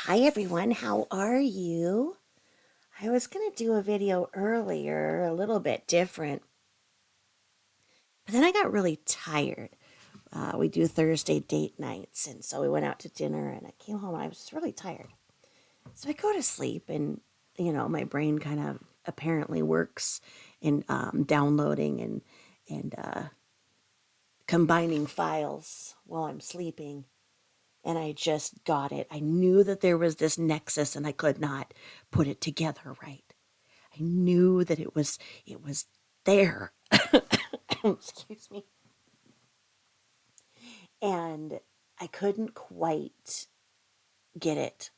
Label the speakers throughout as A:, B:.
A: Hi everyone, how are you? I was going to do a video earlier, a little bit different, but then I got really tired. We do Thursday date nights, and so we went out to dinner, and I came home and I was just really tired. So I go to sleep, and my brain kind of apparently works in downloading and combining files while I'm sleeping. And I just got it. I knew that there was this nexus, and I could not put it together right. I knew that it was there. Excuse me. And I couldn't quite get it.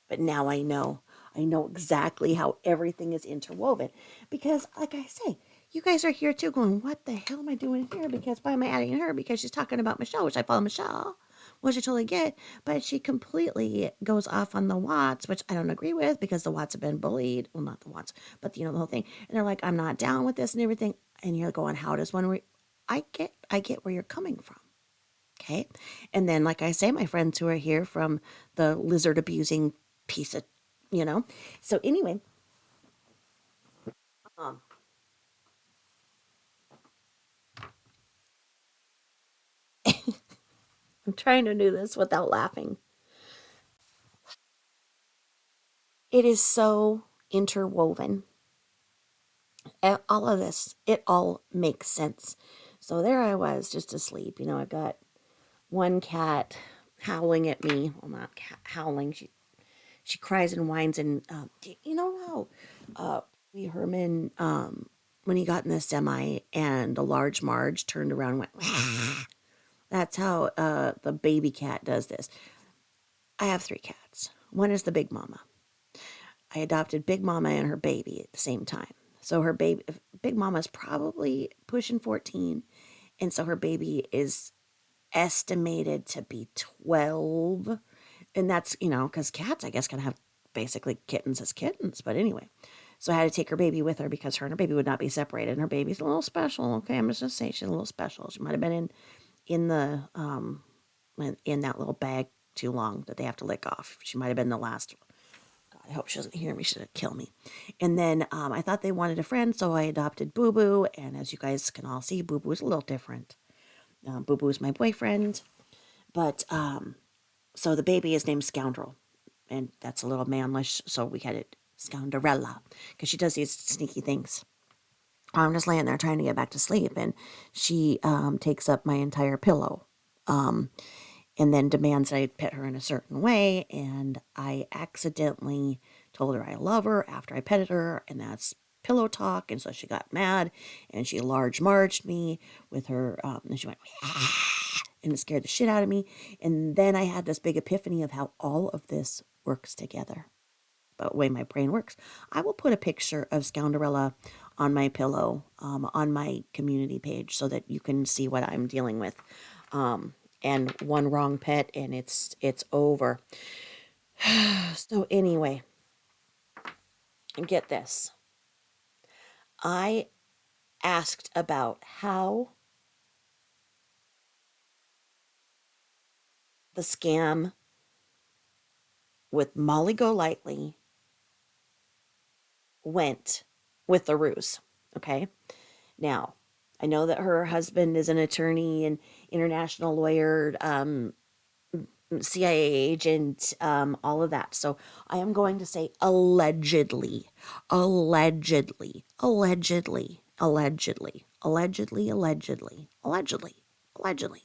A: But now I know. I know exactly how everything is interwoven. Because, like I say, you guys are here too going, what the hell am I doing here? Because why am I adding her? Because she's talking about Michelle, which I follow Michelle, which I totally get. But she completely goes off on the Watts, which I don't agree with because the Watts have been bullied. Well, not the Watts, but the whole thing. And they're like, I'm not down with this and everything. And you're going, how does one I get where you're coming from. Okay. And then, like I say, my friends who are here from the lizard abusing piece of, you know. So anyway, um, I'm trying to do this without laughing. It is so interwoven. All of this, it all makes sense. So there I was, just asleep. I've got one cat howling at me. Well, not howling. She cries and whines. And you know how Wee Herman, when he got in the semi and the large Marge turned around and went, that's how the baby cat does this. I have 3 cats. One is the Big Mama. I adopted Big Mama and her baby at the same time. So her baby, Big Mama's probably pushing 14, and so her baby is estimated to be 12. And that's, because cats, I guess, can have basically kittens as kittens. But anyway, so I had to take her baby with her because her and her baby would not be separated. And her baby's a little special. Okay, I'm just gonna say she's a little special. She might have been in the in that little bag too long that they have to lick off. She might have been the last. God, I hope she doesn't hear me. She'll kill me. And then I thought they wanted a friend, so I adopted Boo Boo. And as you guys can all see, Boo Boo is a little different. Boo Boo is my boyfriend, but so the baby is named Scoundrel, and that's a little manlish. So we had it Scoundrella because she does these sneaky things. I'm just laying there trying to get back to sleep, and she takes up my entire pillow. And then demands that I pet her in a certain way, and I accidentally told her I love her after I petted her, and that's pillow talk, and so she got mad, and she large marged me with her, and she went, and it scared the shit out of me, and then I had this big epiphany of how all of this works together. But the way my brain works, I will put a picture of Scoundrella on my pillow, on my community page, so that you can see what I'm dealing with. And one wrong pet, and it's over. So anyway, get this. I asked about how the scam with Molly Golightly went with the ruse. Okay. Now, I know that her husband is an attorney and international lawyer, CIA agent, all of that. So I am going to say allegedly, allegedly, allegedly, allegedly, allegedly, allegedly, allegedly, allegedly.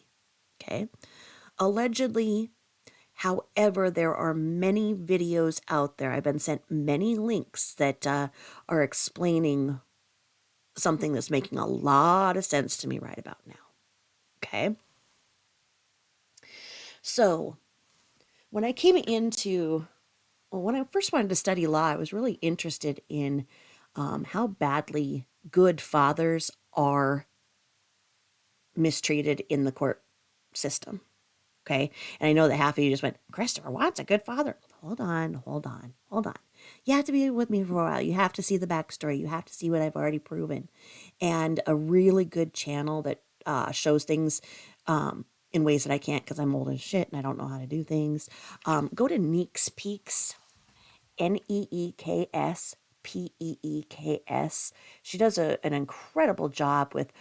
A: Okay. Allegedly. However, there are many videos out there. I've been sent many links that are explaining something that's making a lot of sense to me right about now. Okay. So when I came into, well, when I first wanted to study law, I was really interested in how badly good fathers are mistreated in the court system. Okay. And I know that half of you just went, Christopher Watt's a good father. Hold on, hold on, hold on. You have to be with me for a while. You have to see the backstory. You have to see what I've already proven. And a really good channel that shows things in ways that I can't because I'm old as shit and I don't know how to do things. Go to Neeks Peaks, Neeks Peeks. She does an incredible job with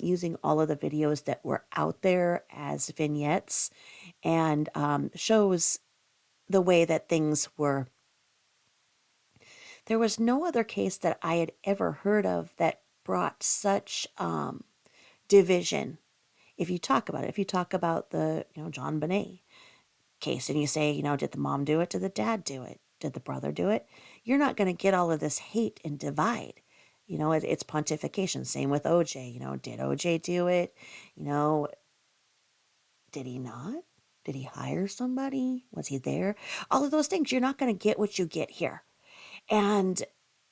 A: using all of the videos that were out there as vignettes, and shows the way that things were. There was no other case that I had ever heard of that brought such division. If you talk about it, if you talk about the, John Bonet case and you say, did the mom do it? Did the dad do it? Did the brother do it? You're not going to get all of this hate and divide. It's pontification. Same with OJ. Did OJ do it? Did he not? Did he hire somebody? Was he there? All of those things. You're not going to get what you get here. And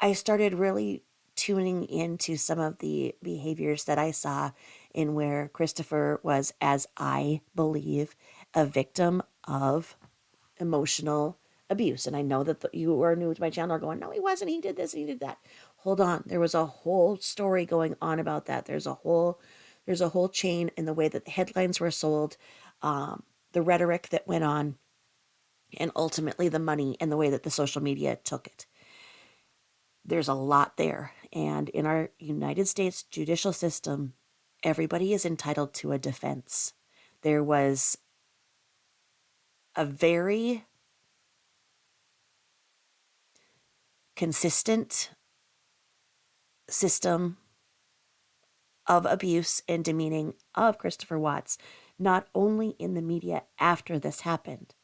A: I started really tuning into some of the behaviors that I saw in where Christopher was, as I believe, a victim of emotional abuse. And I know that you are new to my channel are going, no, he wasn't. He did this and he did that. Hold on. There was a whole story going on about that. There's a whole chain in the way that the headlines were sold, the rhetoric that went on, and ultimately the money and the way that the social media took it. There's a lot there. And in our United States judicial system, everybody is entitled to a defense. There was a very consistent system of abuse and demeaning of Christopher Watts, not only in the media after this happened,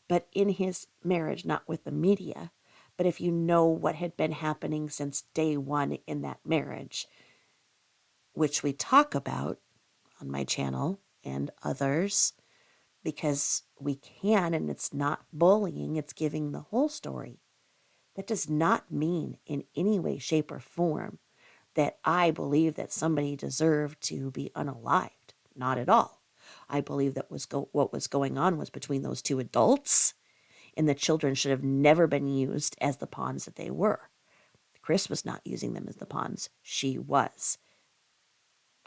A: but in his marriage, not with the media, but if you know what had been happening since day one in that marriage, which we talk about on my channel and others, because we can, and it's not bullying, it's giving the whole story. That does not mean in any way, shape, or form that I believe that somebody deserved to be unalived. Not at all. I believe that what was going on was between those two adults, and the children should have never been used as the pawns that they were. Chris was not using them as the pawns. She was.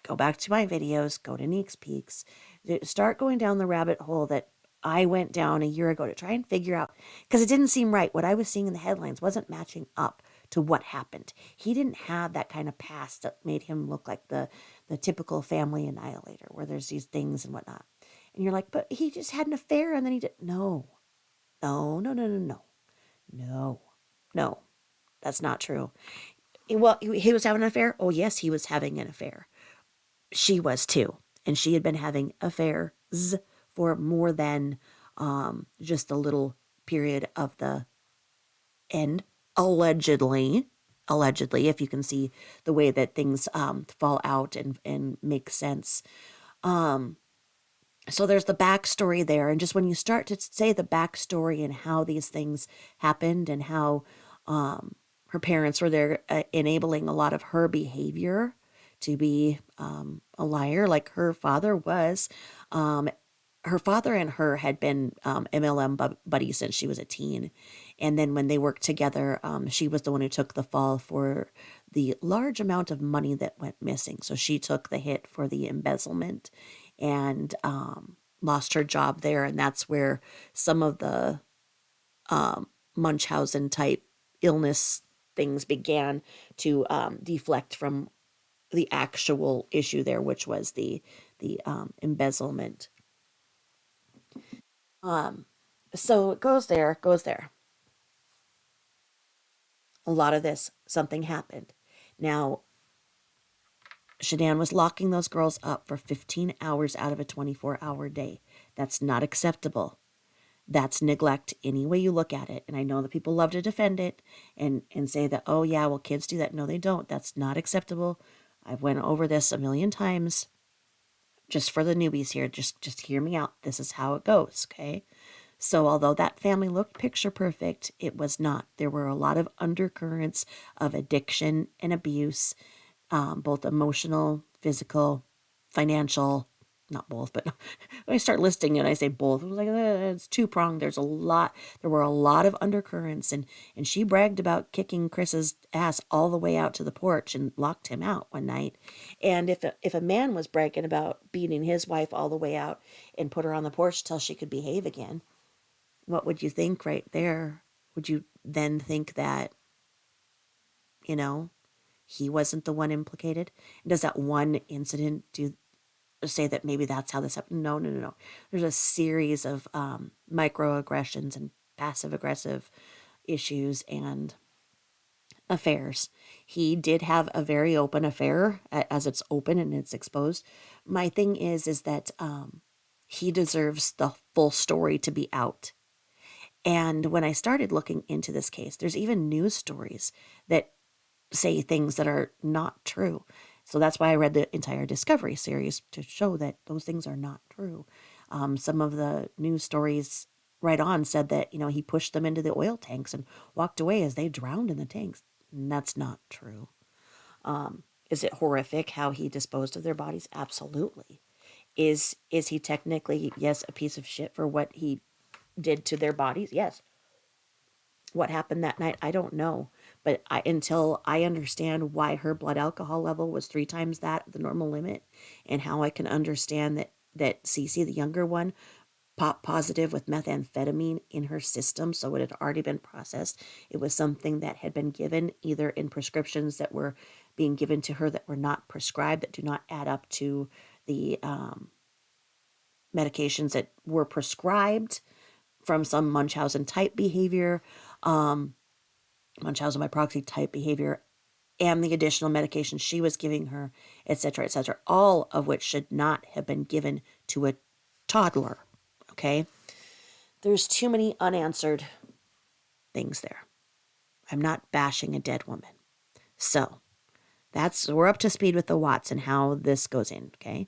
A: Go back to my videos, go to Neeks Peaks, start going down the rabbit hole that I went down a year ago to try and figure out, because it didn't seem right. What I was seeing in the headlines wasn't matching up to what happened. He didn't have that kind of past that made him look like the typical family annihilator, where there's these things and whatnot. And you're like, but he just had an affair and then he did. No, that's not true. Well, he was having an affair. Oh, yes, he was having an affair. She was too. And she had been having affairs for more than just a little period of the end, allegedly, if you can see the way that things fall out and make sense. So there's the backstory there. And just when you start to say the backstory and how these things happened and how her parents were there enabling a lot of her behavior to be a liar, like her father was. Her father and her had been MLM buddies since she was a teen. And then when they worked together, she was the one who took the fall for the large amount of money that went missing. So she took the hit for the embezzlement and lost her job there. And that's where some of the Munchausen type illness things began to deflect from the actual issue there, which was the embezzlement. So it goes there. A lot of this, something happened. Now, Shadan was locking those girls up for 15 hours out of a 24-hour day. That's not acceptable. That's neglect any way you look at it. And I know that people love to defend it and say that, oh yeah, well, kids do that. No, they don't. That's not acceptable. I've went over this a million times. Just for the newbies here, just hear me out. This is how it goes, okay? So although that family looked picture perfect, it was not. There were a lot of undercurrents of addiction and abuse, both emotional, physical, financial, not both, but when I start listing it, I say both. I was like, it's two-pronged. There were a lot of undercurrents, and she bragged about kicking Chris's ass all the way out to the porch and locked him out one night. And if a man was bragging about beating his wife all the way out and put her on the porch till she could behave again, what would you think right there? Would you then think that, you know, he wasn't the one implicated? Does that one incident say that maybe that's how this happened? No, no, no, no. There's a series of microaggressions and passive aggressive issues and affairs. He did have a very open affair, as it's open and it's exposed. My thing is that he deserves the full story to be out. And when I started looking into this case, there's even news stories that say things that are not true. So that's why I read the entire Discovery series, to show that those things are not true. Some of the news stories right on said that, he pushed them into the oil tanks and walked away as they drowned in the tanks. And that's not true. Is it horrific how he disposed of their bodies? Absolutely. Is he technically, yes, a piece of shit for what he did to their bodies? Yes. What happened that night, I don't know. But until I understand why her blood alcohol level was 3 times that of the normal limit, and how I can understand that Cece, the younger one, popped positive with methamphetamine in her system, so it had already been processed. It was something that had been given either in prescriptions that were being given to her that were not prescribed, that do not add up to the medications that were prescribed from some Munchausen type behavior, Munchausen by proxy type behavior, and the additional medication she was giving her, etc., all of which should not have been given to a toddler. Okay? There's too many unanswered things there. I'm not bashing a dead woman. So, we're up to speed with the Watts and how this goes in, okay?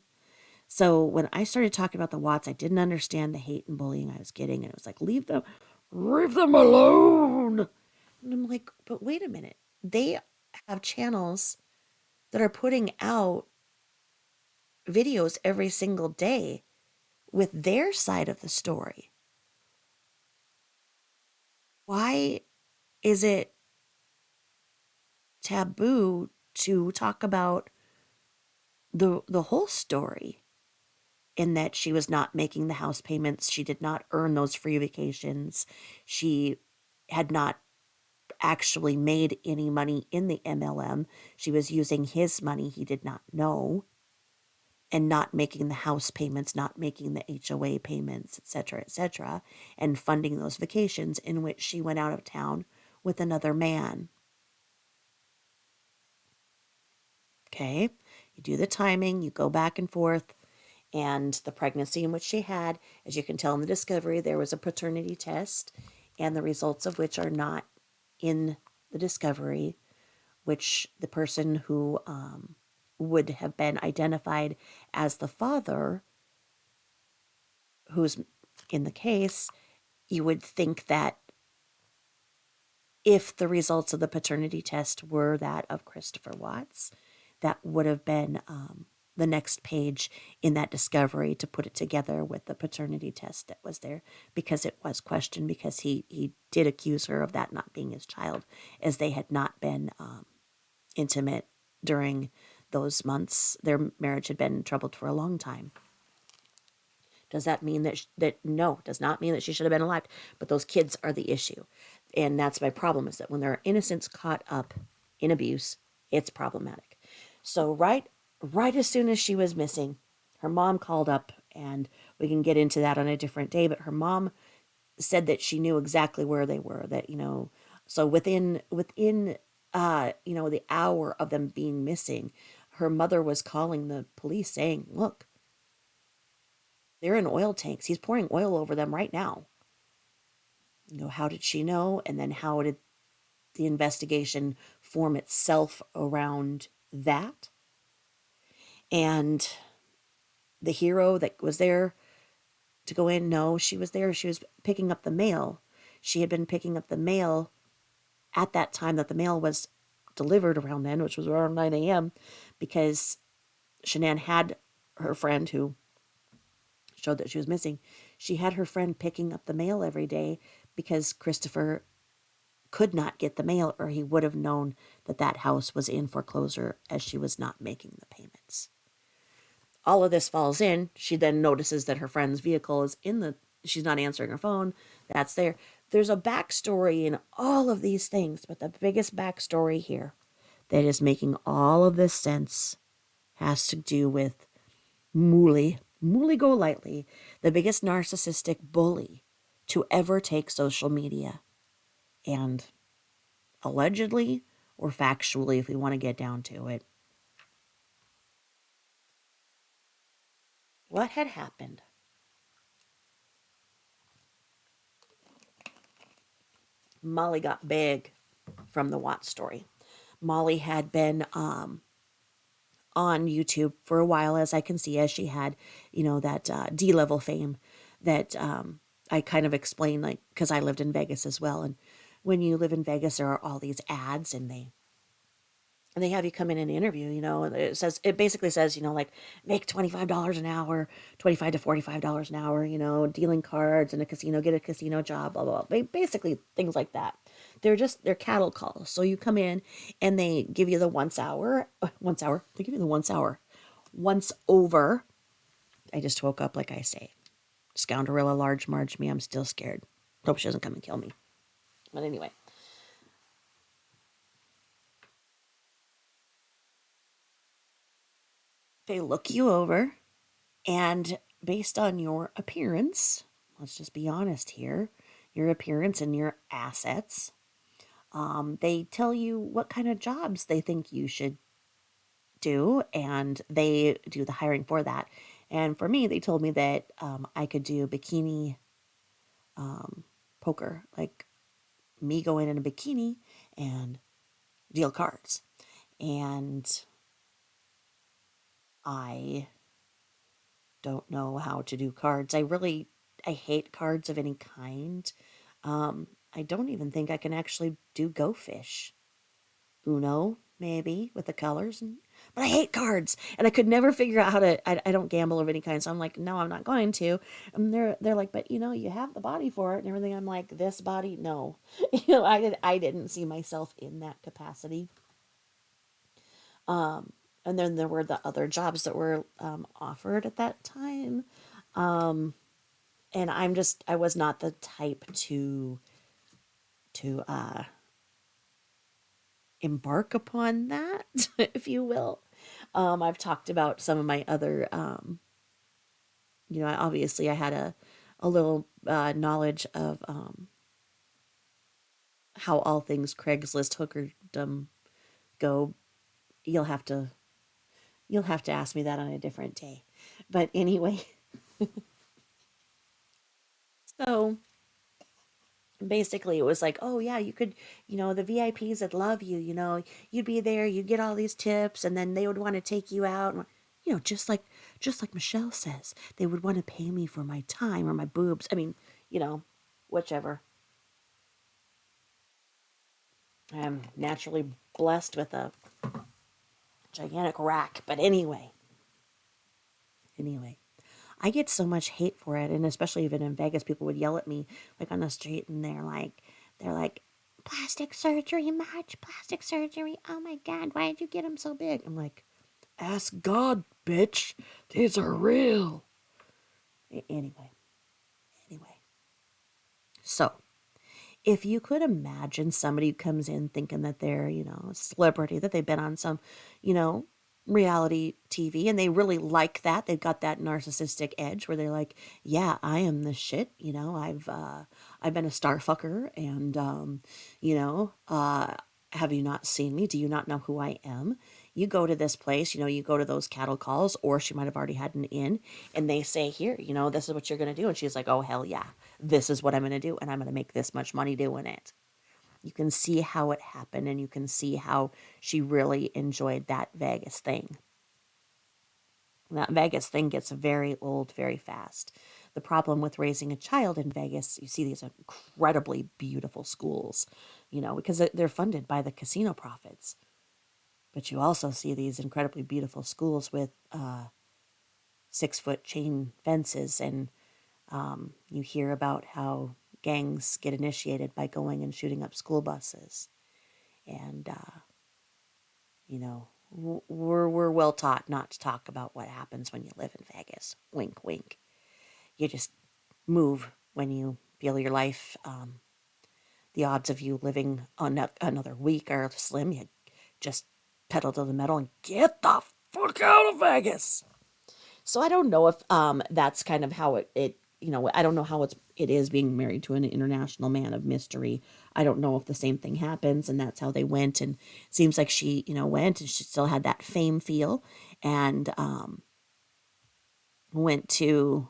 A: So when I started talking about the Watts, I didn't understand the hate and bullying I was getting, and it was like, leave them alone. And I'm like, but wait a minute. They have channels that are putting out videos every single day with their side of the story. Why is it taboo to talk about the whole story? In that she was not making the house payments, she did not earn those free vacations, she had not actually made any money in the MLM. She was using his money he did not know, and not making the house payments, not making the HOA payments, etc., and funding those vacations in which she went out of town with another man. Okay? You do the timing, you go back and forth, and the pregnancy in which she had, as you can tell in the Discovery, there was a paternity test, and the results of which are not in the Discovery, which the person who would have been identified as the father, who's in the case, you would think that if the results of the paternity test were that of Christopher Watts, that would have been the next page in that Discovery to put it together with the paternity test that was there, because it was questioned, because he did accuse her of that not being his child, as they had not been intimate during those months. Their marriage had been troubled for a long time. Does that mean no, does not mean that she should have been alive, but those kids are the issue. And that's my problem, is that when there are innocents caught up in abuse, it's problematic. So right as soon as she was missing, her mom called up, and we can get into that on a different day, but her mom said that she knew exactly where they were, that, so within the hour of them being missing, her mother was calling the police saying, look, they're in oil tanks. He's pouring oil over them right now. How did she know? And then how did the investigation form itself around that? And the hero that was there to go in, no, she was there. She was picking up the mail. She had been picking up the mail at that time that the mail was delivered around then, which was around 9 a.m., because Shanann had her friend who showed that she was missing. She had her friend picking up the mail every day because Christopher could not get the mail, or he would have known that that house was in foreclosure as she was not making the payments. All of this falls in. She then notices that her friend's vehicle is in the, she's not answering her phone. That's there. There's a backstory in all of these things, but the biggest backstory here that is making all of this sense has to do with MOOLY, MOOLY Golightly, the biggest narcissistic bully to ever take social media. And allegedly, or factually, if we want to get down to it, what had happened? Molly got big from the Watts story. Molly had been on YouTube for a while, as I can see, as she had, that D-level fame that I kind of explained, like, because I lived in Vegas as well. And when you live in Vegas, there are all these ads, and they have you come in and interview, it basically says, like, make $25 an hour, $25 to $45 an hour, dealing cards in a casino, get a casino job, blah, blah, blah. Basically things like that. They're cattle calls. So you come in and they give you the once over. I just woke up, like I say, Scoundrella large marge me. I'm still scared. Hope she doesn't come and kill me. But anyway. They look you over, and based on your appearance, let's just be honest here, your appearance and your assets, they tell you what kind of jobs they think you should do, and they do the hiring for that. And for me, they told me that I could do bikini poker, like me go in a bikini and deal cards. And I don't know how to do cards. I hate cards of any kind. I don't even think I can actually do Go Fish. Uno, maybe, with the colors. But I hate cards. And I could never figure out how to, I don't gamble of any kind. So I'm like, no, I'm not going to. And they're like, but you have the body for it and everything. I'm like, this body, no. I didn't see myself in that capacity. And then there were the other jobs that were offered at that time. And I was not the type to embark upon that, if you will. I've talked about some of my other, obviously I had a little knowledge of how all things Craigslist hookerdom go. You'll have to ask me that on a different day. But anyway, so basically it was like, oh yeah, you could, the VIPs that love you, you'd be there, you'd get all these tips, and then they would want to take you out, and just like Michelle says, they would want to pay me for my time or my boobs. I mean, whichever. I'm naturally blessed with a gigantic rack, but anyway, I get so much hate for it, and especially even in Vegas, people would yell at me like on the street, and they're like, plastic surgery, Marge, plastic surgery. Oh my God, why did you get them so big? I'm like, ask God, bitch. These are real. Anyway. So, if you could imagine somebody who comes in thinking that they're, a celebrity, that they've been on some, reality TV, and they really like that. They've got that narcissistic edge where they're like, yeah, I am the shit. I've been a star fucker, and, have you not seen me? Do you not know who I am? You go to this place, you go to those cattle calls, or she might have already had an in, and they say, here, this is what you're going to do. And she's like, oh, hell yeah, this is what I'm going to do, and I'm going to make this much money doing it. You can see how it happened, and you can see how she really enjoyed that Vegas thing. That Vegas thing gets very old very fast. The problem with raising a child in Vegas, you see these incredibly beautiful schools, because they're funded by the casino profits. But you also see these incredibly beautiful schools with 6-foot chain fences, and you hear about how gangs get initiated by going and shooting up school buses. And, you know, we're well taught not to talk about what happens when you live in Vegas. Wink, wink. You just move when you feel your life. The odds of you living another week are slim. You just pedal to the metal and get the fuck out of Vegas. So I don't know if that's kind of how it I don't know how it is being married to an international man of mystery. I don't know if the same thing happens and that's how they went. And it seems like she, went and she still had that fame feel, and went to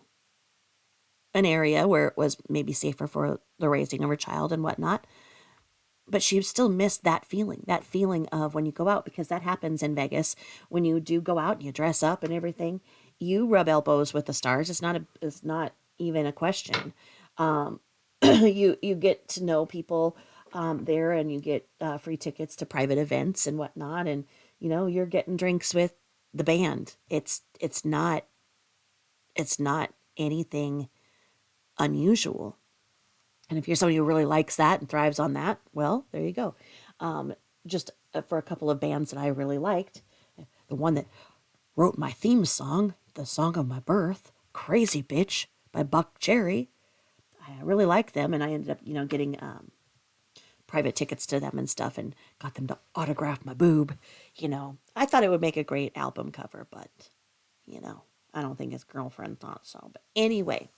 A: an area where it was maybe safer for the raising of her child and whatnot. But she still missed that feeling of when you go out, because that happens in Vegas. When you do go out and you dress up and everything, you rub elbows with the stars. It's not even a question. You get to know people there, and you get free tickets to private events and whatnot, and you're getting drinks with the band. It's not anything unusual. And if you're somebody who really likes that and thrives on that, well, there you go. Just for a couple of bands that I really liked, the one that wrote my theme song, the song of my birth, Crazy Bitch by Buck Cherry, I really liked them, and I ended up, getting private tickets to them and stuff, and got them to autograph my boob. I thought it would make a great album cover, but, I don't think his girlfriend thought so. But anyway,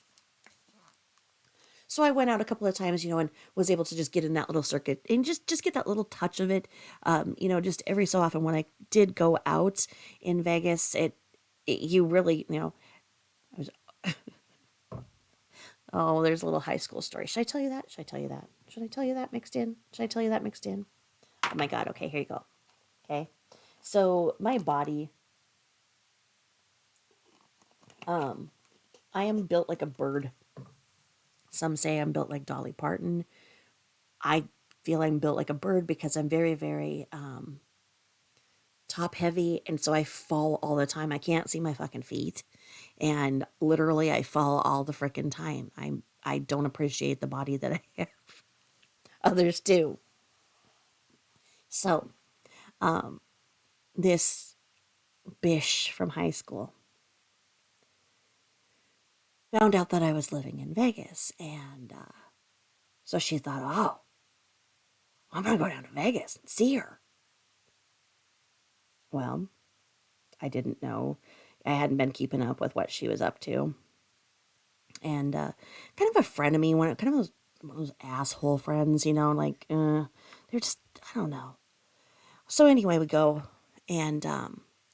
A: so I went out a couple of times, and was able to just get in that little circuit and just get that little touch of it. Just every so often when I did go out in Vegas, you really, I was, oh, there's a little high school story. Should I tell you that? Should I tell you that? Should I tell you that mixed in? Should I tell you that mixed in? Oh my God. Okay, here you go. Okay. So my body, I am built like a bird. Some say I'm built like Dolly Parton. I feel I'm built like a bird because I'm very, very top heavy, and so I fall all the time. I can't see my fucking feet, and literally I fall all the frickin' time. I don't appreciate the body that I have. Others do. So, this bish from high school found out that I was living in Vegas, and so she thought, oh, I'm gonna go down to Vegas and see her. Well, I didn't know. I hadn't been keeping up with what she was up to. And kind of a friend of me, kind of those asshole friends, like, they're just, I don't know. So anyway, we go, and,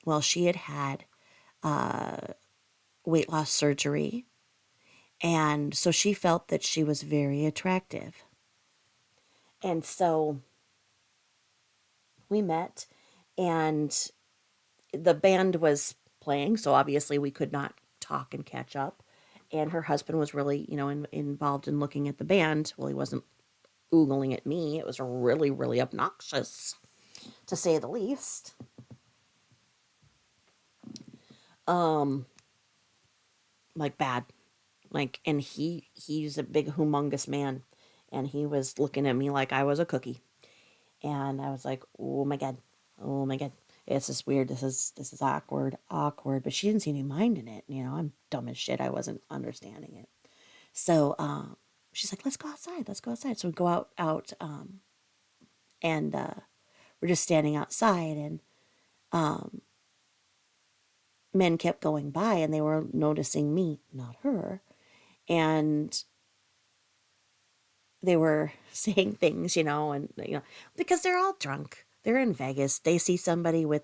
A: well, she had weight loss surgery, and so she felt that she was very attractive. And so we met, and the band was playing, so obviously we could not talk and catch up. And her husband was really, involved in looking at the band. Well, he wasn't oogling at me. It was really, really obnoxious, to say the least. Like bad. Like, and he's a big, humongous man. And he was looking at me like I was a cookie. And I was like, oh my God. Oh my God. It's just weird. This is awkward. But she didn't see any mind in it. I'm dumb as shit. I wasn't understanding it. So she's like, let's go outside. Let's go outside. So we go out, and we're just standing outside, and men kept going by, and they were noticing me, not her. And they were saying things, and, because they're all drunk. They're in Vegas. They see somebody with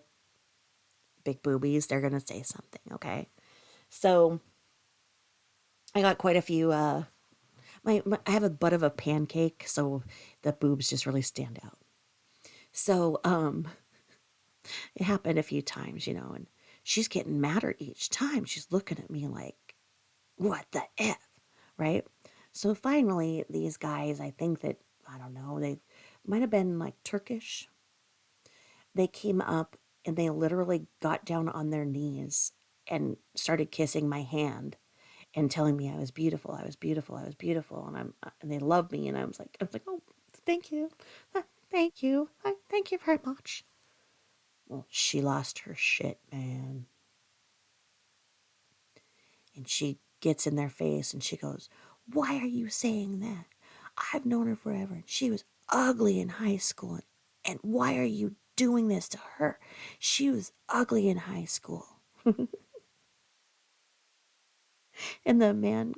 A: big boobies, they're going to say something, okay? So I got quite a few, I have a butt of a pancake, so the boobs just really stand out. So, it happened a few times, and she's getting madder each time. She's looking at me like, what the F, right? So finally, these guys, I think that, I don't know, they might have been like Turkish. They came up and they literally got down on their knees and started kissing my hand and telling me I was beautiful, I was beautiful, I was beautiful, and they loved me, and I was like, oh, thank you, thank you, thank you very much. Well, she lost her shit, man, and she gets in their face and she goes, "Why are you saying that? I've known her forever, and she was ugly in high school, and why are you doing this to her? She was ugly in high school." And the man,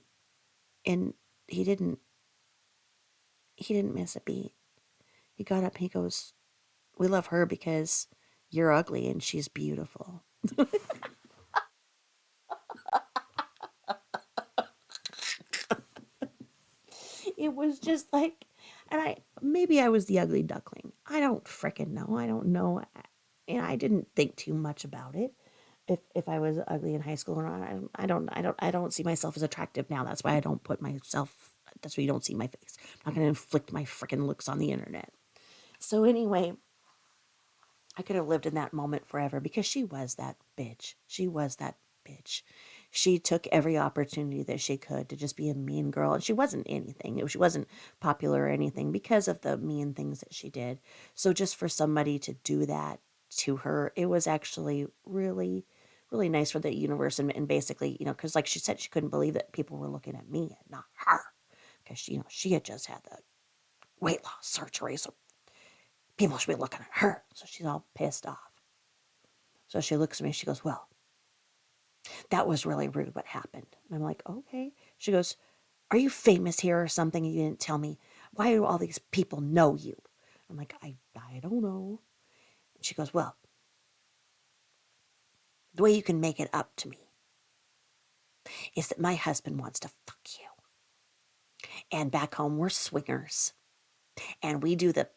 A: and he didn't he didn't miss a beat. He got up and he goes, "We love her because you're ugly and she's beautiful." It was just like, and maybe I was the ugly duckling. I don't frickin' know. I don't know. And I didn't think too much about it. If I was ugly in high school or not, I don't see myself as attractive now. That's why I don't put myself. That's why you don't see my face. I'm not gonna inflict my frickin' looks on the internet. So anyway, I could have lived in that moment forever because she was that bitch. She was that bitch. She took every opportunity that she could to just be a mean girl. And she wasn't anything. She wasn't popular or anything because of the mean things that she did. So just for somebody to do that to her, it was actually really, really nice for the universe. And basically, because like she said, she couldn't believe that people were looking at me and not her. Because, she had just had the weight loss surgery. So people should be looking at her. So she's all pissed off. So she looks at me, she goes, "Well, that was really rude what happened." And I'm like, "Okay." She goes, "Are you famous here or something? You didn't tell me. Why do all these people know you?" I'm like, I don't know. And she goes, "Well, the way you can make it up to me is that my husband wants to fuck you. And back home, we're swingers. And we do the..."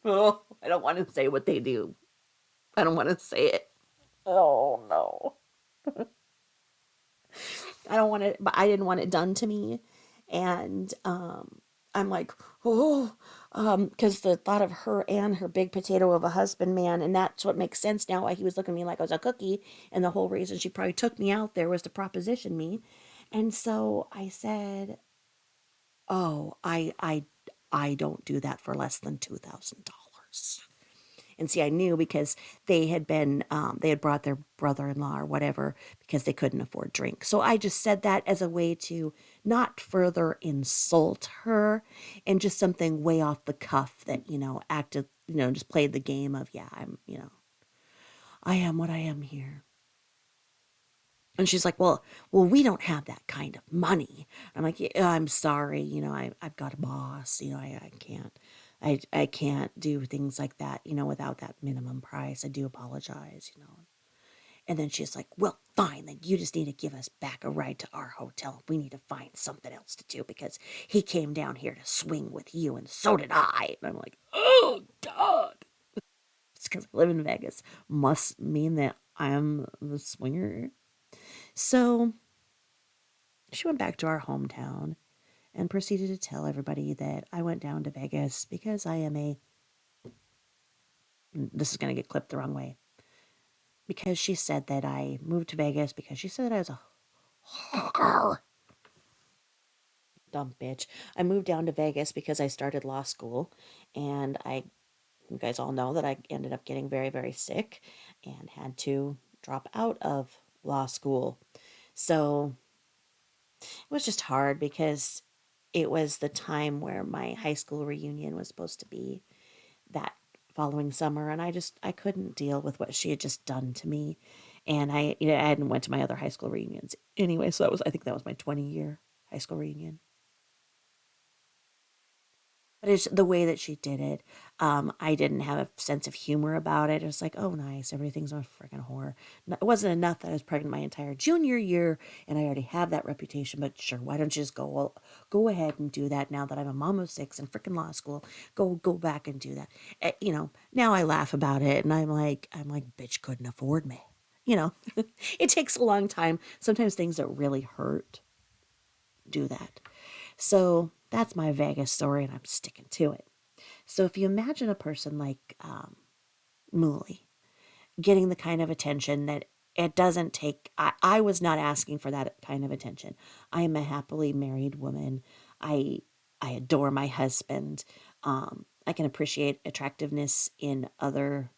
A: Oh, I don't want to say what they do. I don't want to say it. Oh, no. I don't want it, but I didn't want it done to me. And I'm like, oh, because the thought of her and her big potato of a husband, man, and that's what makes sense now why he was looking at me like I was a cookie. And the whole reason she probably took me out there was to proposition me. And so I said, "Oh, I don't do that for less than $2,000." And see, I knew because they had brought their brother-in-law or whatever because they couldn't afford drink. So I just said that as a way to not further insult her, and just something way off the cuff that, acted, just played the game of, yeah, I am what I am here. And she's like, well, we don't have that kind of money. I'm like, "Yeah, I'm sorry. I've got a boss. I can't, I can't do things like that, without that minimum price. I do apologize. And then she's like, "Well, fine. Then you just need to give us back a ride to our hotel. We need to find something else to do because he came down here to swing with you, and so did I." And I'm like, "Oh, God." Just because I live in Vegas must mean that I'm the swinger. So she went back to our hometown and proceeded to tell everybody that I went down to Vegas because I am this is going to get clipped the wrong way, because she said that I moved to Vegas because she said that I was a hooker. Dumb bitch. I moved down to Vegas because I started law school, and you guys all know that I ended up getting very, very sick and had to drop out of law school. So it was just hard because it was the time where my high school reunion was supposed to be that following summer, and I couldn't deal with what she had just done to me. And I hadn't went to my other high school reunions anyway, so I think that was my 20-year high school reunion. But it's the way that she did it. I didn't have a sense of humor about it. It was like, oh, nice, everything's a freaking whore. It wasn't enough that I was pregnant my entire junior year, and I already have that reputation. But sure, why don't you just go ahead and do that now that I'm a mom of six in freaking law school? Go back and do that. Now I laugh about it, and I'm like, bitch couldn't afford me. It takes a long time. Sometimes things that really hurt do that. So that's my Vegas story, and I'm sticking to it. So if you imagine a person like MOOLY, getting the kind of attention that it doesn't take. I was not asking for that kind of attention. I am a happily married woman. I adore my husband. I can appreciate attractiveness in other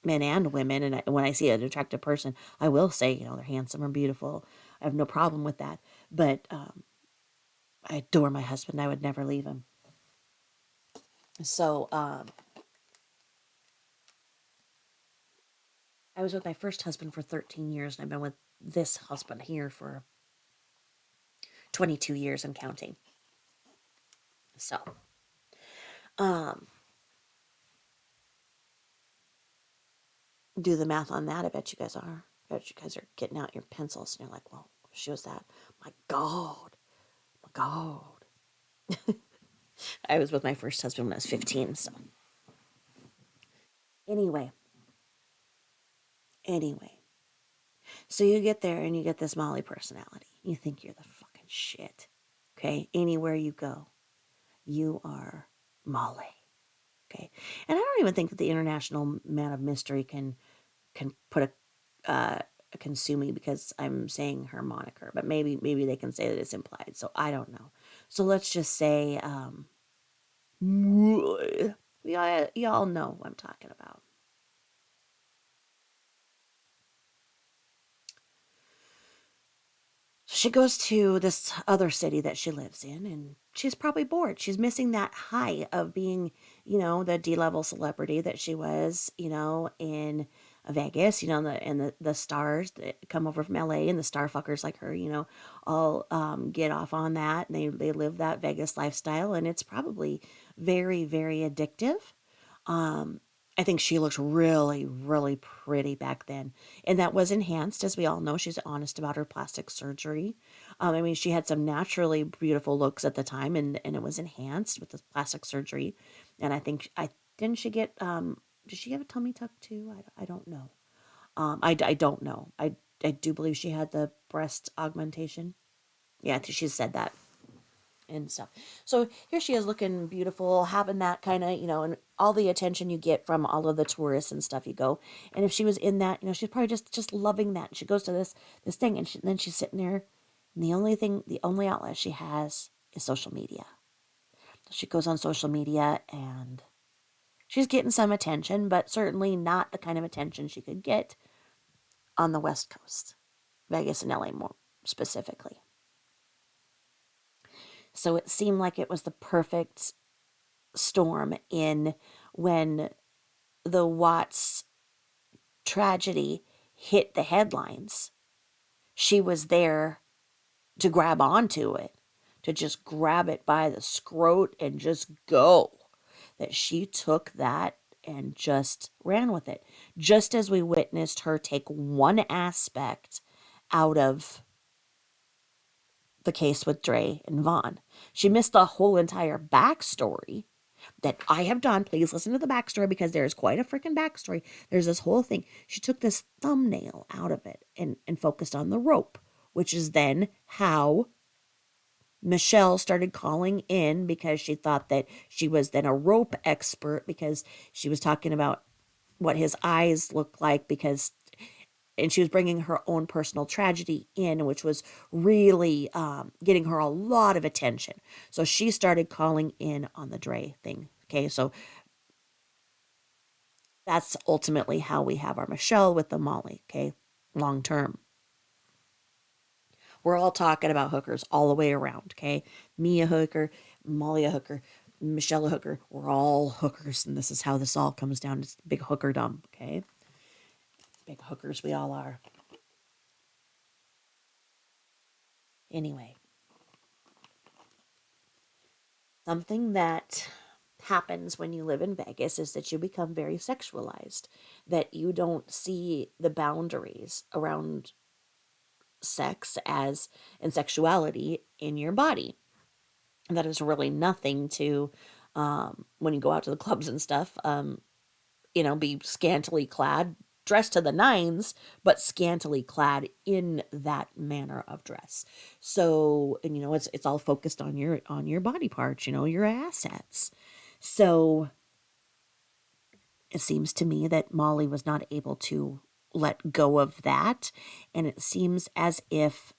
A: men and women. And when I see an attractive person, I will say, they're handsome or beautiful. I have no problem with that. But I adore my husband. I would never leave him. So I was with my first husband for 13 years, and I've been with this husband here for 22 years and counting. So, do the math on that. I bet you guys are. I bet you guys are getting out your pencils, and you're like, well, she was that. My God. My God. I was with my first husband when I was 15, so. Anyway. So you get there and you get this Molly personality. You think you're the fucking shit. Okay? Anywhere you go, you are Molly. Okay? And I don't even think that the International Man of Mystery can put a consume me because I'm saying her moniker, but maybe they can say that it's implied. So I don't know. So let's just say y'all know what I'm talking about. She goes to this other city that she lives in, and she's probably bored. She's missing that high of being, the D-level celebrity that she was, in Vegas, and the stars that come over from LA and the star fuckers like her, all get off on that, and they live that Vegas lifestyle, and it's probably very, very addictive. I think she looked really, really pretty back then. And that was enhanced, as we all know. She's honest about her plastic surgery. I mean, she had some naturally beautiful looks at the time, and it was enhanced with the plastic surgery. And I think, didn't she get, did she have a tummy tuck too? I don't know. I don't know. I do believe she had the breast augmentation. Yeah, I think she said that and stuff. So here she is looking beautiful, having that kind of, and all the attention you get from all of the tourists and stuff you go. And if she was in that, she's probably just loving that. She goes to this thing, and then she's sitting there, and the only outlet she has is social media. So she goes on social media, and she's getting some attention, but certainly not the kind of attention she could get on the West Coast, Vegas and LA more specifically. So it seemed like it was the perfect storm in when the Watts tragedy hit the headlines. She was there to grab onto it, to just grab it by the scrot and just go. That she took that and just ran with it. Just as we witnessed her take one aspect out of the case with Dre and Vaughn. She missed the whole entire backstory that I have done. Please listen to the backstory because there's quite a freaking backstory. There's this whole thing. She took this thumbnail out of it and focused on the rope, which is then how Michelle started calling in because she thought that she was then a rope expert because she was talking about what his eyes looked like and she was bringing her own personal tragedy in, which was really getting her a lot of attention. So she started calling in on the Dre thing. Okay, so that's ultimately how we have our Michelle with the Molly. Okay, long term. We're all talking about hookers all the way around. Okay, me a hooker, Molly a hooker, Michelle a hooker. We're all hookers, and this is how this all comes down. It's big hookerdom. Okay, big hookers we all are. Anyway, something that happens when you live in Vegas is that you become very sexualized, that you don't see the boundaries around sex as and sexuality in your body. That is really nothing to, when you go out to the clubs and stuff, be scantily clad, dressed to the nines, but scantily clad in that manner of dress. So, and it's all focused on your body parts, your assets. So it seems to me that Molly was not able to let go of that. And it seems as if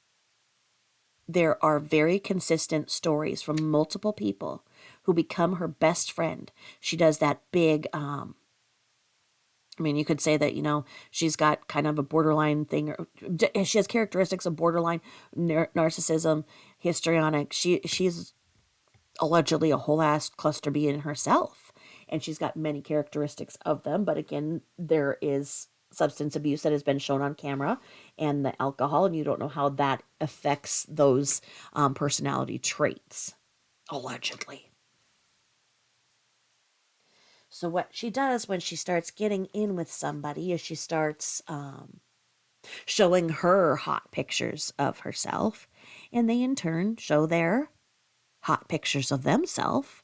A: there are very consistent stories from multiple people who become her best friend. She does that big, I mean, you could say that, she's got kind of a borderline thing, or she has characteristics of borderline narcissism, histrionic. She's allegedly a whole ass cluster bee in herself. And she's got many characteristics of them. But again, there is substance abuse that has been shown on camera and the alcohol, and you don't know how that affects those personality traits, allegedly. So what she does when she starts getting in with somebody is she starts showing her hot pictures of herself, and they in turn show their hot pictures of themselves,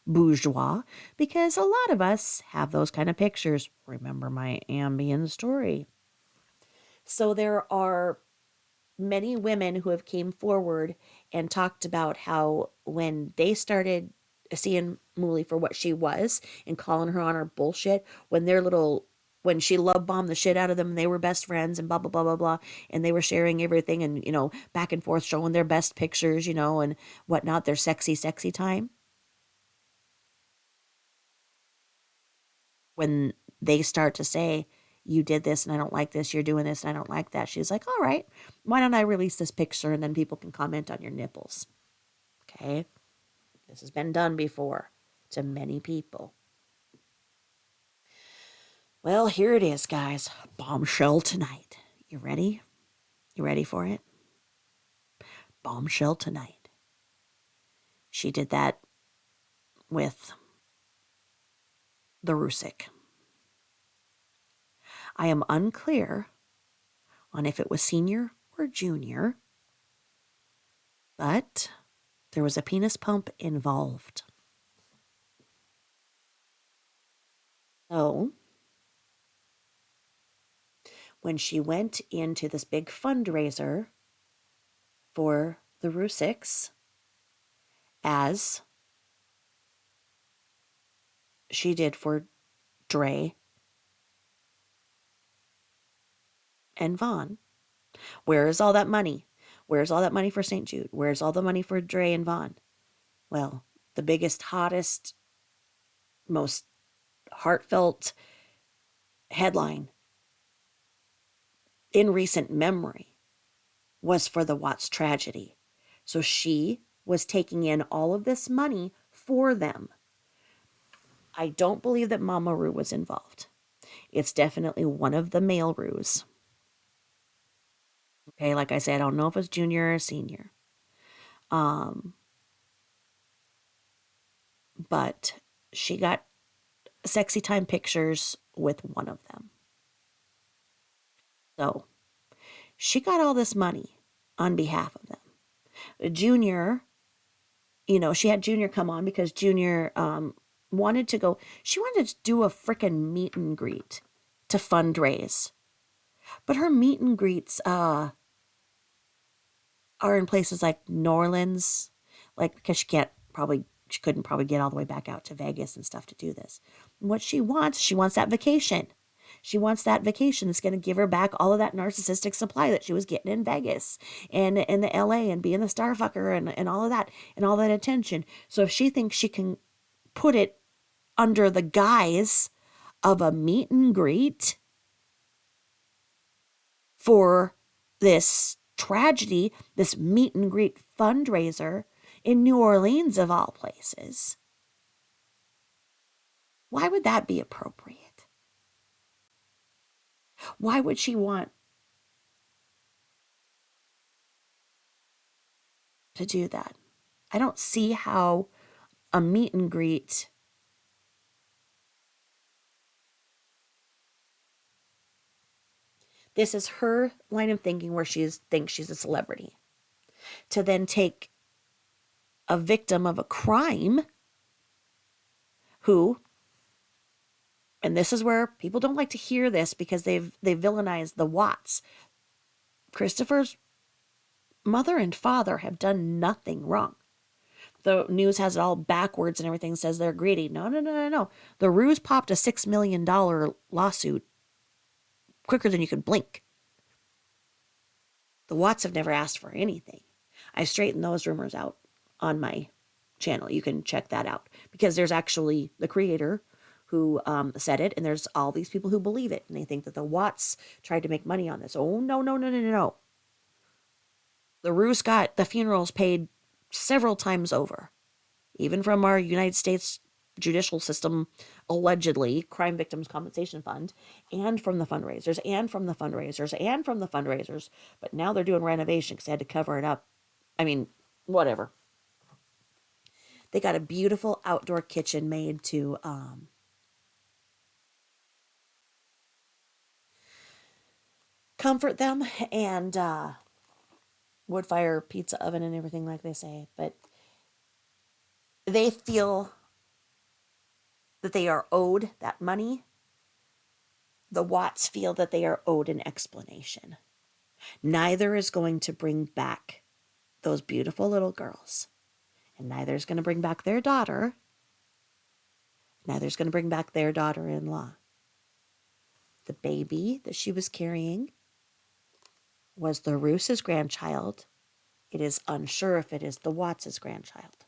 A: bourgeois, because a lot of us have those kind of pictures. Remember my Ambien story. So there are many women who have came forward and talked about how when they started seeing MOOLY for what she was and calling her on her bullshit, when she love bombed the shit out of them and they were best friends and blah, blah, blah, blah, blah, and they were sharing everything and, back and forth showing their best pictures, and whatnot, their sexy, sexy time. When they start to say, you did this and I don't like this, you're doing this and I don't like that, she's like, all right, why don't I release this picture and then people can comment on your nipples? Okay. This has been done before to many people. Well, here it is, guys. Bombshell tonight. You ready? You ready for it? Bombshell tonight. She did that with the ROOz. I am unclear on if it was senior or junior, but there was a penis pump involved. So, when she went into this big fundraiser for the ROOz, as she did for Dre and Vaughn, where is all that money? Where's all that money for St. Jude? Where's all the money for Dre and Vaughn? Well, the biggest, hottest, most heartfelt headline in recent memory was for the Watts tragedy. So she was taking in all of this money for them. I don't believe that Mama Roo was involved. It's definitely one of the male Roos. Okay, like I said, I don't know if it's junior or senior. But she got sexy time pictures with one of them. So she got all this money on behalf of them. Junior, she had Junior come on because Junior wanted to go. She wanted to do a frickin' meet and greet to fundraise. But her meet and greets are in places like New Orleans, because she couldn't probably get all the way back out to Vegas and stuff to do this. And what she wants that vacation. She wants that vacation that's going to give her back all of that narcissistic supply that she was getting in Vegas and in the LA and being the star fucker and all of that and all that attention. So if she thinks she can put it under the guise of a meet and greet for this tragedy, this meet and greet fundraiser in New Orleans of all places, why would that be appropriate? Why would she want to do that? I don't see how a meet and greet this is her line of thinking where she thinks she's a celebrity. To then take a victim of a crime who, and this is where people don't like to hear this because they've villainized the Watts. Christopher's mother and father have done nothing wrong. The news has it all backwards and everything, says they're greedy. No, no, no, no, no. The ROOz popped a $6 million lawsuit quicker than you could blink. The Watts have never asked for anything. I straightened those rumors out on my channel. You can check that out because there's actually the creator who said it, and there's all these people who believe it, and they think that the Watts tried to make money on this. Oh, no, no, no, no, no, no. The ROOz got the funerals paid several times over, even from our United States judicial system, allegedly, Crime Victims Compensation Fund, and from the fundraisers, and from the fundraisers, and from the fundraisers. But now they're doing renovation because they had to cover it up. I mean, whatever. They got a beautiful outdoor kitchen made to comfort them, and wood fire pizza oven and everything, like they say. But they feel that they are owed that money. The Watts feel that they are owed an explanation. Neither is going to bring back those beautiful little girls. And neither is going to bring back their daughter. Neither is going to bring back their daughter-in-law. The baby that she was carrying was the ROOz's grandchild. It is unsure if it is the Watts' grandchild.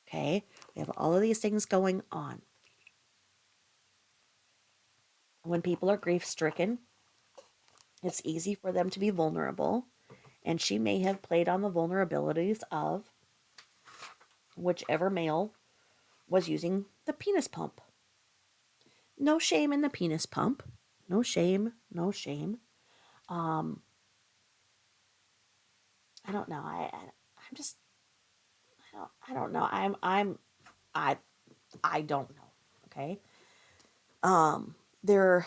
A: Okay? We have all of these things going on. When people are grief-stricken, it's easy for them to be vulnerable, and she may have played on the vulnerabilities of whichever male was using the penis pump. No shame in the penis pump. No shame, no shame. I don't know. I'm just, I don't know. I don't know. Okay. There,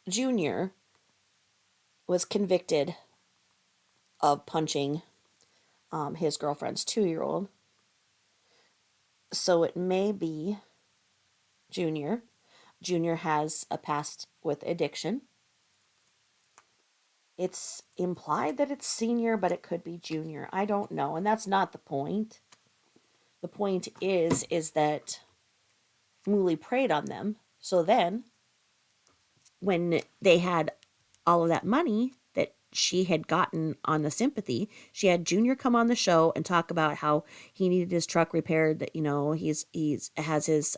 A: Junior was convicted of punching his girlfriend's 2-year-old. So it may be Junior. Junior has a past with addiction. It's implied that it's Senior, but it could be Junior. I don't know, and that's not the point. The point is that MOOLY preyed on them. So then, when they had all of that money that she had gotten on the sympathy, she had Junior come on the show and talk about how he needed his truck repaired, that, you know, he's has his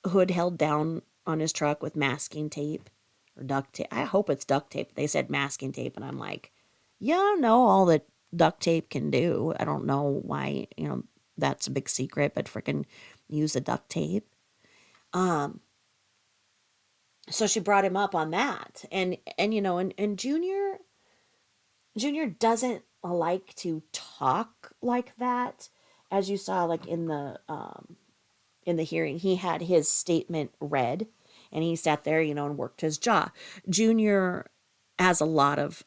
A: hood held down on his truck with masking tape or duct tape. I hope it's duct tape. They said masking tape, and I'm like, yeah, I know all that duct tape can do. I don't know why, you know, that's a big secret, but freaking use the duct tape. So she brought him up on that, and you know, and Junior doesn't like to talk like that, as you saw, like in the hearing. He had his statement read, and he sat there, you know, and worked his jaw. Junior has a lot of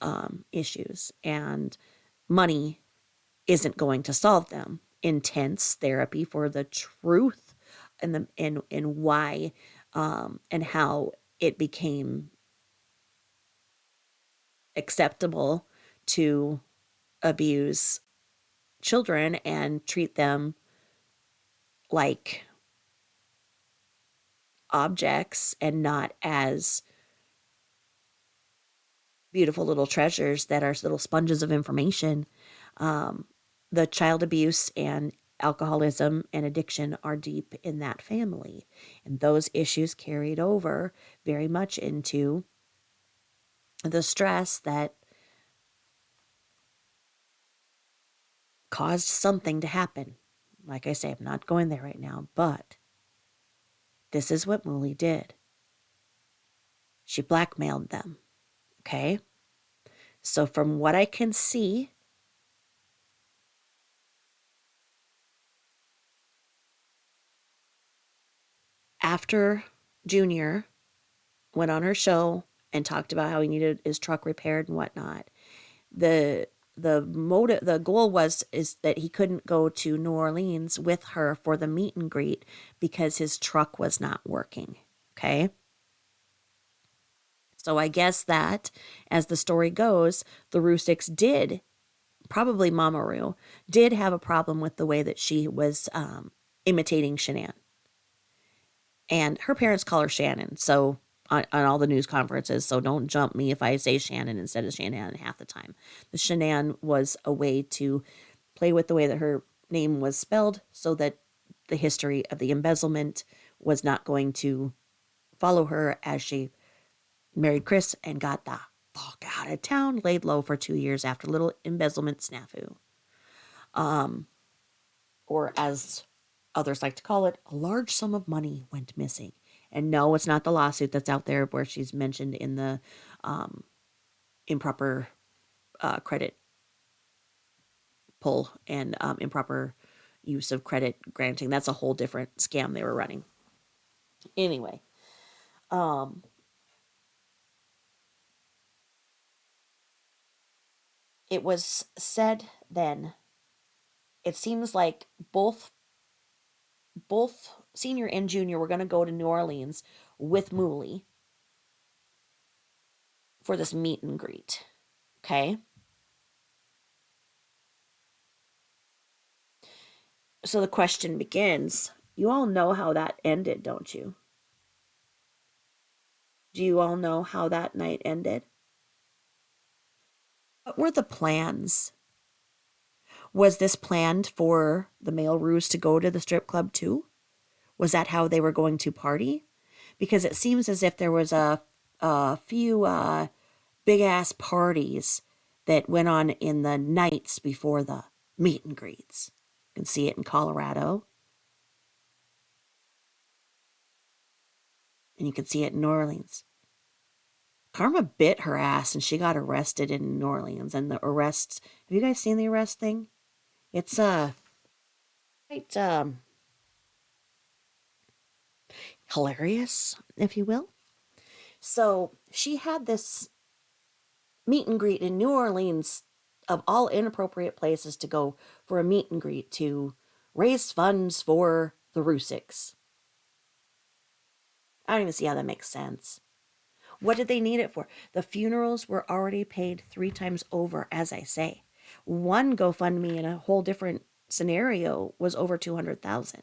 A: issues, and money isn't going to solve them. Intense therapy for the truth and why and how it became acceptable to abuse children and treat them like objects and not as beautiful little treasures that are little sponges of information. The child abuse and alcoholism and addiction are deep in that family. And those issues carried over very much into the stress that caused something to happen. Like I say, I'm not going there right now, but this is what MOOLY did. She blackmailed them, okay? So from what I can see, after Junior went on her show and talked about how he needed his truck repaired and whatnot, the goal is that he couldn't go to New Orleans with her for the meet and greet because his truck was not working. Okay. So I guess that, as the story goes, the Rusiks did, probably Mama Roo, did have a problem with the way that she was imitating Shanann. And her parents call her Shannon, so on all the news conferences, so don't jump me if I say Shannon instead of Shanann half the time. The Shanann was a way to play with the way that her name was spelled so that the history of the embezzlement was not going to follow her as she married Chris and got the fuck out of town, laid low for 2 years after little embezzlement snafu. Or as others like to call it, a large sum of money went missing. And no, it's not the lawsuit that's out there where she's mentioned in the improper credit pull and improper use of credit granting. That's a whole different scam they were running. Anyway, it was said then, it seems like both senior and junior were going to go to New Orleans with MOOLY for this meet and greet. Okay? So the question begins. You all know how that ended, don't you? Do you all know how that night ended? What were the plans? Was this planned for the male ruse to go to the strip club too? Was that how they were going to party? Because it seems as if there was a few big-ass parties that went on in the nights before the meet and greets. You can see it in Colorado. And you can see it in New Orleans. Karma bit her ass and she got arrested in New Orleans. And the arrests, have you guys seen the arrest thing? It's quite hilarious, if you will. So she had this meet and greet in New Orleans, of all inappropriate places to go for a meet and greet to raise funds for the Rusiks. I don't even see how that makes sense. What did they need it for? The funerals were already paid 3 times over, as I say. One GoFundMe in a whole different scenario was over $200,000.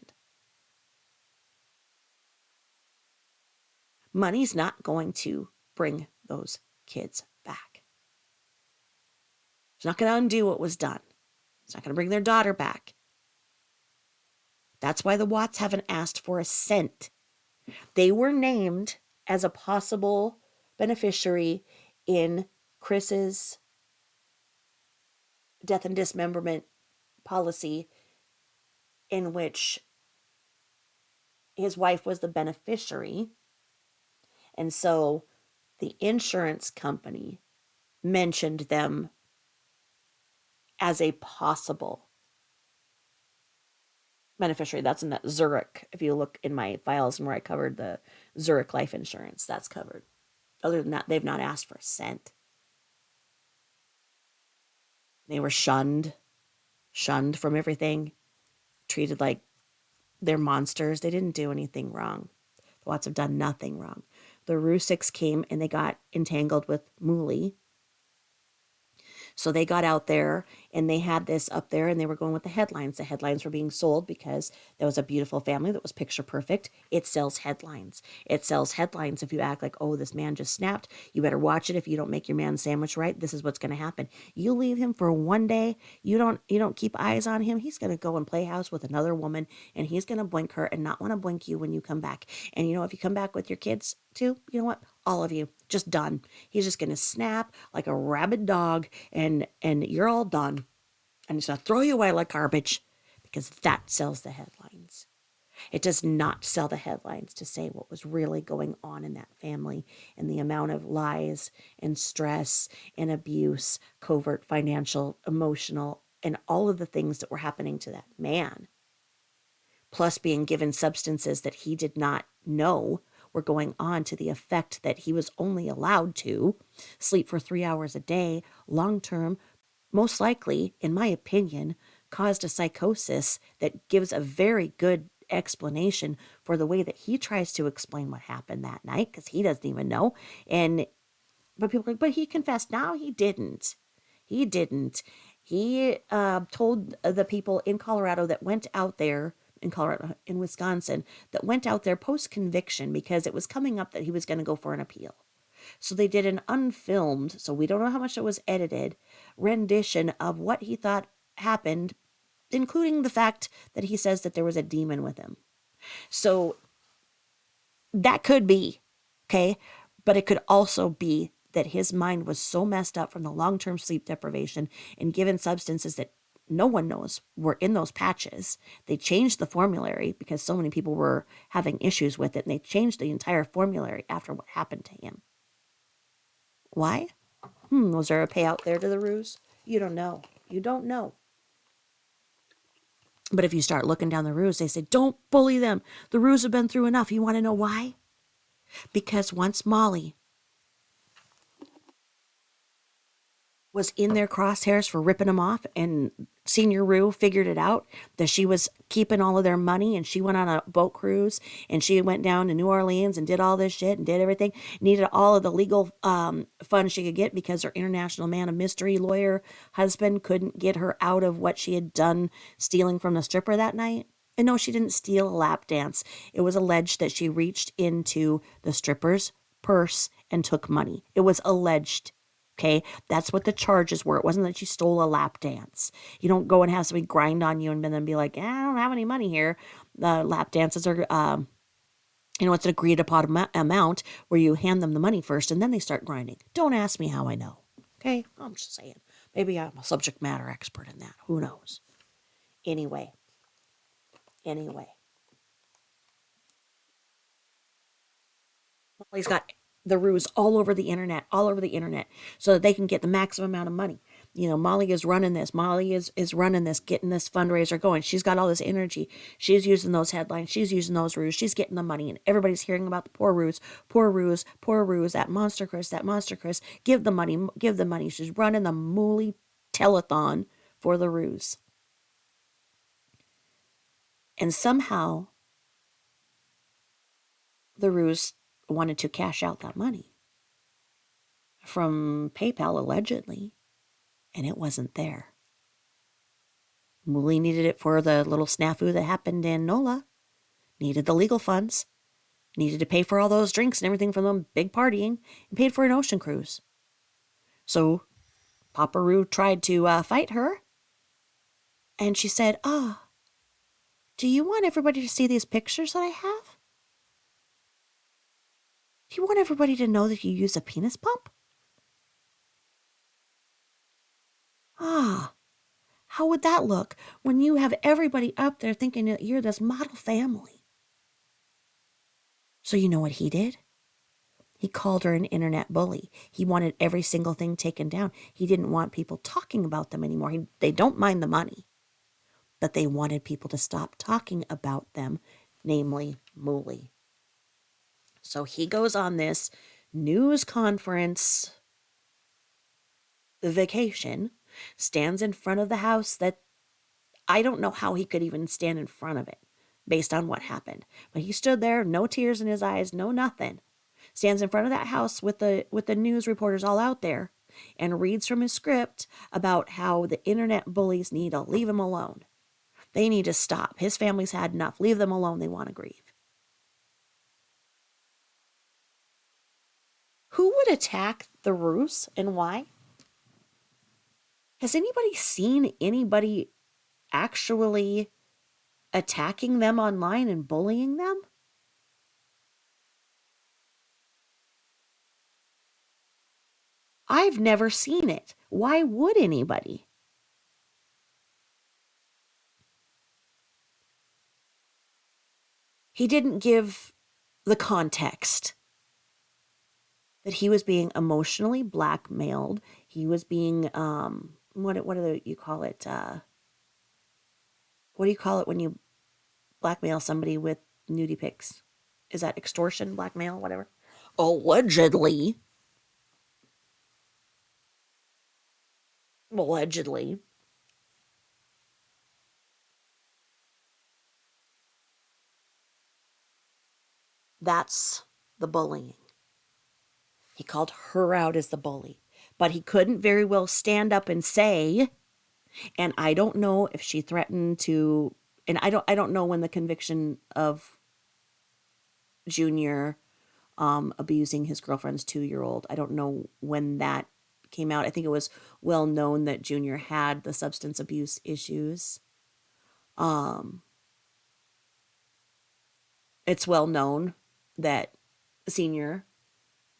A: Money's not going to bring those kids back. It's not going to undo what was done. It's not going to bring their daughter back. That's why the Watts haven't asked for a cent. They were named as a possible beneficiary in Chris's death and dismemberment policy, in which his wife was the beneficiary. And so the insurance company mentioned them as a possible beneficiary. That's in that Zurich. If you look in my files and where I covered the Zurich life insurance, that's covered. Other than that, they've not asked for a cent. They were shunned from everything, treated like they're monsters. They didn't do anything wrong. The Watts have done nothing wrong. The Rusiks came and they got entangled with MOOLY. So they got out there and they had this up there and they were going with the headlines. The headlines were being sold because there was a beautiful family that was picture perfect. It sells headlines. It sells headlines if you act like, oh, this man just snapped. You better watch it. If you don't make your man's sandwich right, this is what's going to happen. You leave him for one day. You don't keep eyes on him. He's going to go and play house with another woman and he's going to blink her and not want to blink you when you come back. And if you come back with your kids too, you know what? All of you, just done. He's just going to snap like a rabid dog and you're all done. And he's going to throw you away like garbage because that sells the headlines. It does not sell the headlines to say what was really going on in that family and the amount of lies and stress and abuse, covert, financial, emotional, and all of the things that were happening to that man. Plus being given substances that he did not know were going on to the effect that he was only allowed to sleep for 3 hours a day, long term, most likely, in my opinion, caused a psychosis that gives a very good explanation for the way that he tries to explain what happened that night, because he doesn't even know. And But people are like, but he confessed. Now he didn't. He didn't. He told the people in Colorado that went out there, in Colorado, in Wisconsin, that went out there post conviction because it was coming up that he was going to go for an appeal. So they did an unfilmed, so we don't know how much it was edited, rendition of what he thought happened, including the fact that he says that there was a demon with him. So that could be, okay? But it could also be that his mind was so messed up from the long-term sleep deprivation and given substances that no one knows were in those patches. They changed the formulary because so many people were having issues with it, and they changed the entire formulary after what happened to him. Why? Was there a payout there to the ROOz? You don't know. You don't know. But if you start looking down the ROOz, they say, don't bully them. The ROOz have been through enough. You want to know why? Because once Molly was in their crosshairs for ripping them off, and Senior Rue figured it out that she was keeping all of their money, and she went on a boat cruise, and she went down to New Orleans and did all this shit and did everything, needed all of the legal funds she could get because her international man of mystery lawyer husband couldn't get her out of what she had done stealing from the stripper that night. And no, she didn't steal a lap dance. It was alleged that she reached into the stripper's purse and took money. It was alleged. Okay, that's what the charges were. It wasn't that you stole a lap dance. You don't go and have somebody grind on you and then be like, I don't have any money here. Lap dances are, it's an agreed upon amount where you hand them the money first and then they start grinding. Don't ask me how I know. Okay, I'm just saying. Maybe I'm a subject matter expert in that. Who knows? Anyway. Molly's got the ROOz all over the internet, so that they can get the maximum amount of money. Molly is running this. Molly is running this, getting this fundraiser going. She's got all this energy. She's using those headlines. She's using those ROOz. She's getting the money, and everybody's hearing about the poor ROOz, poor ROOz, poor ROOz, that monster Chris. Give the money. She's running the MOOLY telethon for the ROOz. And somehow the ROOz wanted to cash out that money from PayPal, allegedly, and it wasn't there. MOOLY needed it for the little snafu that happened in NOLA, needed the legal funds, needed to pay for all those drinks and everything from them big partying, and paid for an ocean cruise. So Papa Roo tried to fight her, and she said, do you want everybody to see these pictures that I have? Do you want everybody to know that you use a penis pump? How would that look when you have everybody up there thinking that you're this model family? So you know what he did? He called her an internet bully. He wanted every single thing taken down. He didn't want people talking about them anymore. They don't mind the money, but they wanted people to stop talking about them, namely MOOLY. So he goes on this news conference vacation, stands in front of the house that I don't know how he could even stand in front of it based on what happened. But he stood there, no tears in his eyes, no nothing. Stands in front of that house with the news reporters all out there and reads from his script about how the internet bullies need to leave him alone. They need to stop. His family's had enough. Leave them alone. They want to grieve. Who would attack the ROOz and why? Has anybody seen anybody actually attacking them online and bullying them? I've never seen it. Why would anybody? He didn't give the context that he was being emotionally blackmailed. He was being what do you call it? What do you call it when you blackmail somebody with nudie pics? Is that extortion, blackmail, whatever? Allegedly. That's the bullying. He called her out as the bully, but he couldn't very well stand up and say, and I don't know if she threatened to, and I don't know when the conviction of Junior abusing his girlfriend's 2-year-old. I don't know when that came out. I think it was well known that Junior had the substance abuse issues. It's well known that Senior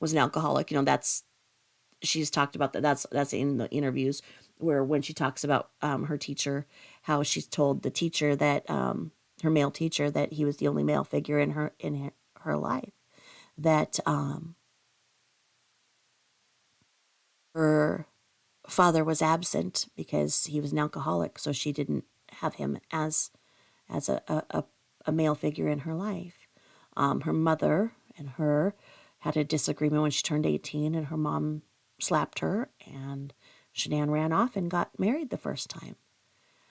A: was an alcoholic. She's talked about that. That's in the interviews where when she talks about her teacher, how she's told the teacher that her male teacher that he was the only male figure in her life. That her father was absent because he was an alcoholic, so she didn't have him as a male figure in her life. Her mother and her had a disagreement when she turned 18, and her mom slapped her, and Shanann ran off and got married the first time.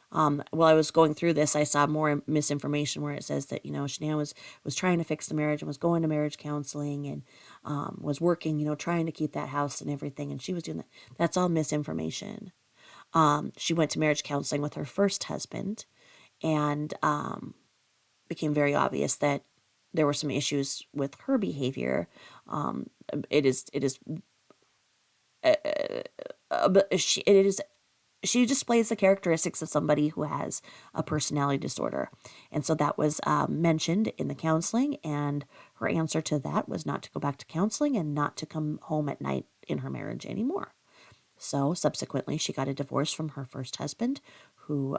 A: While I was going through this, I saw more misinformation where it says that, Shanann was trying to fix the marriage and was going to marriage counseling and was working, trying to keep that house and everything. And she was doing that. That's all misinformation. She went to marriage counseling with her first husband, and became very obvious that there were some issues with her behavior. It is she displays the characteristics of somebody who has a personality disorder. And so that was mentioned in the counseling, and her answer to that was not to go back to counseling and not to come home at night in her marriage anymore. So subsequently, she got a divorce from her first husband, who,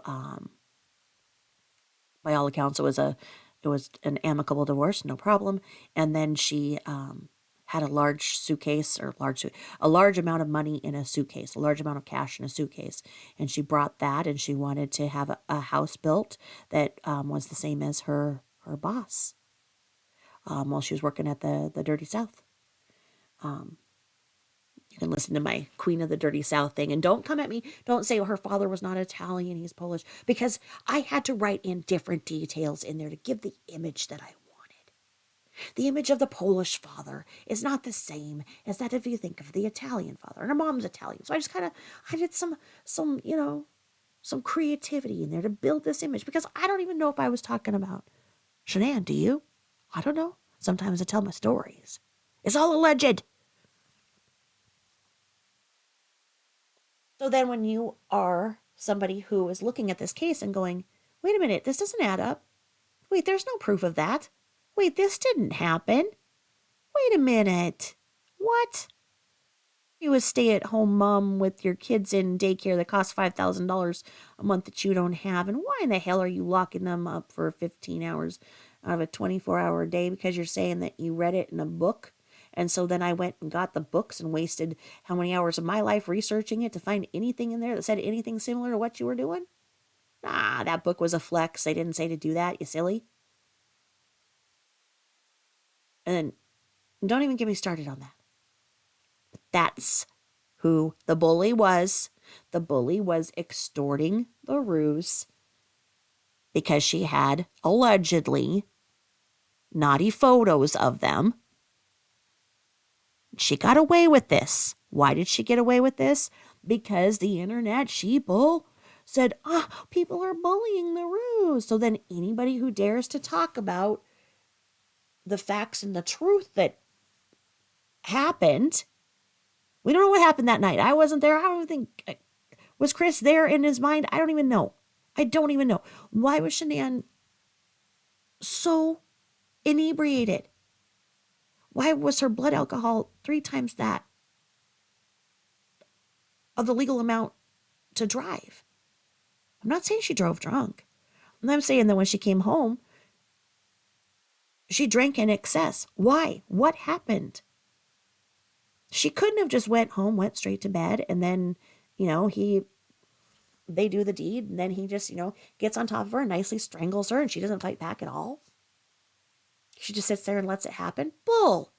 A: by all accounts, it was an amicable divorce, no problem. And then she had a large suitcase, a large amount of money in a suitcase, a large amount of cash in a suitcase. And she brought that, and she wanted to have a house built that was the same as her boss while she was working at the Dirty South. You can listen to my Queen of the Dirty South thing, and don't come at me. Don't say, her father was not Italian, he's Polish, because I had to write in different details in there to give the image that I wanted. The image of the Polish father is not the same as that if you think of the Italian father, and her mom's Italian. So I did some creativity in there to build this image, because I don't even know if I was talking about Shanann. Do you? I don't know. Sometimes I tell my stories. It's all alleged. So then when you are somebody who is looking at this case and going, wait a minute, this doesn't add up. Wait, there's no proof of that. Wait, this didn't happen. Wait a minute. What? You a stay-at-home mom with your kids in daycare that costs $5,000 a month that you don't have, and why in the hell are you locking them up for 15 hours out of a 24-hour day because you're saying that you read it in a book? And so then I went and got the books and wasted how many hours of my life researching it to find anything in there that said anything similar to what you were doing? Nah, that book was a flex. They didn't say to do that, you silly. And don't even get me started on that. That's who the bully was. The bully was extorting the ROOz because she had allegedly naughty photos of them. She got away with this. Why did she get away with this? Because the internet sheeple said, people are bullying the ROOz. So then anybody who dares to talk about the facts and the truth that happened, we don't know what happened that night. I wasn't there. I don't think, was Chris there in his mind? I don't even know. Why was Shanann so inebriated? Why was her blood alcohol 3 times that of the legal amount to drive? I'm not saying she drove drunk. I'm saying that when she came home, she drank in excess. Why? What happened? She couldn't have just went home, went straight to bed, and then, they do the deed, and then he just, gets on top of her and nicely strangles her, and she doesn't fight back at all. She just sits there and lets it happen. Bull.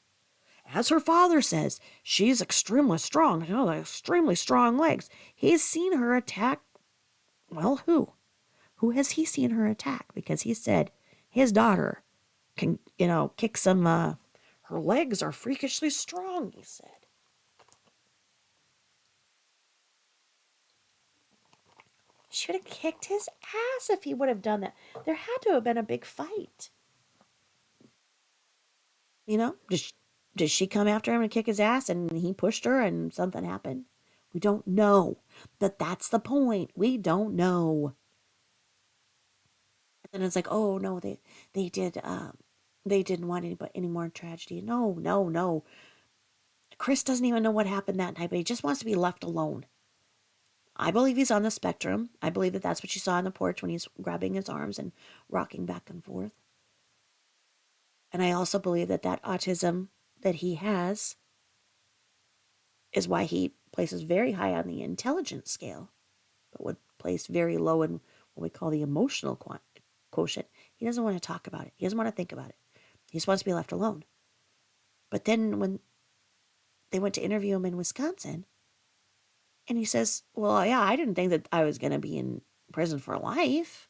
A: As her father says, she's extremely strong. Extremely strong legs. He's seen her attack. Well, who? Who has he seen her attack? Because he said his daughter can, kick some, her legs are freakishly strong, he said. She would have kicked his ass if he would have done that. There had to have been a big fight. You know, did she come after him and kick his ass and he pushed her and something happened? We don't know. But that's the point. We don't know. And then it's like, oh no, they didn't want any more tragedy. No, no, no. Chris doesn't even know what happened that night, but he just wants to be left alone. I believe he's on the spectrum. I believe that that's what you saw on the porch when he's grabbing his arms and rocking back and forth. And I also believe that that autism that he has is why he places very high on the intelligence scale, but would place very low in what we call the emotional quotient. He doesn't want to talk about it. He doesn't want to think about it. He just wants to be left alone. But then when they went to interview him in Wisconsin, and he says, well, yeah, I didn't think that I was going to be in prison for life.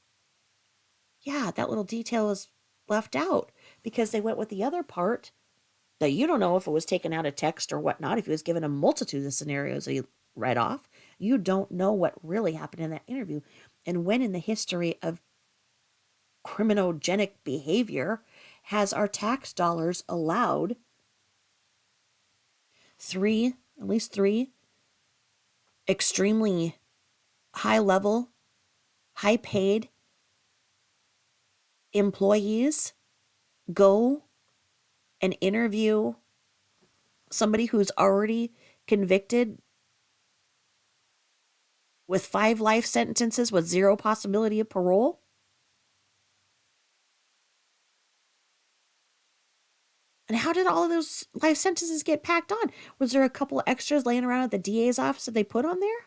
A: Yeah, that little detail was left out because they went with the other part that you don't know if it was taken out of text or whatnot. If he was given a multitude of scenarios that he read off, you don't know what really happened in that interview. And when in the history of criminogenic behavior has our tax dollars allowed at least three extremely high level, high paid employees go and interview somebody who's already convicted with 5 life sentences with 0 possibility of parole? And how did all of those life sentences get packed on? Was there a couple of extras laying around at the DA's office that they put on there?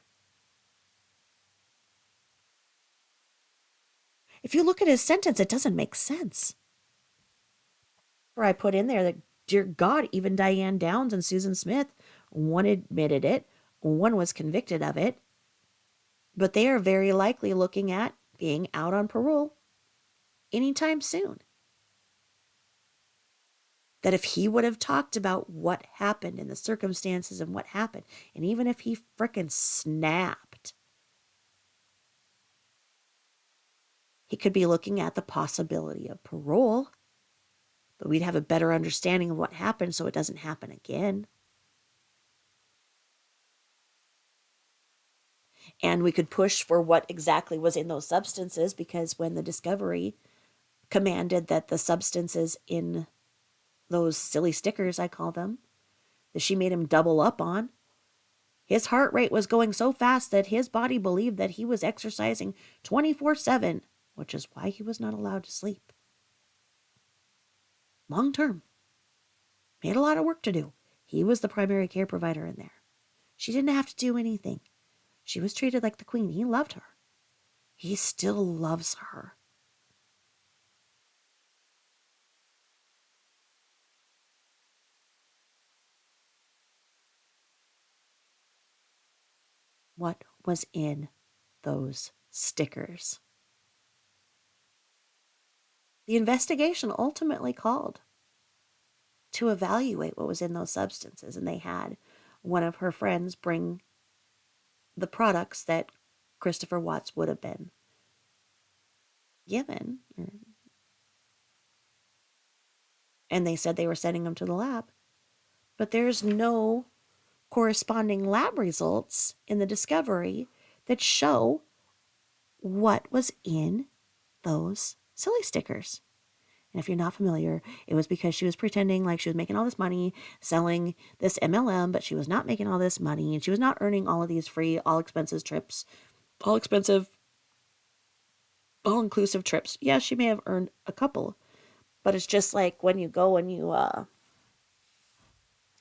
A: If you look at his sentence, it doesn't make sense. Or I put in there that, dear God, even Diane Downs and Susan Smith, one admitted it, one was convicted of it, but they are very likely looking at being out on parole anytime soon. That if he would have talked about what happened and the circumstances and what happened, and even if he frickin' snapped, he could be looking at the possibility of parole, but we'd have a better understanding of what happened so it doesn't happen again. And we could push for what exactly was in those substances, because when the discovery commanded that the substances in those silly stickers, I call them, that she made him double up on, his heart rate was going so fast that his body believed that he was exercising 24/7, which is why he was not allowed to sleep. Long term. He had a lot of work to do. He was the primary care provider in there. She didn't have to do anything. She was treated like the queen. He loved her. He still loves her. What was in those stickers? The investigation ultimately called to evaluate what was in those substances, and they had one of her friends bring the products that Christopher Watts would have been given, and they said they were sending them to the lab, but there's no corresponding lab results in the discovery that show what was in those silly stickers. And if you're not familiar, it was because she was pretending like she was making all this money selling this MLM, but she was not making all this money, and she was not earning all of these free, all-inclusive trips. Yeah, she may have earned a couple, but it's just like when you go and you, well,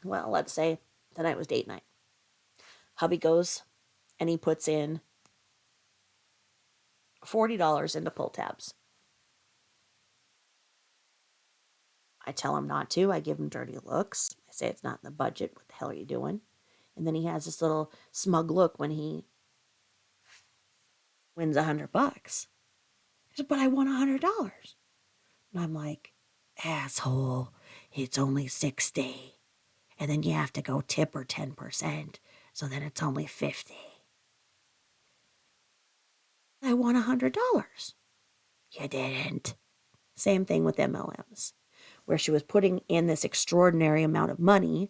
A: let's say tonight was date night. Hubby goes and he puts in $40 into pull tabs. I tell him not to. I give him dirty looks. I say it's not in the budget. What the hell are you doing? And then he has this little smug look when he wins $100. He said, but I won $100. And I'm like, asshole, it's only 60. And then you have to go tip her 10%. So then it's only 50. I won $100. You didn't. Same thing with MLMs, where she was putting in this extraordinary amount of money,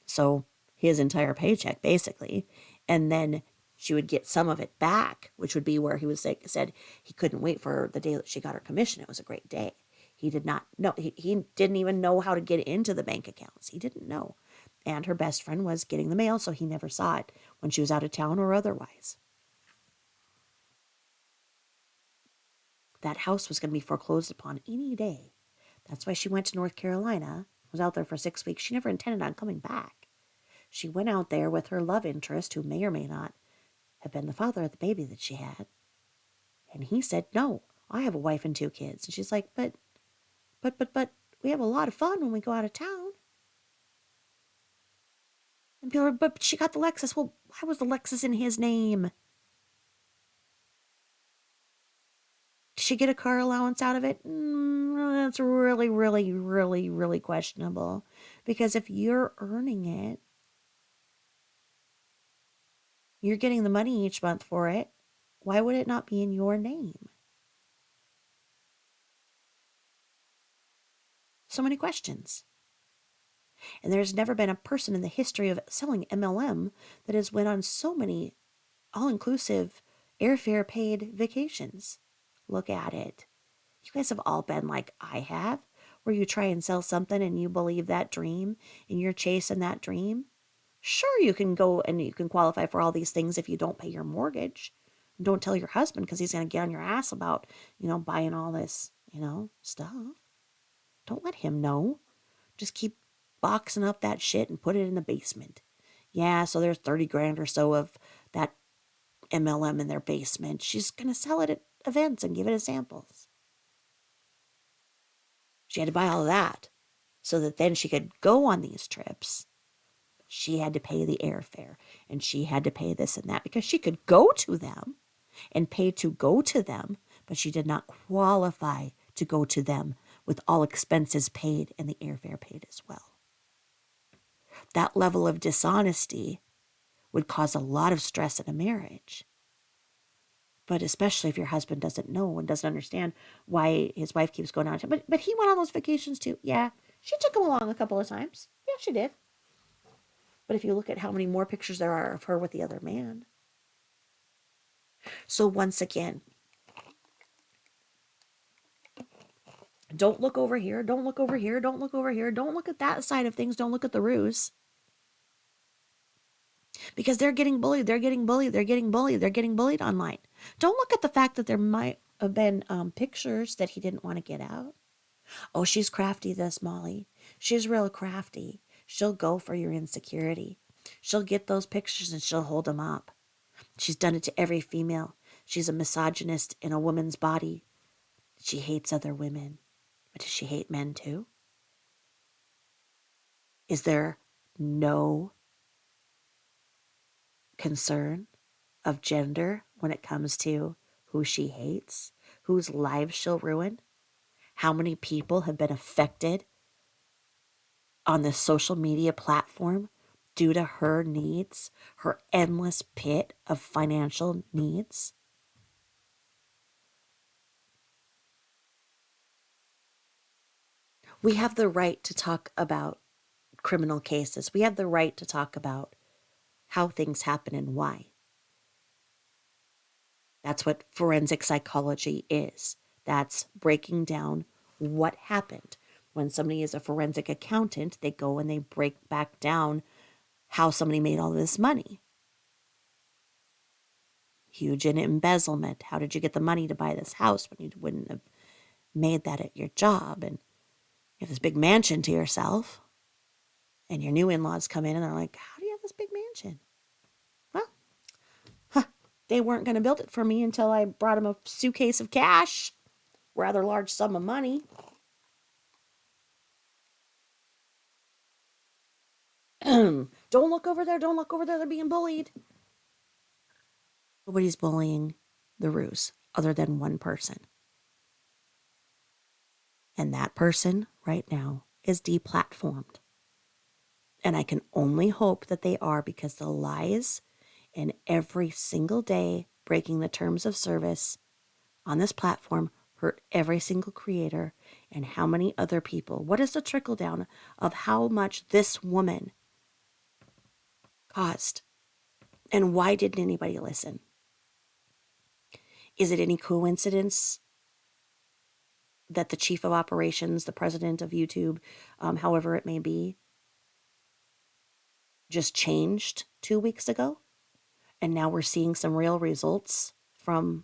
A: so his entire paycheck basically, and then she would get some of it back, which would be where he was said he couldn't wait for the day that she got her commission. It was a great day. He did not know. He didn't even know how to get into the bank accounts. He didn't know. And her best friend was getting the mail, so he never saw it when she was out of town or otherwise. That house was going to be foreclosed upon any day. That's why she went to North Carolina, was out there for 6 weeks. She never intended on coming back. She went out there with her love interest, who may or may not have been the father of the baby that she had. And he said, no, I have a wife and 2 kids. And she's like, but, we have a lot of fun when we go out of town. And people are, but she got the Lexus. Well, why was the Lexus in his name? Did she get a car allowance out of it? That's really, really, really, really questionable. Because if you're earning it, you're getting the money each month for it, why would it not be in your name? So many questions. And there's never been a person in the history of selling MLM that has went on so many all-inclusive airfare paid vacations. Look at it. You guys have all been like I have, where you try and sell something and you believe that dream and you're chasing that dream. Sure, you can go and you can qualify for all these things if you don't pay your mortgage. Don't tell your husband because he's going to get on your ass about, buying all this, stuff. Don't let him know. Just keep boxing up that shit and put it in the basement. Yeah, so there's 30 grand or so of that MLM in their basement. She's going to sell it at events and give it as samples. She had to buy all of that so that then she could go on these trips. She had to pay the airfare and she had to pay this and that because she could go to them and pay to go to them, but she did not qualify to go to them with all expenses paid and the airfare paid as well. That level of dishonesty would cause a lot of stress in a marriage. But especially if your husband doesn't know and doesn't understand why his wife keeps going on. But he went on those vacations too. Yeah, she took him along a couple of times. Yeah, she did. But if you look at how many more pictures there are of her with the other man. So once again, don't look over here. Don't look over here. Don't look over here. Don't look at that side of things. Don't look at the ruse. Because they're getting bullied. They're getting bullied. They're getting bullied. They're getting bullied online. Don't look at the fact that there might have been pictures that he didn't want to get out. Oh, she's crafty, this Molly. She's real crafty. She'll go for your insecurity. She'll get those pictures and she'll hold them up. She's done it to every female. She's a misogynist in a woman's body. She hates other women. But does she hate men too? Is there no concern of gender when it comes to who she hates, whose lives she'll ruin? How many people have been affected on this social media platform due to her needs, her endless pit of financial needs? We have the right to talk about criminal cases. We have the right to talk about how things happen and why. That's what forensic psychology is. That's breaking down what happened. When somebody is a forensic accountant, they go and they break back down how somebody made all this money. Huge in embezzlement. How did you get the money to buy this house when you wouldn't have made that at your job? And you have this big mansion to yourself, and your new in-laws come in and they're like, how do you have this big mansion? Well, they weren't going to build it for me until I brought them a suitcase of cash, rather large sum of money. Don't look over there. Don't look over there. They're being bullied. Nobody's bullying the ROOz other than one person. And that person right now is deplatformed. And I can only hope that they are, because the lies and every single day breaking the terms of service on this platform hurt every single creator and how many other people? What is the trickle down of how much this woman caused? And why didn't anybody listen? Is it any coincidence that the chief of operations, the president of YouTube, however it may be, just changed 2 weeks ago? And now we're seeing some real results from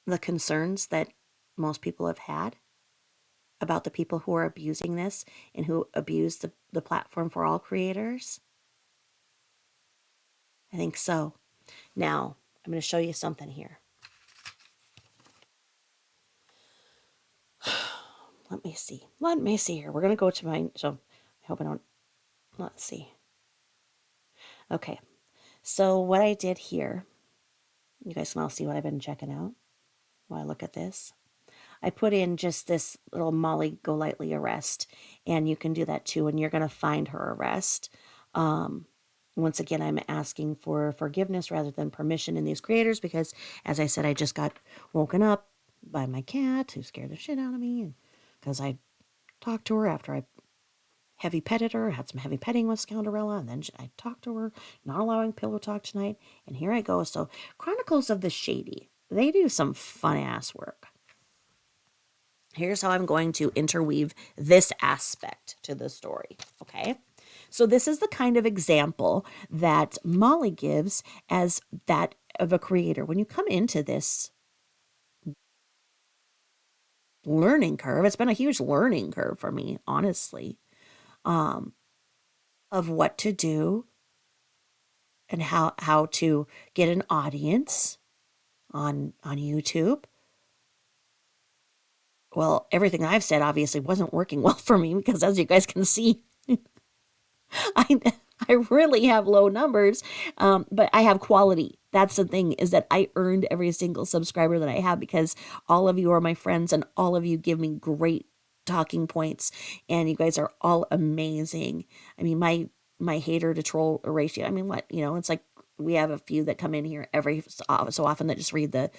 A: the concerns that most people have had about the people who are abusing this and who abuse the platform for all creators? I think so. Now, I'm going to show you something here. Let me see. Let me see here. We're going to go to my, so I hope I don't, let's see. Okay. So what I did here, you guys can all see what I've been checking out while I look at this. I put in just this little Molly Golightly arrest, and you can do that too, and you're going to find her arrest. Once again, I'm asking for forgiveness rather than permission in these creators because, as I said, I just got woken up by my cat who scared the shit out of me because I talked to her after I heavy petted her, had some heavy petting with Scoundrella, and then I talked to her, not allowing pillow talk tonight, and here I go. So, Chronicles of the Shady, they do some fun-ass work. Here's how I'm going to interweave this aspect to the story, okay? So this is the kind of example that Molly gives as that of a creator. When you come into this learning curve, it's been a huge learning curve for me, honestly, of what to do and how to get an audience on YouTube. Well, everything I've said obviously wasn't working well for me because, as you guys can see, I really have low numbers, but I have quality. That's the thing, is that I earned every single subscriber that I have because all of you are my friends and all of you give me great talking points, and you guys are all amazing. I mean, my hater to troll ratio, I mean, what, it's like we have a few that come in here every so often that just read the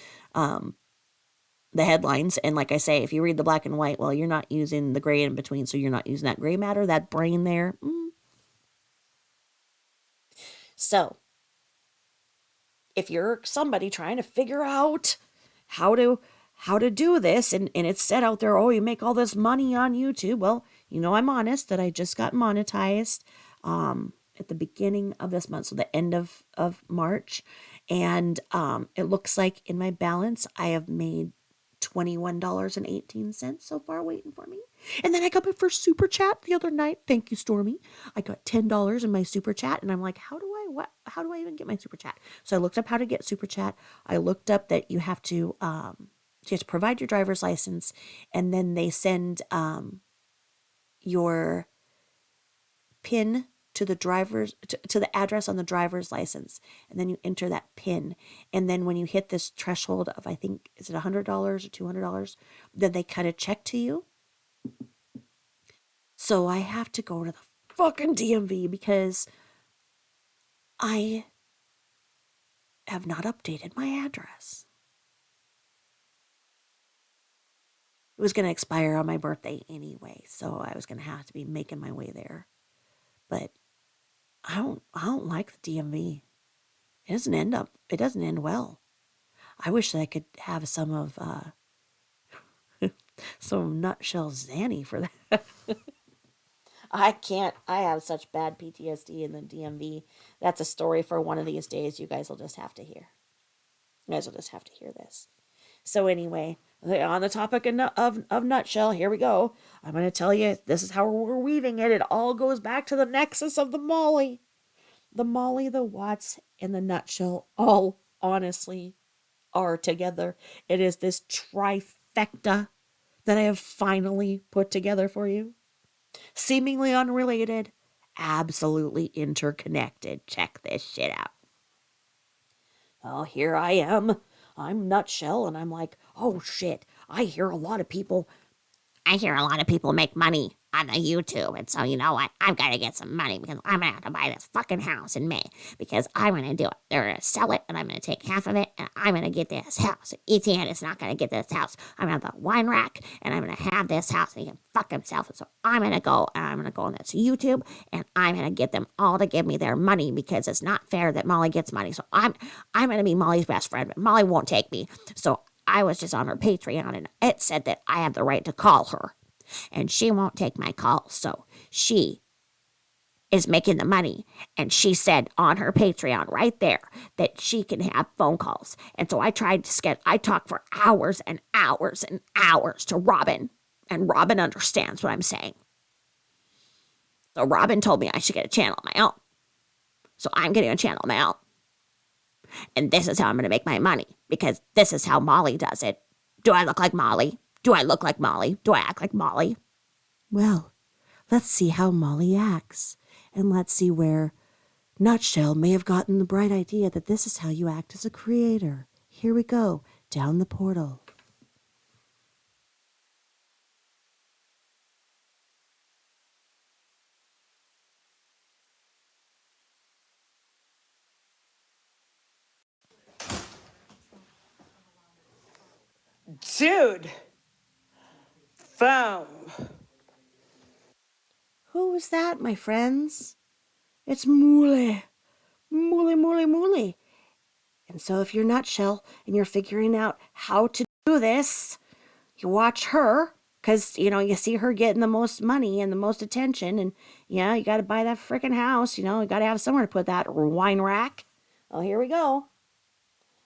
A: headlines. And like I say, if you read the black and white, well, you're not using the gray in between, so you're not using that gray matter, that brain there. So, if you're somebody trying to figure out how to do this, and it's set out there, oh, you make all this money on YouTube. Well, I'm honest that I just got monetized at the beginning of this month, so the end of March. And it looks like in my balance, I have made $21.18 so far waiting for me. And then I got my first super chat the other night. Thank you, Stormy. I got $10 in my super chat, and I'm like, how do I even get my super chat? So I looked up how to get super chat. I looked up that you have to provide your driver's license, and then they send your PIN to the to the address on the driver's license, and then you enter that PIN, and then when you hit this threshold of, I think, is it $100 or $200, then they cut a check to you. So I have to go to the fucking DMV because I have not updated my address. It was going to expire on my birthday anyway, so I was going to have to be making my way there. But I don't like the DMV. It doesn't end well. I wish that I could have some of some nutshell Zanny for that. I can't. I have such bad PTSD in the DMV. That's a story for one of these days. You guys will just have to hear. You guys will just have to hear this. So anyway, on the topic of nutshell, here we go. I'm going to tell you, this is how we're weaving it. It all goes back to the nexus of the Molly. The Molly, the Watts, and the nutshell all honestly are together. It is this trifecta that I have finally put together for you. Seemingly unrelated, absolutely interconnected. Check this shit out. Oh, here I am. I'm Nutshell, and I'm like, oh shit, I hear a lot of people make money
B: on the YouTube. And so, you know what? I've got to get some money because I'm going to have to buy this fucking house in May because I'm going to do it. They're going to sell it and I'm going to take half of it and I'm going to get this house. Etienne is not going to get this house. I'm going to have the wine rack and I'm going to have this house and he can fuck himself. And so I'm going to go and I'm going to go on this YouTube and I'm going to get them all to give me their money because it's not fair that Molly gets money. So I'm going to be Molly's best friend, but Molly won't take me. So I was just on her Patreon and it said that I have the right to call her. And she won't take my calls, so she is making the money. And she said on her Patreon right there that she can have phone calls. And so I tried to I talked for hours and hours and hours to Robin, and Robin understands what I'm saying. So Robin told me I should get a channel of my own. So I'm getting a channel of my own. And this is how I'm going to make my money, because this is how Molly does it. Do I look like Molly? Do I look like Molly? Do I act like Molly?
A: Well, let's see how Molly acts. And let's see where Nutshell may have gotten the bright idea that this is how you act as a creator. Here we go, down the portal.
C: Dude. Foam.
A: Who was that, my friends? It's MOOLY. MOOLY. And so if you're Nutshell and you're figuring out how to do this, you watch her, because, you see her getting the most money and the most attention, and, you got to buy that freaking house, you got to have somewhere to put that wine rack. Well, here we go.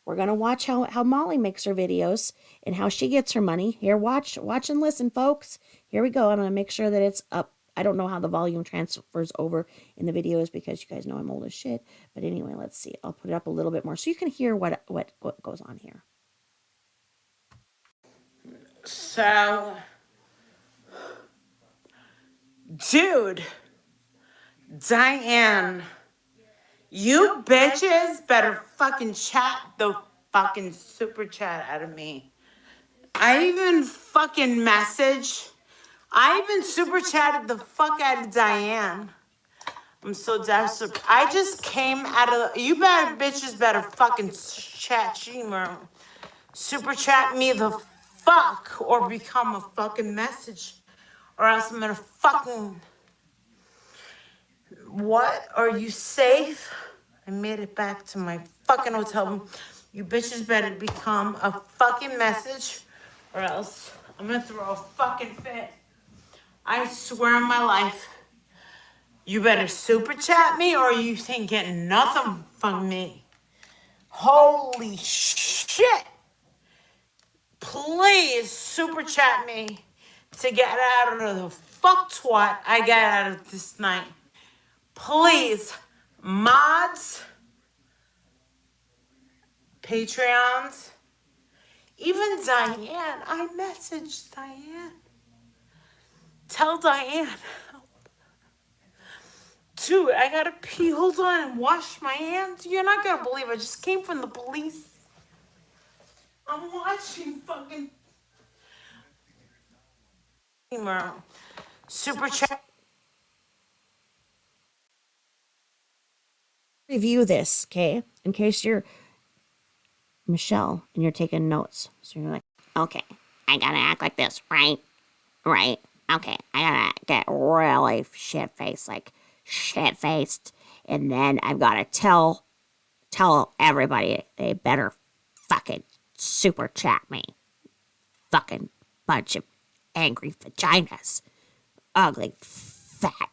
A: We're going to watch how Molly makes her videos and how she gets her money. Here, watch and listen, folks. Here we go. I'm going to make sure that it's up. I don't know how the volume transfers over in the videos because you guys know I'm old as shit. But anyway, let's see. I'll put it up a little bit more so you can hear what goes on here.
C: So, dude, Diane, you bitches better fucking chat the fucking super chat out of me. I even super chatted the fuck out of Diane. I'm so desperate. I just came out of, you better bitches better fucking chat Shemer. Super chat me the fuck or become a fucking message. Or else I'm gonna fucking, what? Are you safe? I made it back to my fucking hotel room. You bitches better become a fucking message or else I'm gonna throw a fucking fit. I swear on my life. You better super chat me or you ain't getting nothing from me. Holy shit. Please super chat me to get out of the fuck twat I got out of this night. Please, mods, Patreons, even Diane. I messaged Diane. Tell Diane. Dude, I gotta pee. Hold on and wash my hands. You're not gonna believe I just came from the police. I'm watching fucking super chat.
A: Review this, okay? In case you're Michelle and you're taking notes. So you're like,
B: Okay, I gotta act like this, right? Right? Okay, I gotta get really shit-faced, and then I've gotta tell everybody they better fucking super chat me. Fucking bunch of angry vaginas. Ugly, fat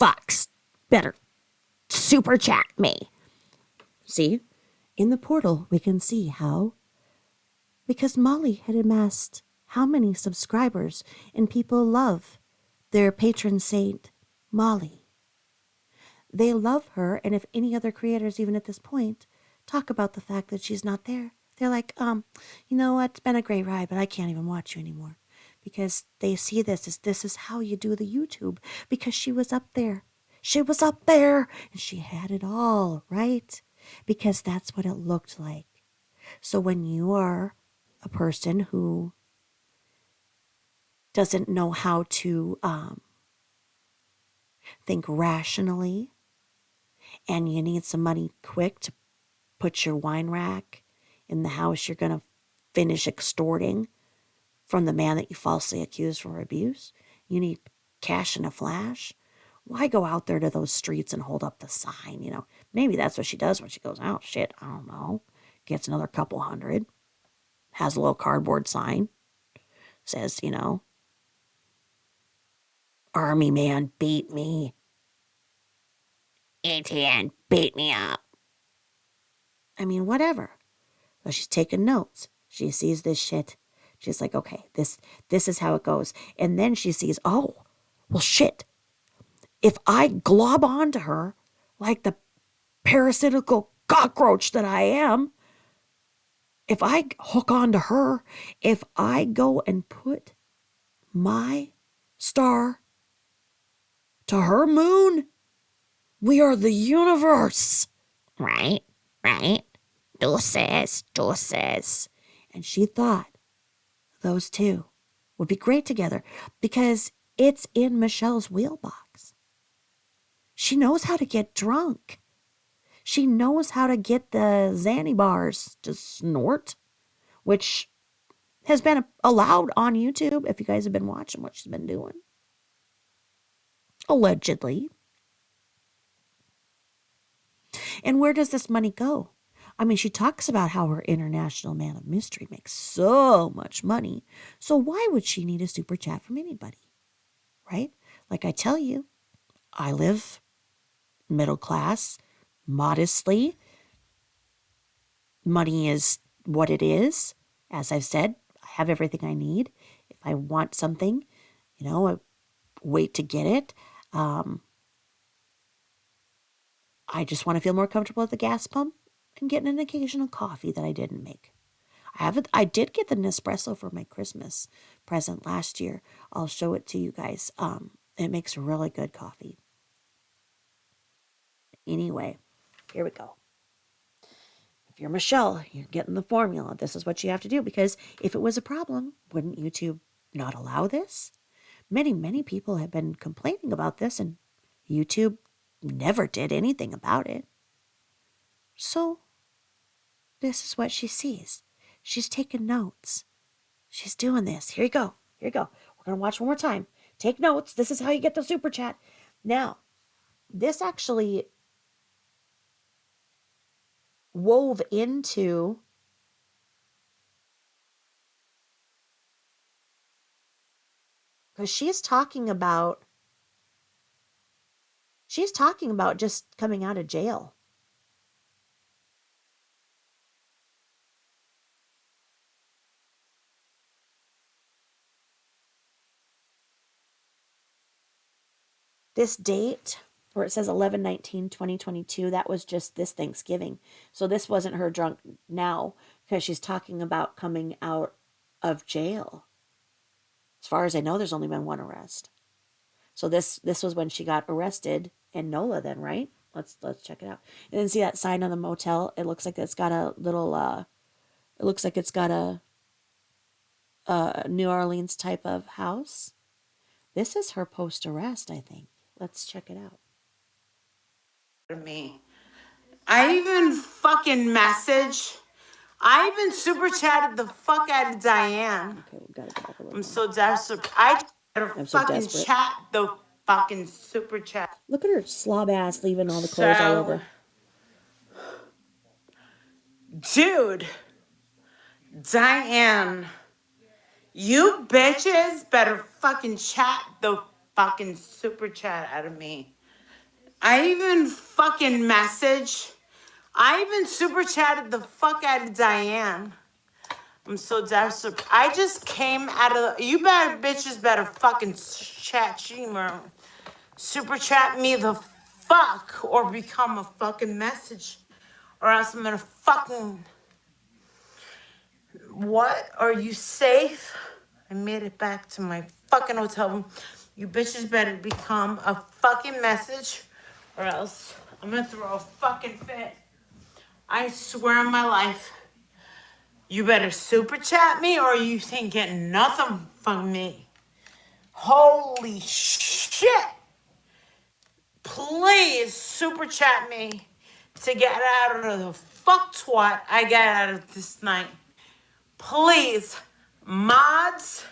B: fucks. Better super chat me.
A: see? In the portal, we can see how. Because Molly had amassed how many subscribers, and people love their patron saint, Molly. They love her, and if any other creators, even at this point, talk about the fact that she's not there, they're like, you know what, it's been a great ride, but I can't even watch you anymore. Because they see this is how you do the YouTube, because she was up there. She was up there, and she had it all, right? Because that's what it looked like. So when you are a person who doesn't know how to think rationally, and you need some money quick to put your wine rack in the house you're going to finish extorting from the man that you falsely accused for abuse, you need cash in a flash, why go out there to those streets and hold up the sign? You know, maybe that's what she does when she goes out. Shit, I don't know. Gets another couple hundred, has a little cardboard sign, says, you know, Army man beat me.
B: ATN beat me up.
A: I mean, whatever. So she's taking notes. She sees this shit. She's like, okay, this is how it goes. And then she sees, oh, well, shit. If I glob onto her like the parasitical cockroach that I am, if I hook onto her, if I go and put my star to her moon, we are the universe.
B: Right. Deuces.
A: And she thought those two would be great together because it's in Michelle's wheelbox. She knows how to get drunk. She knows how to get the Xanny bars to snort, which has been allowed on YouTube if you guys have been watching what she's been doing. Allegedly. And where does this money go? I mean, she talks about how her international man of mystery makes so much money. So why would she need a super chat from anybody? Right? Like I tell you, I live middle class, modestly. Money is what it is. As I've said, I have everything I need. If I want something, you know, I wait to get it. I just want to feel more comfortable at the gas pump and getting an occasional coffee that I didn't make. I did get the Nespresso for my Christmas present last year. I'll show it to you guys. It makes really good coffee. Anyway, here we go. If you're Michelle, you're getting the formula. This is what you have to do, because if it was a problem, wouldn't YouTube not allow this? Many people have been complaining about this, and YouTube never did anything about it. So, this is what she sees. She's taking notes. She's doing this. Here you go. We're going to watch one more time. Take notes. This is how you get the super chat. Now, this actually wove into because she's talking about just coming out of jail. This date where it says 11/19/2022, that was just this Thanksgiving. So this wasn't her drunk now, because she's talking about coming out of jail. As far as I know, there's only been one arrest. So this was when she got arrested in NOLA then, right? Let's check it out. And then see that sign on the motel? It looks like it's got a little it looks like it's got a New Orleans type of house. This is her post arrest, I think. Let's check it out.
C: Me. I even fucking super chatted the fuck out of Diane.
A: Okay, we've got to go back a little.
C: I'm so desperate. I fucking
A: desperate.
C: chat the fucking super chat.
A: Look at her slob ass leaving all the clothes all over.
C: Dude, Diane, you bitches better fucking chat the fucking super chat out of me. I even super chatted the fuck out of Diane. I'm so desperate. I just came out of you bitches better fucking chat Shemer. Super chat me the fuck or become a fucking message. Or else I'm gonna fucking... What? Are you safe? I made it back to my fucking hotel room. You bitches better become a fucking message or else I'm gonna throw a fucking fit. I swear on my life. You better super chat me or you ain't getting nothing from me. Holy shit. Please super chat me to get out of the fuck twat I get out of this night. Please, mods,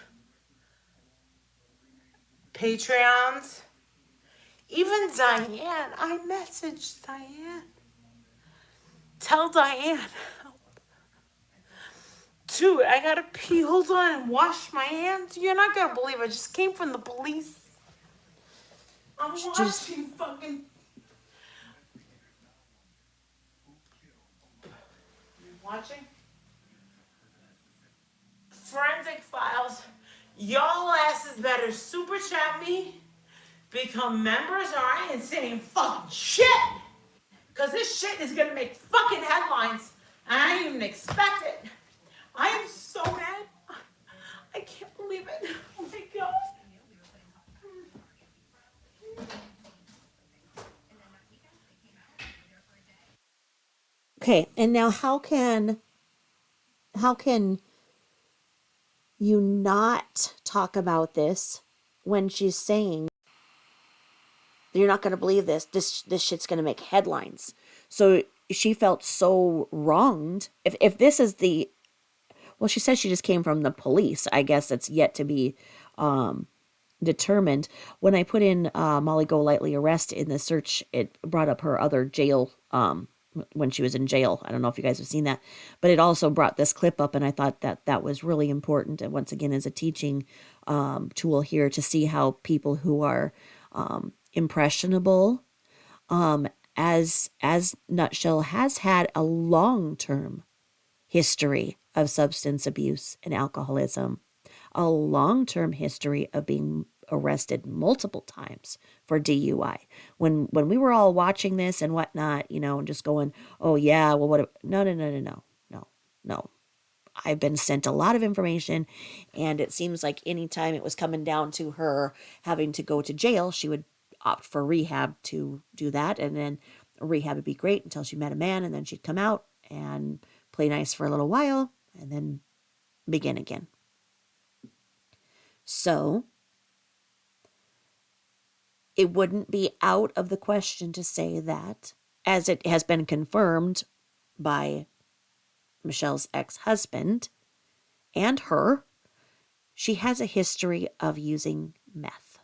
C: Patreons, even Diane. I messaged Diane. Tell Diane. Dude, I gotta pee. Hold on and wash my hands. You're not gonna believe I just came from the police. I'm watching fucking. Watching? Forensic Files. Y'all asses better super chat me, become members, or I ain't saying fucking shit. Cause this shit is gonna make fucking headlines. And I didn't even expect it. I am so mad. I can't believe it. Oh my god.
A: Okay, and now how can you not talk about this when she's saying you're not going to believe this shit's going to make headlines? So she felt so wronged. If this is the, well, she says she just came from the police. I guess it's yet to be determined. When I put in Molly Golightly arrest in the search, it brought up her other jail when she was in jail. I don't know if you guys have seen that, but it also brought this clip up, and I thought that was really important. And once again, as a teaching tool here to see how people who are impressionable, as Nutshell has had a long-term history of substance abuse and alcoholism, a long-term history of being arrested multiple times for DUI. When we were all watching this and whatnot, and just going, oh yeah, well, what? No. I've been sent a lot of information, and it seems like anytime it was coming down to her having to go to jail, she would opt for rehab to do that, and then rehab would be great until she met a man, and then she'd come out and play nice for a little while, and then begin again. So it wouldn't be out of the question to say that, as it has been confirmed by Michelle's ex-husband and her, she has a history of using meth.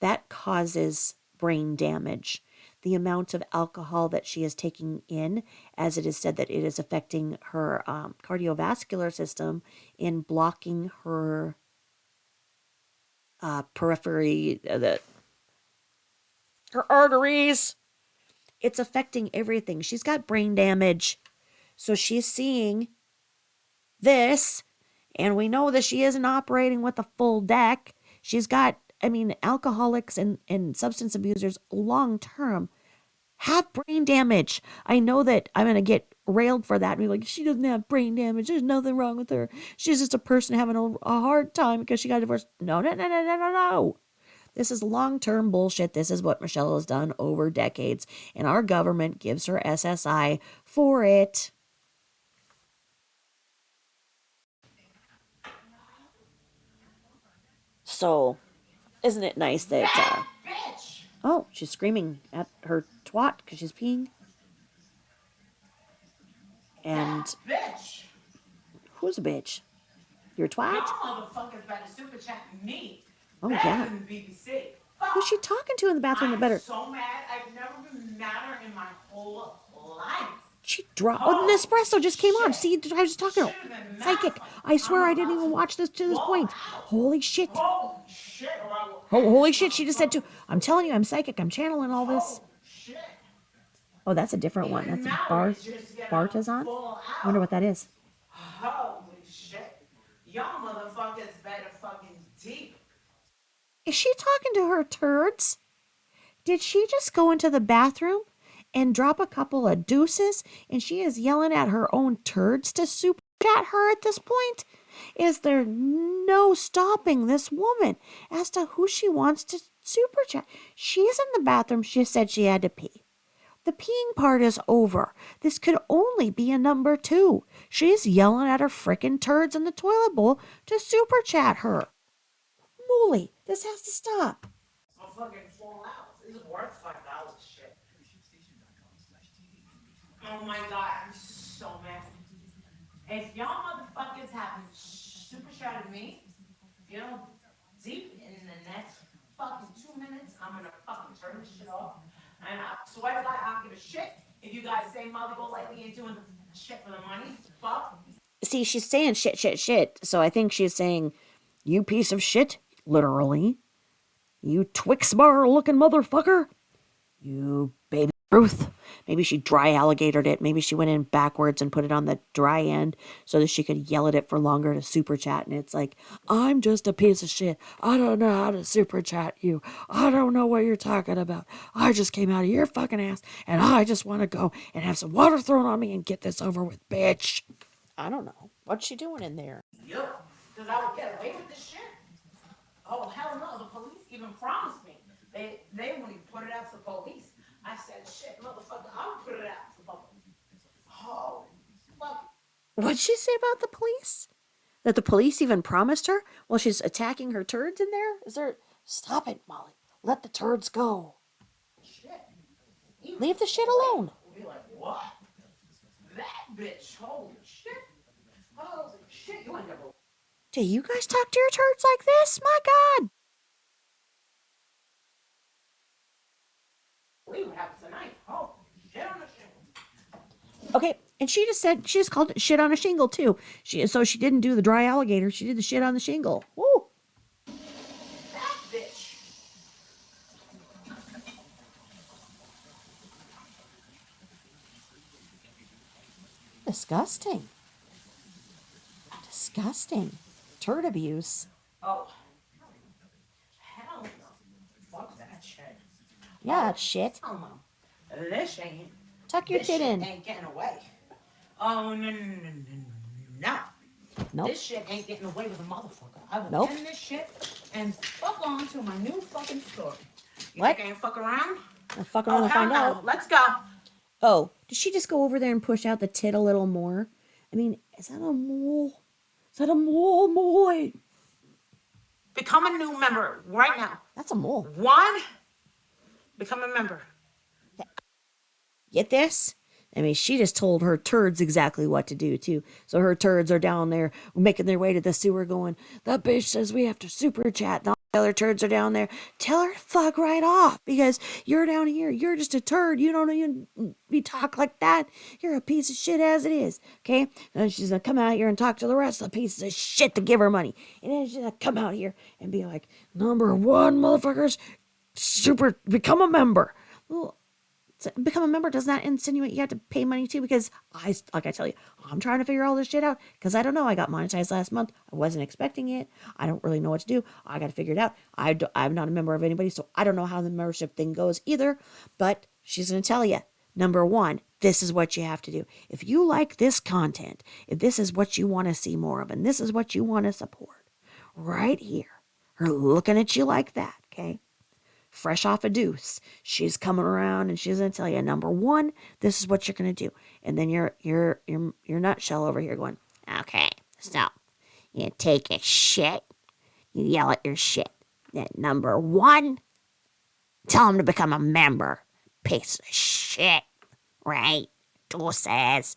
A: That causes brain damage. The amount of alcohol that she is taking in, as it is said that it is affecting her cardiovascular system in blocking her periphery, her arteries. It's affecting everything. She's got brain damage. So she's seeing this, and we know that she isn't operating with a full deck. She's got, alcoholics and substance abusers long term have brain damage. I know that I'm going to get railed for that. And be like, she doesn't have brain damage. There's nothing wrong with her. She's just a person having a hard time because she got divorced. No. This is long-term bullshit. This is what Michelle has done over decades. And our government gives her SSI for it. So, isn't it nice that... oh, she's screaming at her twat because she's peeing. And...
C: bitch.
A: Who's a bitch? Your twat?
C: Y'all motherfuckers better super chat me.
A: Oh,
C: Better
A: yeah.
C: than the BBC.
A: Who's she talking to in the bathroom?
C: I'm
A: Better.
C: so mad. I've never been madder in my whole life.
A: She dropped. Oh, the espresso just came on. See, I was talking to her. Psychic. I swear I didn't even watch this to this point. Holy shit. Holy shit. She just said to. I'm telling you, I'm psychic. I'm channeling all this. Oh, that's a different one. That's a Bartazan. I wonder what that is.
C: Holy shit. Y'all motherfuckers better fucking deep.
A: Is she talking to her turds? Did she just go into the bathroom and drop a couple of deuces, and she is yelling at her own turds to super chat her at this point? Is there no stopping this woman as to who she wants to super chat? She's in the bathroom. She said she had to pee. The peeing part is over. This could only be a number 2. She's yelling at her frickin' turds in the toilet bowl to super chat her. Mooly, This has to stop.
C: I'll fucking fall out. This is worth $5 shit. Oh my god, I'm so mad. If y'all motherfuckers haven't super shouted me, you know, deep in the next fucking 2 minutes, I'm gonna fucking turn this shit off. And I swear to God, I don't give a shit if you guys say mother go like me and doing the shit for the money. Fuck.
A: See, she's saying shit, shit, shit. So I think she's saying, you piece of shit, literally. You Twix bar looking motherfucker. You baby Ruth. Maybe she dry alligatored it. Maybe she went in backwards and put it on the dry end so that she could yell at it for longer to super chat. And it's like, I'm just a piece of shit. I don't know how to super chat you. I don't know what you're talking about. I just came out of your fucking ass and I just want to go and have some water thrown on me and get this over with, bitch. I don't know. What's she doing in there?
C: Yup. Because I would get away with this shit. Oh, hell no. The police even promised me. They wouldn't even put it out to the police. I said, shit, motherfucker, I'll put it out to the police. Oh, fuck.
A: What'd she say about the police? That the police even promised her? Well, she's attacking her turds in there? Is there... Stop it, Molly. Let the turds go.
C: Shit.
A: Leave the shit alone.
C: We'll be like, what? That bitch, holy shit. Holy shit, you ain't never...
A: Do you guys talk to your turds like this? My God.
C: believe what happened tonight. Oh, shit on the shingle.
A: Okay, and she just called it shit on a shingle too. So she didn't do the dry alligator. She did the shit on the shingle. Woo.
C: That bitch.
A: Disgusting. Disgusting. Turd abuse.
C: Oh. Hell no. Fuck that shit.
A: Yeah, it's shit.
C: Hell no. This ain't.
A: Tuck your
C: this
A: tit
C: shit
A: in.
C: ain't getting away. Oh, no, no, no, no, no.
A: Nope.
C: This shit ain't getting away with a motherfucker. I will
A: Nope.
C: end this shit and fuck on to my new fucking story. You
A: What?
C: think I ain't fuck around?
A: I'll fuck around and
C: hell
A: find
C: no.
A: out.
C: Let's go.
A: Oh, did she just go over there and push out the tit a little more? I mean, is that a mole? Is that a mole, Molly?
C: Become a new member right now.
A: That's a mole.
C: One, become a member.
A: Get this? I mean, she just told her turds exactly what to do, too. So her turds are down there making their way to the sewer going, that bitch says we have to super chat. And all the other turds are down there. Tell her to fuck right off because you're down here. You're just a turd. You don't even be talk like that. You're a piece of shit as it is. Okay? Then she's going to come out here and talk to the rest of the pieces of shit to give her money. And then she's going to come out here and be like, number one, motherfuckers, become a member. Well, become a member does not insinuate you have to pay money too, because like I tell you, I'm trying to figure all this shit out because I don't know. I got monetized last month. I wasn't expecting it. I don't really know what to do. I got to figure it out. I'm not a member of anybody, so I don't know how the membership thing goes either. But she's going to tell you, number one, this is what you have to do. If you like this content, if this is what you want to see more of, and this is what you want to support, right here, her looking at you like that, okay? Fresh off a deuce, she's coming around and she's gonna tell you, number one, this is what you're gonna do, and then your nutshell over here going,
B: Okay, so you take a shit, you yell at your shit. Then number one, tell him to become a member. Piece of shit, right? Deuces.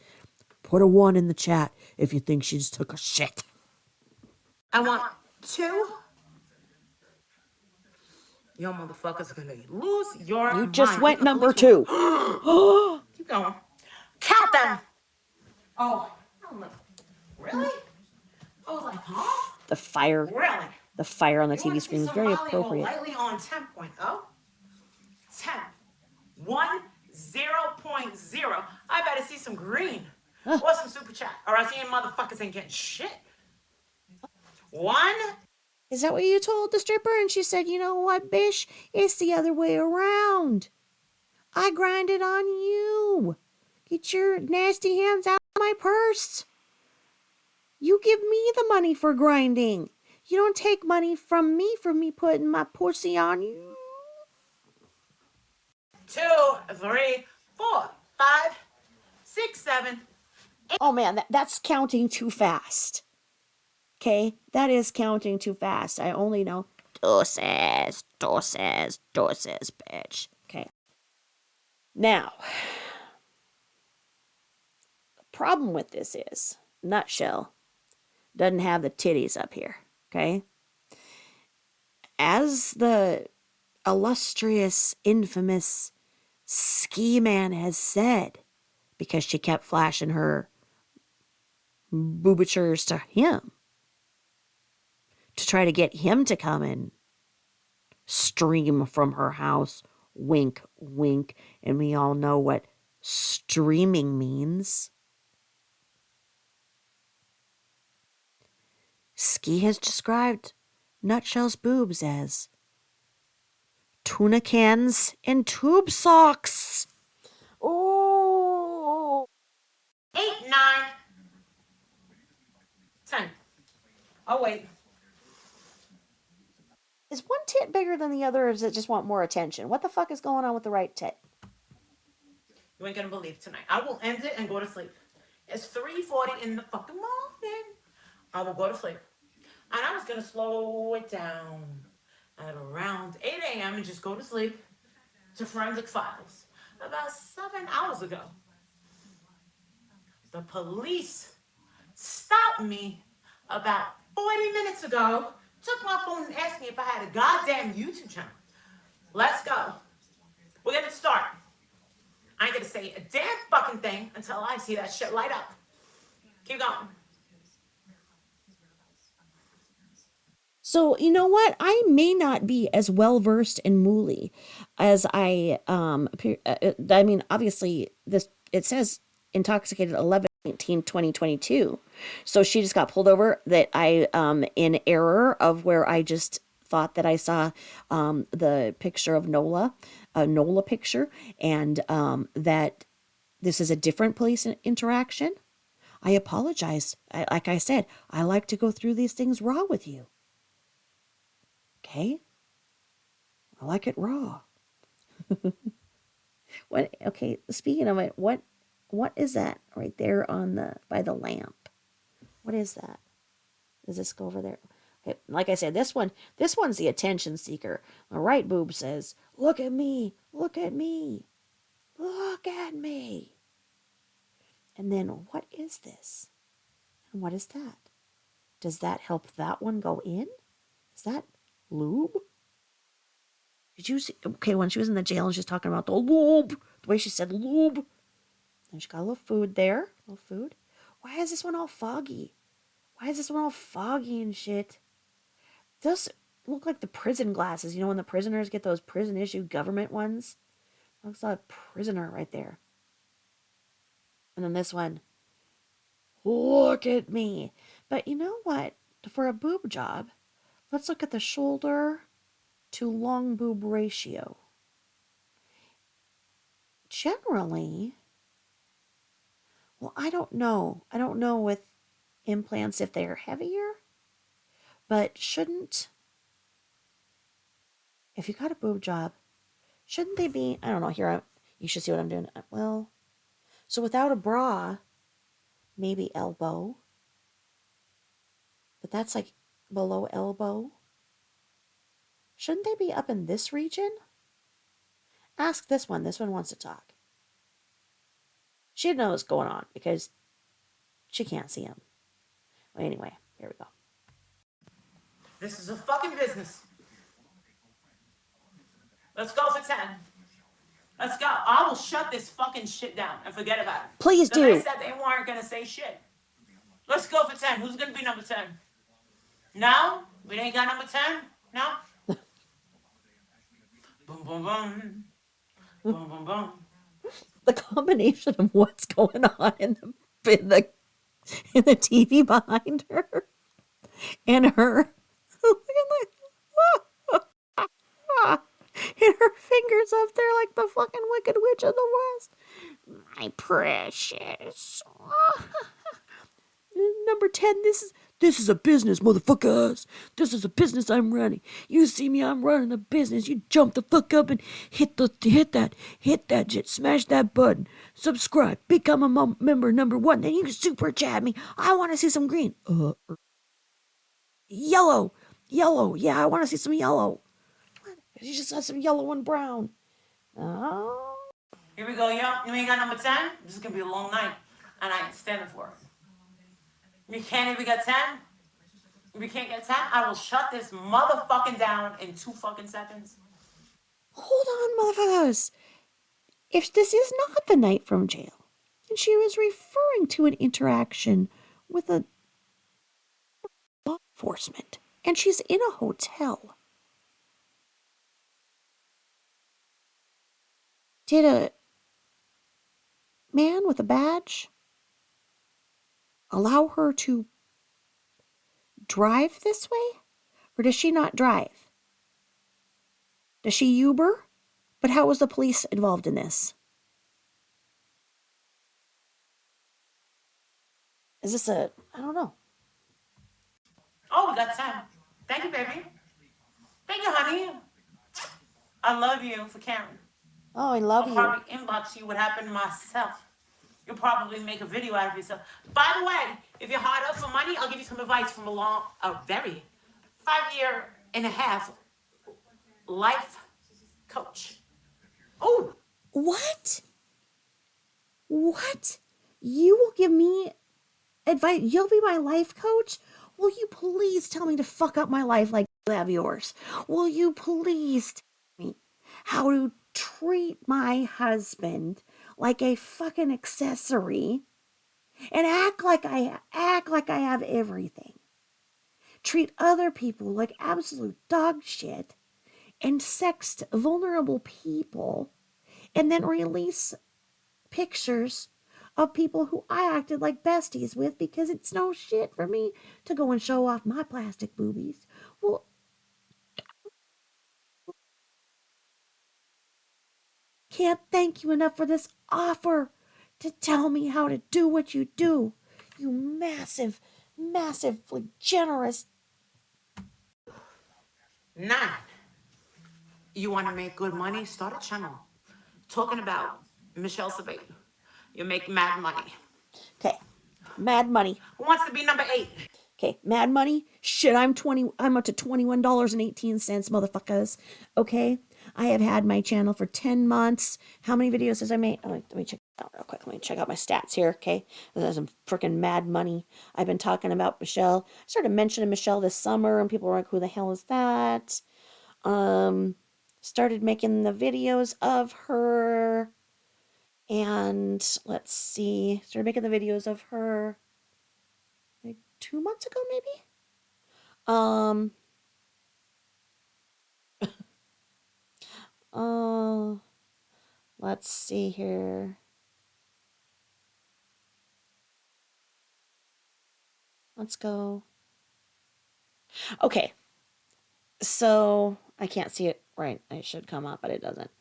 A: put a 1 in the chat if you think she just took a shit.
C: I want two. Yo motherfuckers are gonna lose your
A: You just
C: mind.
A: went
C: The
A: number
C: police
A: 2.
C: Keep going. Count them. Oh, hell no. Really? I was like, huh?
A: The fire
C: Really?
A: on the TV screen is very appropriate.
C: Lightly on 10.0. 10. 1, 0.0. I better see some green. Or some super chat. Or else you motherfuckers ain't getting shit. 1.
A: Is that what you told the stripper? And she said, you know what, bish? It's the other way around. I grinded on you. Get your nasty hands out of my purse. You give me the money for grinding. You don't take money from me for me putting my pussy on you.
C: 2, 3, 4, 5, 6, 7.
A: Oh man, that's counting too fast. Okay, that is counting too fast. I only know
B: Doses, doses, doses, bitch.
A: Okay. Now, the problem with this is, nutshell, doesn't have the titties up here. Okay. As the illustrious, infamous ski man has said, because she kept flashing her boobatures to him to try to get him to come and stream from her house. Wink, wink. And we all know what streaming means. Ski has described Nutshell's boobs as tuna cans and tube socks. Oh.
C: 8, 9, 10. Oh, wait.
A: Is one tit bigger than the other, or does it just want more attention? What the fuck is going on with the right tit?
C: You ain't gonna believe tonight. I will end it and go to sleep. It's 3:40 in the fucking morning. I will go to sleep. And I was gonna slow it down at around 8 a.m. and just go to sleep to Forensic Files. About 7 hours ago, the police stopped me about 40 minutes ago, took my phone and asked me if I had a goddamn YouTube channel. Let's go. We're gonna start. I ain't gonna say a damn fucking thing until I see that shit light up. Keep going.
A: So, you know what? I may not be as well versed in MOOLY as I mean, obviously this it says intoxicated 11/19/2022. So she just got pulled over that I in error of where I just thought that I saw the picture of NOLA, a NOLA picture, and that this is a different police interaction. I apologize. Like I said, I like to go through these things raw with you. Okay? I like it raw. What? Okay, speaking of it, what is that right there on the by the lamp? What is that? Does this go over there? Okay, like I said, this one's the attention seeker. The right boob says, "Look at me, look at me, look at me." And then what is this? And what is that? Does that help that one go in? Is that lube? Did you see? Okay, when she was in the jail and she's talking about the lube, the way she said lube. And she got a little food there. A little food. Why is this one all foggy? Why is this one all foggy and shit? Does look like the prison glasses. You know when the prisoners get those prison issue government ones? Looks like a prisoner right there. And then this one. Look at me. But you know what? For a boob job, let's look at the shoulder to long boob ratio. Generally, well, I don't know. I don't know with implants if they're heavier, but shouldn't, if you got a boob job, shouldn't they be, I don't know, here, you should see what I'm doing. Well, so without a bra, maybe elbow, but that's like below elbow. Shouldn't they be up in this region? Ask this one. This one wants to talk. She knows what's going on because she can't see him. Well, anyway, here we go.
C: This is a fucking business. Let's go for 10. Let's go. I will shut this fucking shit down and forget about it.
A: Please do.
C: They said they weren't going to say shit. Let's go for 10. Who's going to be number 10? No? We ain't got number 10? No? Boom, boom, boom. Boom, boom, boom.
A: The combination of what's going on in the TV behind her and her and her fingers up there like the fucking Wicked Witch of the West.
B: My precious.
A: Number 10, this is a business, motherfuckers. This is a business I'm running. You see me, I'm running a business. You jump the fuck up and hit that shit, smash that button, subscribe, become a member number 1. Then you can super chat me. I want to see some green. Yellow. Yellow. Yeah, I want to see some yellow. You just said some yellow and brown. Oh.
C: Here we go, yo. You ain't got number 10? This is gonna be a long night. And I ain't standing for it. You can't even get 10? If you can't get 10, I will shut this motherfucking down in 2 fucking seconds.
A: Hold on, motherfuckers. If this is not the night from jail, then she was referring to an interaction with a law enforcement, and she's in a hotel. Did a man with a badge allow her to drive this way? Or does she not drive? Does she Uber? But how was the police involved in this? Is this I don't know.
C: Oh, we got 10. Thank you, baby. Thank you, honey. I love you for caring.
A: Oh, I love
C: I'll
A: you.
C: probably inbox you what happened to myself. You'll probably make a video out of yourself. By the way, if you're hard up for money, I'll give you some advice from a very 5.5 year life coach. Oh,
A: What? What? You will give me advice? You'll be my life coach? Will you please tell me to fuck up my life like you have yours? Will you please tell me how to treat my husband like a fucking accessory and act like I have everything? Treat other people like absolute dog shit and sext vulnerable people and then release pictures of people who I acted like besties with because it's no shit for me to go and show off my plastic boobies. Well, can't thank you enough for this offer to tell me how to do what you do. You massively generous.
C: 9. You want to make good money? Start a channel talking about Michelle Sabate. You make mad money.
A: Okay, mad money.
C: Who wants to be number 8?
A: Okay, mad money. Shit, I'm up to $21.18, motherfuckers. Okay, I have had my channel for 10 months. How many videos has I made? Oh, let me check out real quick. Let me check out my stats here. Okay, there's some freaking mad money. I've been talking about Michelle. I started mentioning Michelle this summer, and people were like, "Who the hell is that?" Started making the videos of her, and let's see. Started making the videos of her like 2 months ago, maybe. Um, oh, let's see here. Let's go. Okay. So I can't see it right. It should come up, but it doesn't.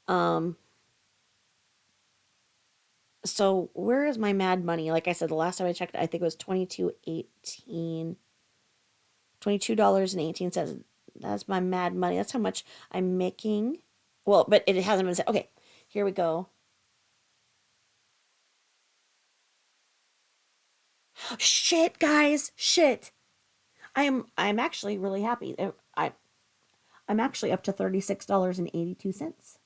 A: Um, so where is my mad money? Like I said, the last time I checked, I think it was $22.18. That's my mad money. That's how much I'm making. Well, but it hasn't been said. Okay, here we go. Shit, guys, shit. I'm actually really happy. I'm actually up to $36.82.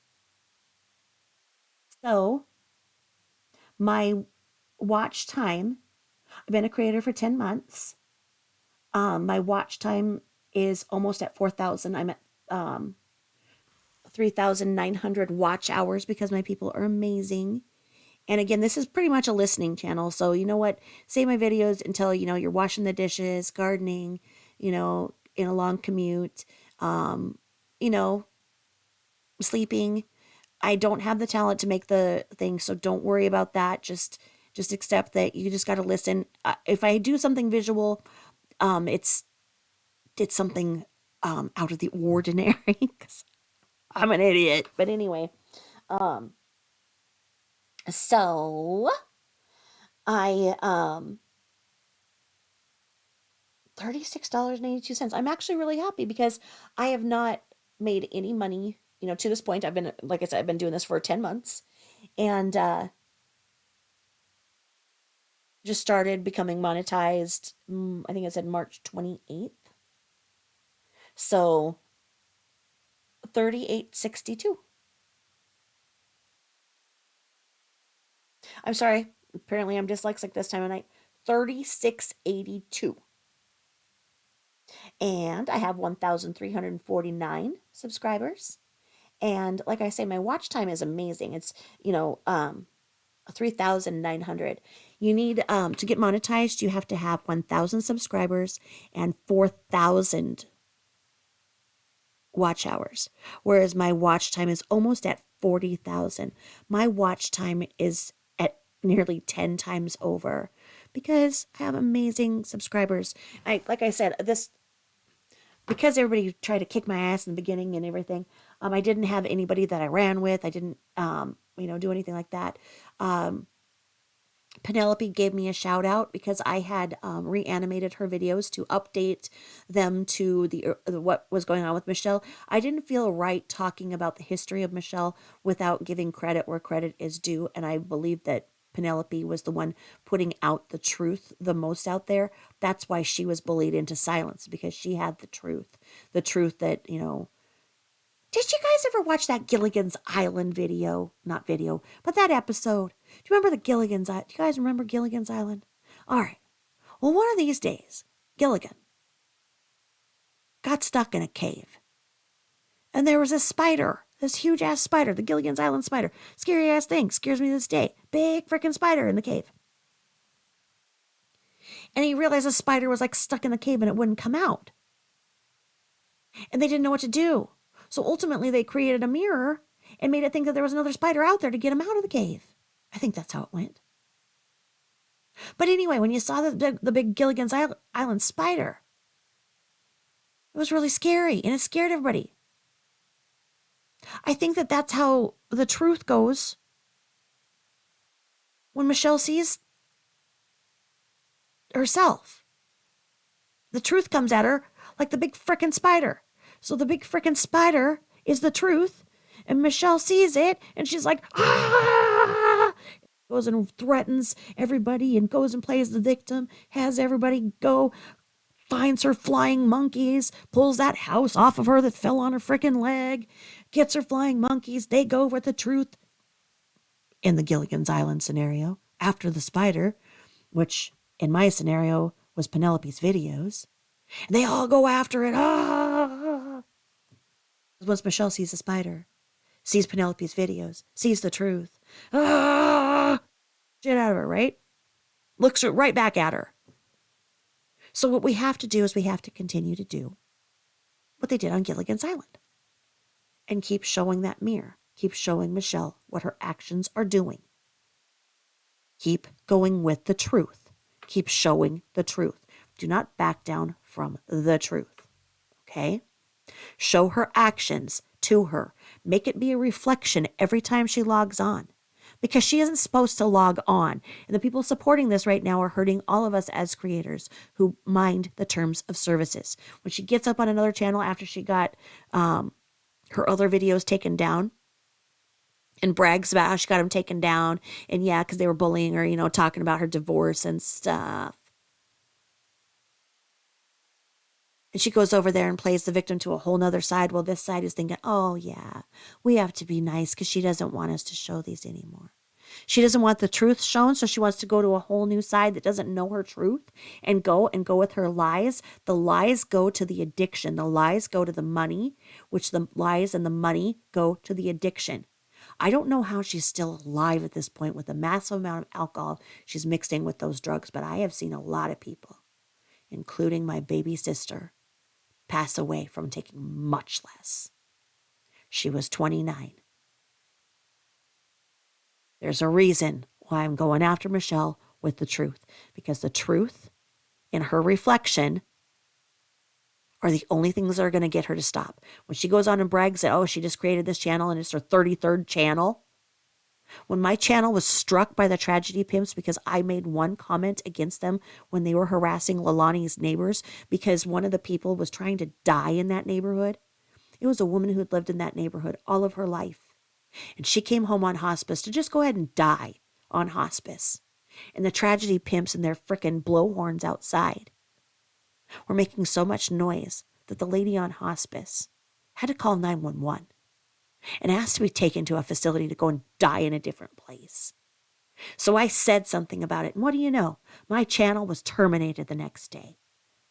A: So my watch time, I've been a creator for 10 months. My watch time is almost at 4,000. I'm at 3,900 watch hours because my people are amazing. And again, this is pretty much a listening channel. So you know what? Save my videos until, you're washing the dishes, gardening, in a long commute, you know, sleeping. I don't have the talent to make the thing, so don't worry about that. Just accept that you just got to listen. If I do something visual, it's something out of the ordinary because I'm an idiot. But anyway, so I $36.82. I'm actually really happy because I have not made any money. To this point, I've been, like I said, I've been doing this for 10 months and just started becoming monetized. I think it said March 28th. So 3862. I'm sorry. Apparently I'm dyslexic this time of night. 3682. And I have 1,349 subscribers. And like I say, my watch time is amazing. It's, 3,900. You need, to get monetized, you have to have 1,000 subscribers and 4,000 watch hours. Whereas my watch time is almost at 40,000. My watch time is at nearly 10 times over because I have amazing subscribers. Like I said, because everybody tried to kick my ass in the beginning and everything, I didn't have anybody that I ran with. I didn't, do anything like that. Penelope gave me a shout out because I had reanimated her videos to update them to the what was going on with Michelle. I didn't feel right talking about the history of Michelle without giving credit where credit is due, and I believe that Penelope was the one putting out the truth the most out there. That's why she was bullied into silence, because she had the truth that, Did you guys ever watch that Gilligan's Island video? Not video, but that episode. Do you remember do you guys remember Gilligan's Island? All right. Well, one of these days, Gilligan got stuck in a cave. And there was a spider, this huge ass spider, the Gilligan's Island spider. Scary ass thing, scares me to this day. Big freaking spider in the cave. And he realized the spider was like stuck in the cave and it wouldn't come out. And they didn't know what to do. So ultimately they created a mirror and made it think that there was another spider out there to get him out of the cave. I think that's how it went. But anyway, when you saw the big Gilligan's Island spider, it was really scary and it scared everybody. I think that that's how the truth goes when Michelle sees herself. The truth comes at her like the big frickin' spider. So the big frickin' spider is the truth, and Michelle sees it, and she's like, ah! Goes and threatens everybody and goes and plays the victim, has everybody go, finds her flying monkeys, pulls that house off of her that fell on her frickin' leg, gets her flying monkeys, they go with the truth. In the Gilligan's Island scenario, after the spider, which in my scenario was Penelope's videos, they all go after it. Ah! Once Michelle sees the spider, sees Penelope's videos, sees the truth, ah! Shit out of her, right? Looks right back at her. So what we have to do is we have to continue to do what they did on Gilligan's Island and keep showing that mirror, keep showing Michelle what her actions are doing. Keep going with the truth. Keep showing the truth. Do not back down from the truth. Okay? Show her actions to her. Make it be a reflection every time she logs on. Because she isn't supposed to log on. And the people supporting this right now are hurting all of us as creators who mind the terms of services. When she gets up on another channel after she got her other videos taken down, and brags about how she got them taken down, and yeah, because they were bullying her, talking about her divorce and stuff. And she goes over there and plays the victim to a whole nother side. Well, this side is thinking, oh yeah, we have to be nice because she doesn't want us to show these anymore. She doesn't want the truth shown, so she wants to go to a whole new side that doesn't know her truth and go with her lies. The lies go to the addiction. The lies go to the money, which the lies and the money go to the addiction. I don't know how she's still alive at this point with the massive amount of alcohol she's mixing with those drugs, but I have seen a lot of people, including my baby sister, pass away from taking much less. She was 29. There's a reason why I'm going after Michelle with the truth, because the truth in her reflection are the only things that are going to get her to stop. When she goes on and brags that, she just created this channel and it's her 33rd channel. When my channel was struck by the tragedy pimps because I made one comment against them when they were harassing Leilani's neighbors because one of the people was trying to die in that neighborhood. It was a woman who had lived in that neighborhood all of her life. And she came home on hospice to just go ahead and die on hospice. And the tragedy pimps and their frickin' blowhorns outside were making so much noise
D: that the lady on hospice had to call 911 and asked to be taken to a facility to go and die in a different place. So I said something about it, and what do you know? My channel was terminated the next day.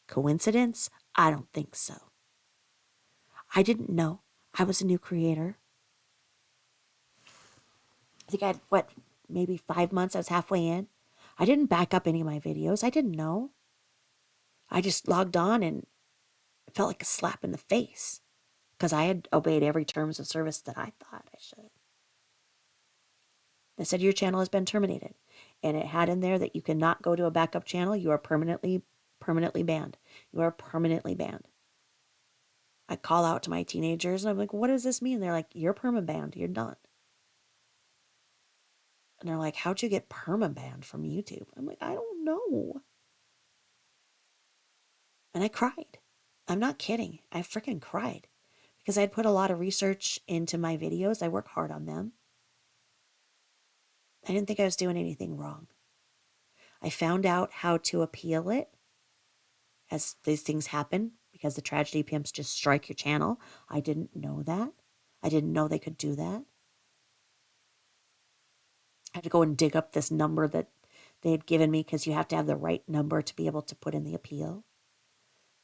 D: Coincidence? I don't think so. I didn't know I was a new creator. I think I had, maybe 5 months. I was halfway in. I didn't back up any of my videos. I didn't know. I just logged on and it felt like a slap in the face because I had obeyed every terms of service that I thought I should. They said your channel has been terminated, and it had in there that you cannot go to a backup channel. You are permanently banned. You are permanently banned. I call out to my teenagers and I'm like, what does this mean? They're like, you're perma-banned. You're done. And they're like, how'd you get perma-banned from YouTube? I'm like, I don't know. And I cried. I'm not kidding. I freaking cried because I'd put a lot of research into my videos. I work hard on them. I didn't think I was doing anything wrong. I found out how to appeal it as these things happen because the tragedy pimps just strike your channel. I didn't know that. I didn't know they could do that. I had to go and dig up this number that they had given me because you have to have the right number to be able to put in the appeal.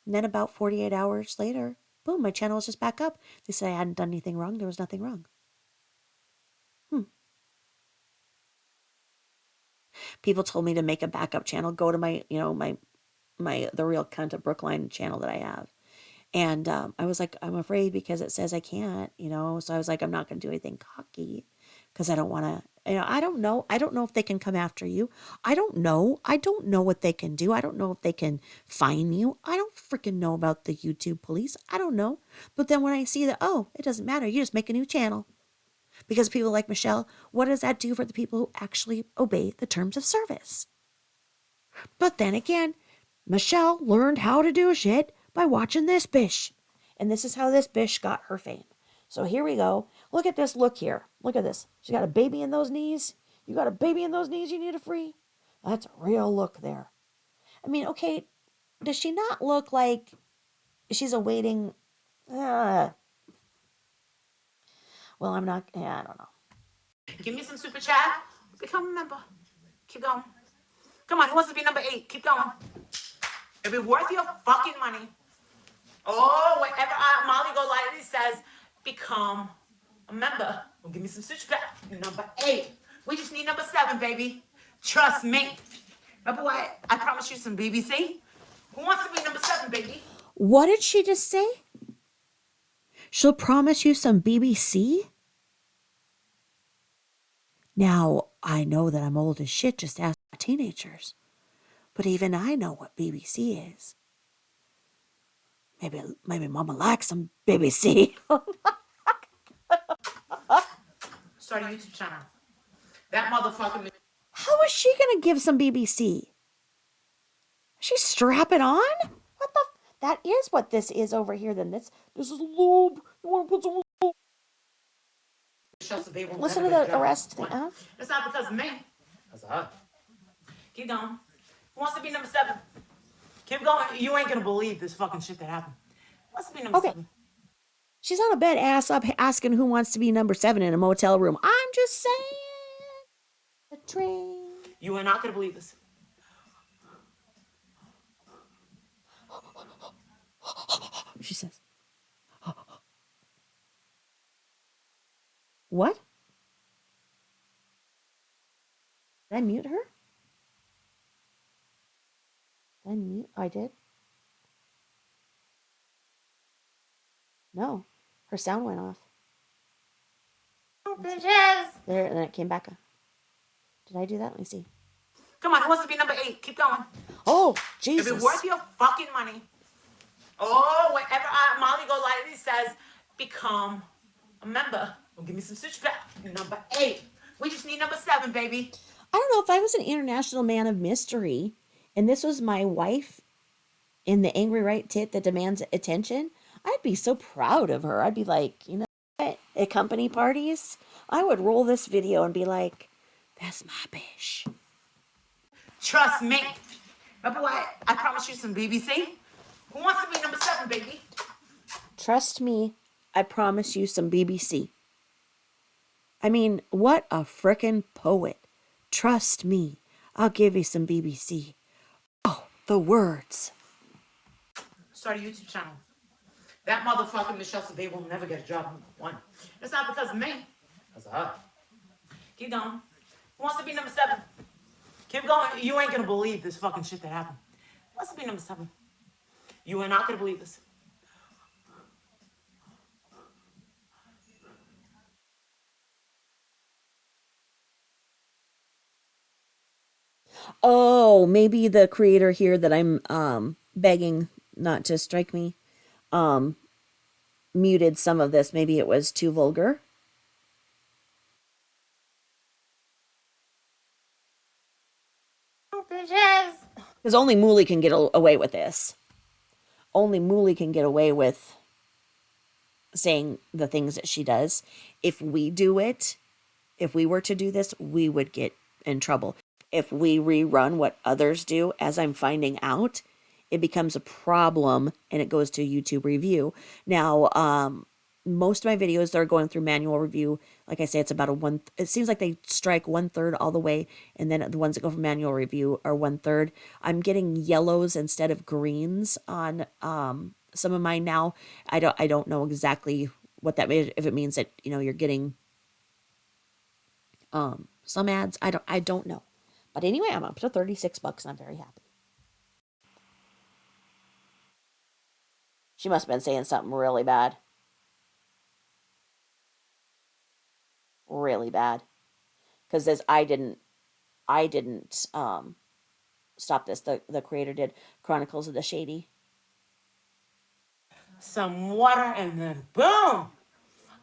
D: And then about 48 hours later, boom, my channel was just back up. They said I hadn't done anything wrong. There was nothing wrong. People told me to make a backup channel, go to my, The Real Cunt of Brookline channel that I have. And I was like, I'm afraid because it says I can't, So I was like, I'm not going to do anything cocky because I don't want to, I don't know. I don't know if they can come after you. I don't know. I don't know what they can do. I don't know if they can fine you. I don't freaking know about the YouTube police. I don't know. But then when I see that, oh, it doesn't matter. You just make a new channel. Because people like Michelle, what does that do for the people who actually obey the terms of service? But then again, Michelle learned how to do shit by watching this bish. And this is how this bish got her fame. So here we go. Look at this look here. Look at this. She got a baby in those knees. You got a baby in those knees you need to free? That's a real look there. I mean, okay, does she not look like she's awaiting... well, I'm not... I don't know.
C: Give me some super chat. Become a member. Keep going. Come on, who wants to be number 8? Keep going. It'll be worth your fucking money. Oh, whenever Molly Golightly says, become a member. Well, give me some super chat. Number 8. We just need number 7, baby. Trust me. Remember what? I promised you some BBC. Who wants to be number 7, baby?
D: What did she just say? She'll promise you some BBC? Now, I know that I'm old as shit, just ask my teenagers. But even I know what BBC is. Maybe Mama likes some BBC.
C: Start a YouTube channel. That motherfucker...
D: How is she going to give some BBC? She's strapping on? What the... That is what this is over here, then. This is lube. You want to put some lube? Listen to the arrest thing, huh?
C: It's not because of me. That's her. Keep going. Who wants to be number 7? Keep going. You ain't gonna believe this fucking shit that happened. Who wants to be number 7?
D: She's on a bed, ass up, asking who wants to be number 7 in a motel room. I'm just saying. The train.
C: You are not gonna believe this.
D: She says. What? Did I mute her? Did I mute? I did. No. Her sound went off.
C: Oh, bitches.
D: There, and then it came back. Did I do that? Let me see.
C: Come on, who wants to be number 8? Keep going.
D: Oh, Jesus.
C: If it's worth your fucking money. Oh, whenever Molly Golightly says, become a member. Well, give me some switch back. Number 8. We just need number 7, baby.
D: I don't know if I was an international man of mystery and this was my wife in the angry right tit that demands attention, I'd be so proud of her. I'd be like, you know what? At company parties, I would roll this video and be like, that's my bish.
C: Trust me. Remember what? I promised you some BBC. Who wants to be number 7, baby?
A: Trust me, I promise you some BBC. I mean, what a frickin' poet. Trust me, I'll give you some BBC. Oh, the words.
C: Start a YouTube channel. That motherfucking Michelle Sabay will never get a job. One. It's not because of me. Because of her. Keep going. Who wants to be number 7? Keep going. You ain't gonna believe this fucking shit that happened. Who wants to be number 7? You are not gonna believe this.
A: Oh, maybe the creator here that I'm begging not to strike me muted some of this. Maybe it was too vulgar.
C: Bitches.
A: Because only MOOLY can get away with this. Only MOOLY can get away with saying the things that she does. If we do it, if we were to do this, we would get in trouble. If we rerun what others do, as I'm finding out, it becomes a problem and it goes to YouTube review. Now, most of my videos that are going through manual review, like I say, it's about it seems like they strike 1/3 all the way, and then the ones that go for manual review are 1/3. I'm getting yellows instead of greens on some of mine now. I don't know exactly what that means, if it means that, you're getting some ads. I don't know. But anyway, I'm up to $36 and I'm very happy. She must have been saying something really bad. Really bad. Because this I didn't stop this. The creator did. Chronicles of the Shady.
C: Some water and then boom.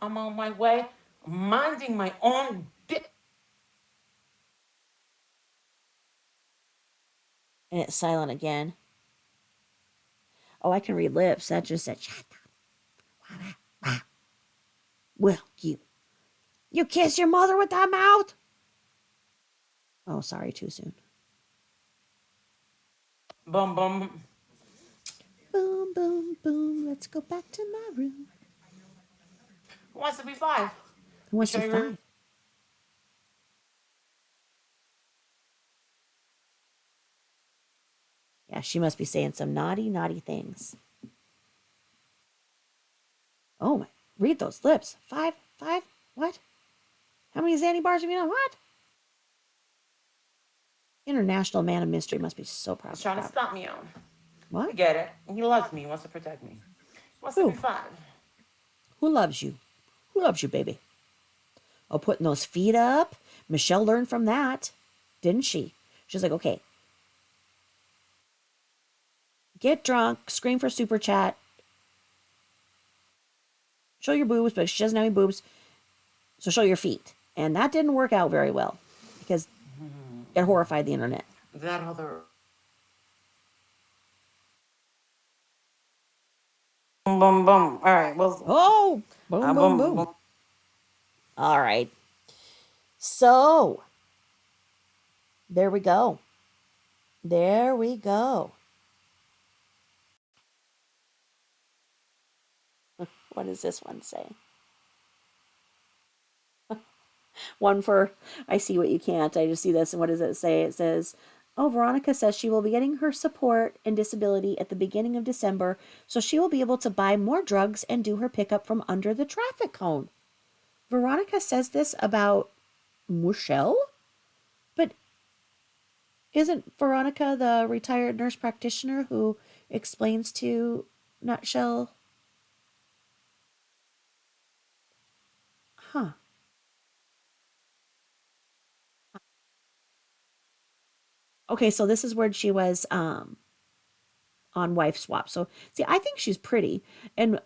C: I'm on my way, minding my own dick.
A: And it's silent again. Oh, I can read lips. That just said, shut up. Well, you kiss your mother with that mouth? Oh, sorry, too soon.
C: Boom, boom.
A: Boom, boom, boom. Let's go back to my room.
C: Who wants to be 5?
A: Who wants to
C: Show you-
A: fight? Yeah, she must be saying some naughty, naughty things. Oh my, read those lips. 5, what? How many Xanny bars have you done? What? International man of mystery must be so proud.
C: He's trying to stop me out. I
A: What?
C: get it. He loves me. He wants to protect me. He wants to
A: Who?
C: be 5.
A: Who loves you? Who loves you, baby? Oh, putting those feet up. Michelle learned from that, didn't she? She's like, okay, get drunk, scream for super chat, show your boobs, but she doesn't have any boobs, so show your feet. And that didn't work out very well because it horrified the internet.
C: That other. Boom, boom, boom. All right. Well.
A: Oh, boom, boom, boom. All right. So, there we go. There we go. What does this one say? One for, I see what you can't. I just see this. And what does it say? It says, oh, Veronica says she will be getting her support and disability at the beginning of December, so she will be able to buy more drugs and do her pickup from under the traffic cone. Veronica says this about Michelle? But isn't Veronica the retired nurse practitioner who explains to Nutshell? Huh. Okay, so this is where she was on Wife Swap. So see, I think she's pretty. And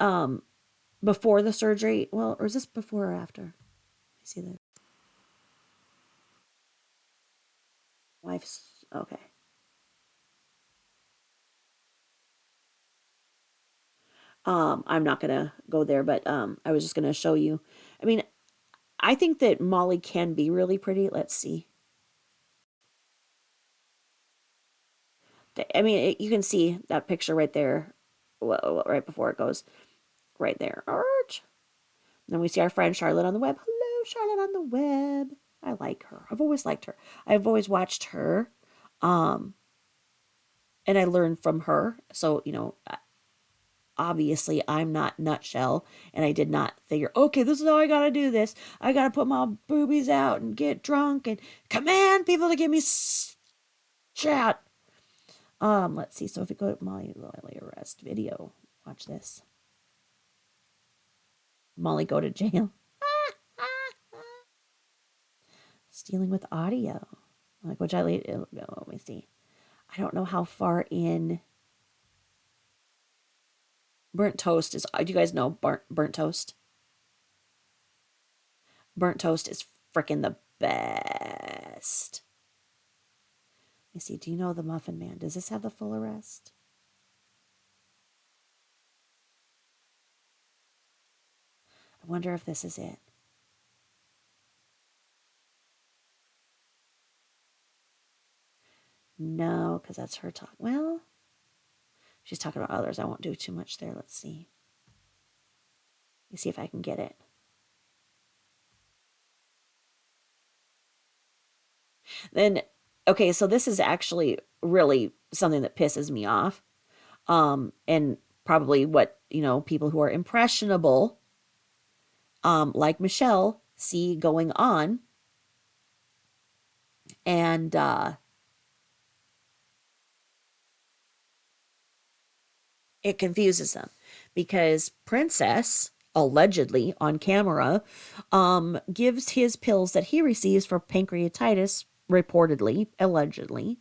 A: before the surgery, well, or is this before or after? Let me see this. Wife's okay. I'm not gonna go there, but I was just gonna show you. I mean, I think that Molly can be really pretty. Let's see. I mean, you can see that picture right there, right before it goes.
D: right there. Arch. Then we see our friend Charlotte on the web. Hello, Charlotte on the web. I like her. I've always liked her. I've always watched her. And I learned from her. So, obviously I'm not nutshell, and I did not figure, okay, this is how I gotta do this. I gotta put my boobies out and get drunk and command people to give me chat. Let's see. So if we go to Molly arrest video, watch this. Molly go to jail. Stealing with audio. Like, which let me see. I don't know how far in burnt toast is. Do you guys know burnt toast? Burnt toast is freaking the best. Let me see. Do you know the Muffin Man? Does this have the full arrest? I wonder if this is it. No, because that's her talk. Well, she's talking about others. I won't do too much there. Let's see. Let me see if I can get it. Then, okay, so this is actually really something that pisses me off. And probably what, people who are impressionable, like Michelle, see going on. And, it confuses them because Princess, allegedly on camera, gives his pills that he receives for pancreatitis, reportedly, allegedly,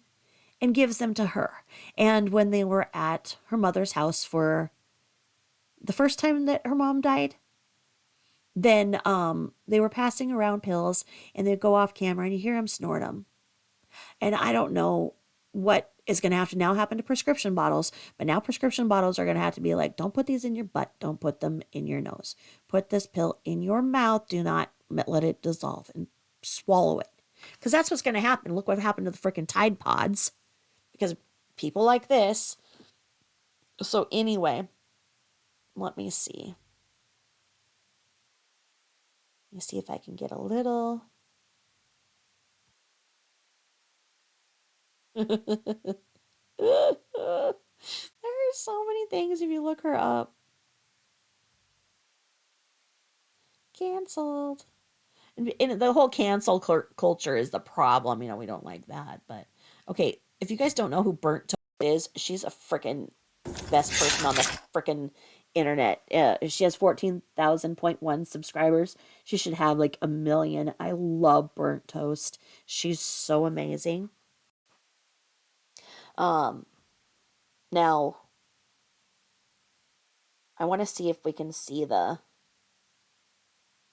D: and gives them to her. And when they were at her mother's house for the first time that her mom died, then they were passing around pills, and they'd go off camera and you hear him snort them. And I don't know what is going to have to now happen to prescription bottles, but now prescription bottles are going to have to be like, don't put these in your butt, don't put them in your nose. Put this pill in your mouth, do not let it dissolve, and swallow it. Because that's what's going to happen. Look what happened to the freaking Tide Pods. Because people like this. So anyway, let me see. Let me see if I can get a little. There are so many things if you look her up. Canceled. And the whole cancel culture is the problem. We don't like that. But, okay, if you guys don't know who Burnt Toast is, she's a freaking best person on the freaking internet. She has 14,000.1 subscribers. She should have like 1 million. I love Burnt Toast. She's so amazing. Now, I want to see if we can see the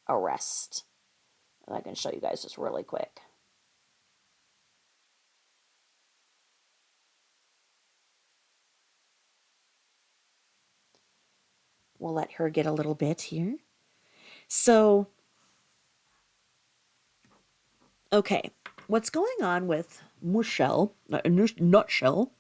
D: arrest. And I can show you guys just really quick. We'll let her get a little bit here. So, okay, what's going on with Michelle, nutshell,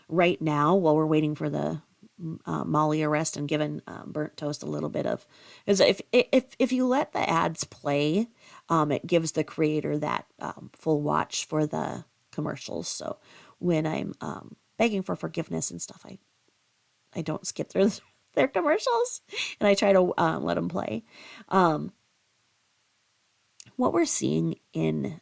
D: right now while we're waiting for the Molly arrest and giving Burnt Toast a little bit of, is if you let the ads play, it gives the creator that full watch for the commercials. So when I'm begging for forgiveness and stuff, I don't skip through their commercials, and I try to let them play. What we're seeing in,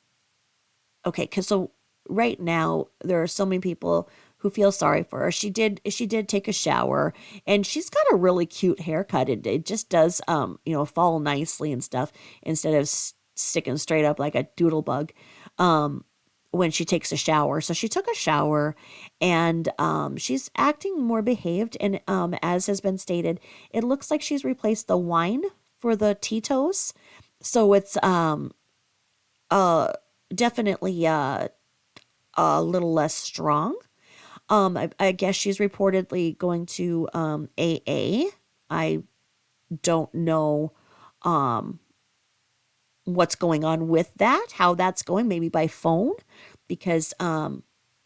D: okay, because so right now there are so many people who feel sorry for her. She did take a shower, and she's got a really cute haircut. It just does fall nicely and stuff instead of sticking straight up like a doodle bug when she takes a shower. So she took a shower, and she's acting more behaved, and as has been stated, it looks like she's replaced the wine for the Tito's. So it's definitely a little less strong. I guess she's reportedly going to AA. I don't know what's going on with that, how that's going, maybe by phone, because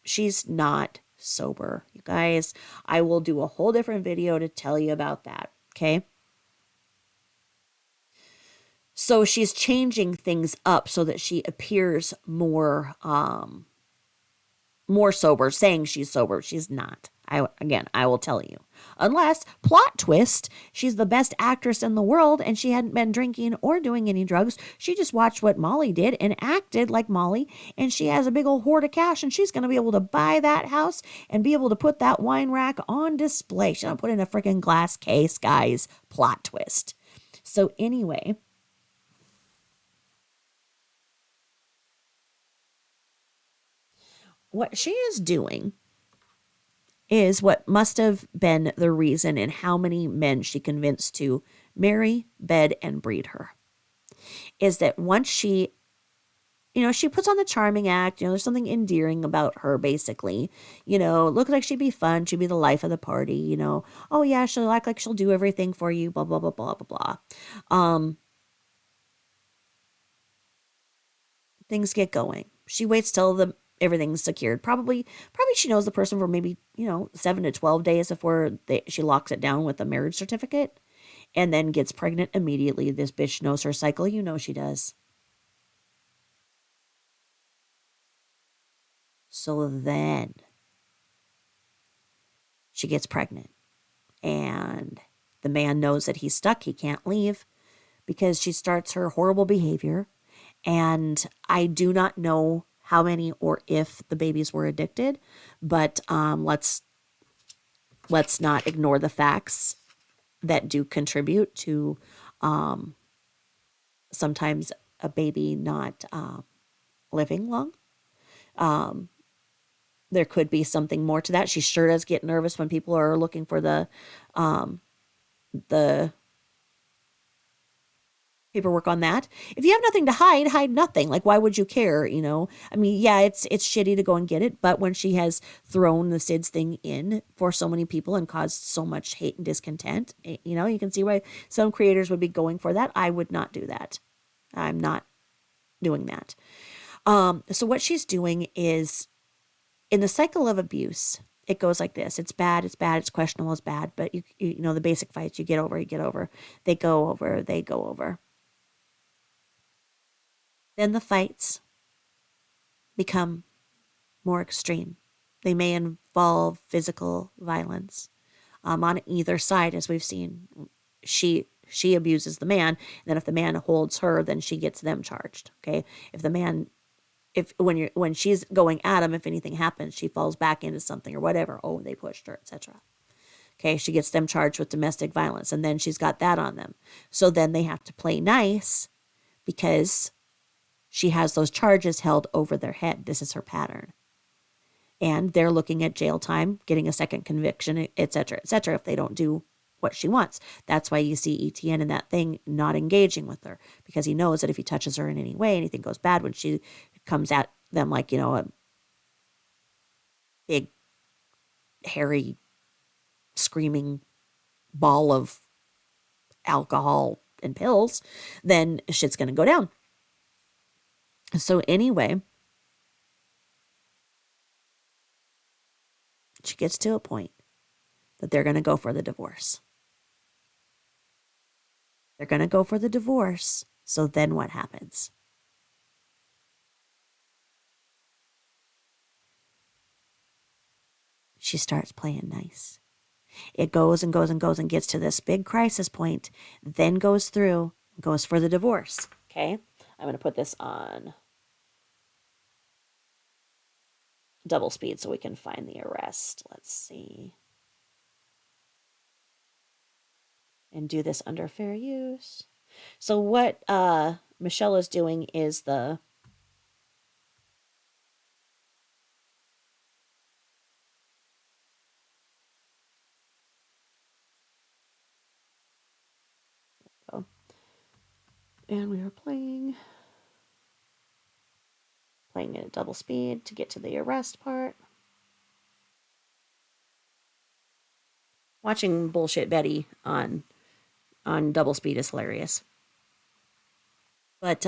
D: she's not sober. You guys, I will do a whole different video to tell you about that, okay? So she's changing things up so that she appears more sober, saying she's sober. She's not. I will tell you. Unless, plot twist, she's the best actress in the world and she hadn't been drinking or doing any drugs. She just watched what Molly did and acted like Molly, and she has a big old hoard of cash and she's going to be able to buy that house and be able to put that wine rack on display. She's going to put it in a freaking glass case, guys. Plot twist. So anyway, what she is doing is what must have been the reason in how many men she convinced to marry, bed, and breed her. Is that once she, she puts on the charming act, there's something endearing about her, basically. Looks like she'd be fun, she'd be the life of the party, oh yeah, she'll act like she'll do everything for you, blah, blah, blah, blah, blah, blah. Things get going. She waits till everything's secured. Probably she knows the person for maybe 7 to 12 days before she locks it down with a marriage certificate, and then gets pregnant immediately. This bitch knows her cycle. She does. So then she gets pregnant, and the man knows that he's stuck. He can't leave because she starts her horrible behavior. And I do not know how many or if the babies were addicted, but let's not ignore the facts that do contribute to sometimes a baby not living long. There could be something more to that. She sure does get nervous when people are looking for the paperwork on that. If you have nothing to hide nothing. Like, why would you care? I mean, yeah, it's shitty to go and get it, but when she has thrown the SIDS thing in for so many people and caused so much hate and discontent, you can see why some creators would be going for that. I would not do that. I'm not doing that. So what she's doing is, in the cycle of abuse, it goes like this. It's bad, it's questionable, it's bad, but you the basic fights, you get over. They go over. Then the fights become more extreme. They may involve physical violence on either side, as we've seen. She abuses the man, and then if the man holds her, then she gets them charged. Okay, when she's going at him, if anything happens, she falls back into something or whatever. Oh, they pushed her, etc. Okay, she gets them charged with domestic violence, and then she's got that on them. So then they have to play nice because she has those charges held over their head. This is her pattern. And they're looking at jail time, getting a second conviction, etc., if they don't do what she wants. That's why you see ETN in that thing not engaging with her, because he knows that if he touches her in any way, anything goes bad when she comes at them like, a big, hairy, screaming ball of alcohol and pills, then shit's going to go down. So anyway, she gets to a point that they're going to go for the divorce. So then what happens? She starts playing nice. It goes and goes and goes and gets to this big crisis point, then goes for the divorce. Okay? I'm going to put this on double speed so we can find the arrest. Let's see. And do this under fair use. So what Michelle is doing is and we are playing it at double speed to get to the arrest part. Watching bullshit Betty on double speed is hilarious. But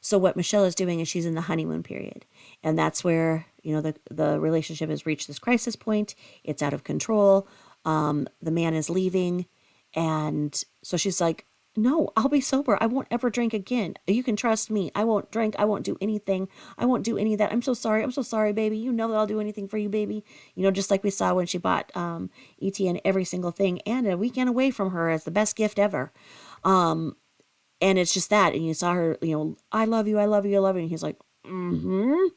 D: so what Michelle is doing is she's in the honeymoon period, and that's where the relationship has reached this crisis point. It's out of control. The man is leaving, and so she's like, no, I'll be sober. I won't ever drink again. You can trust me. I won't drink. I won't do anything. I won't do any of that. I'm so sorry. I'm so sorry, baby. You know that I'll do anything for you, baby. You know, just like we saw when she bought ETN every single thing and a weekend away from her as the best gift ever. And it's just that. And you saw her, you know, I love you, I love you, I love you. And he's like, mm-hmm.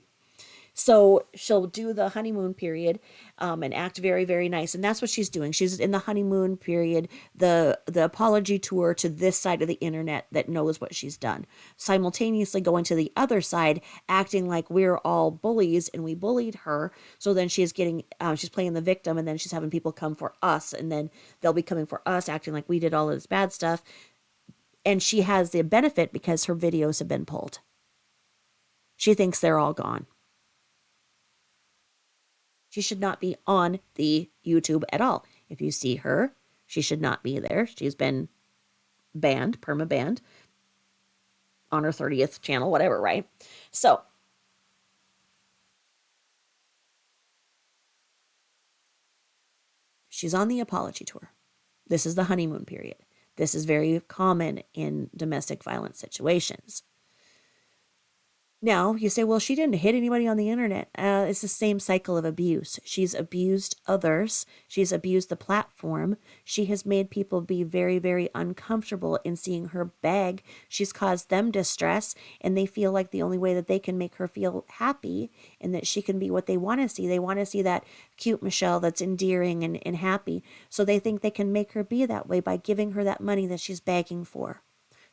D: So she'll do the honeymoon period and act very, very nice. And that's what she's doing. She's in the honeymoon period, the apology tour to this side of the internet that knows what she's done. Simultaneously going to the other side, acting like we're all bullies and we bullied her. So then she's getting, she's playing the victim, and then she's having people come for us. And then they'll be coming for us, acting like we did all of this bad stuff. And she has the benefit because her videos have been pulled. She thinks they're all gone. She should not be on the YouTube at all. If you see her, she should not be there. She's been banned, perma-banned, on her 30th channel, whatever, right? So, she's on the apology tour. This is the honeymoon period. This is very common in domestic violence situations. Now, you say, well, she didn't hit anybody on the internet. It's the same cycle of abuse. She's abused others. She's abused the platform. She has made people be very, very uncomfortable in seeing her beg. She's caused them distress, and they feel like the only way that they can make her feel happy and that she can be what they want to see. They want to see that cute Michelle that's endearing and happy. So they think they can make her be that way by giving her that money that she's begging for.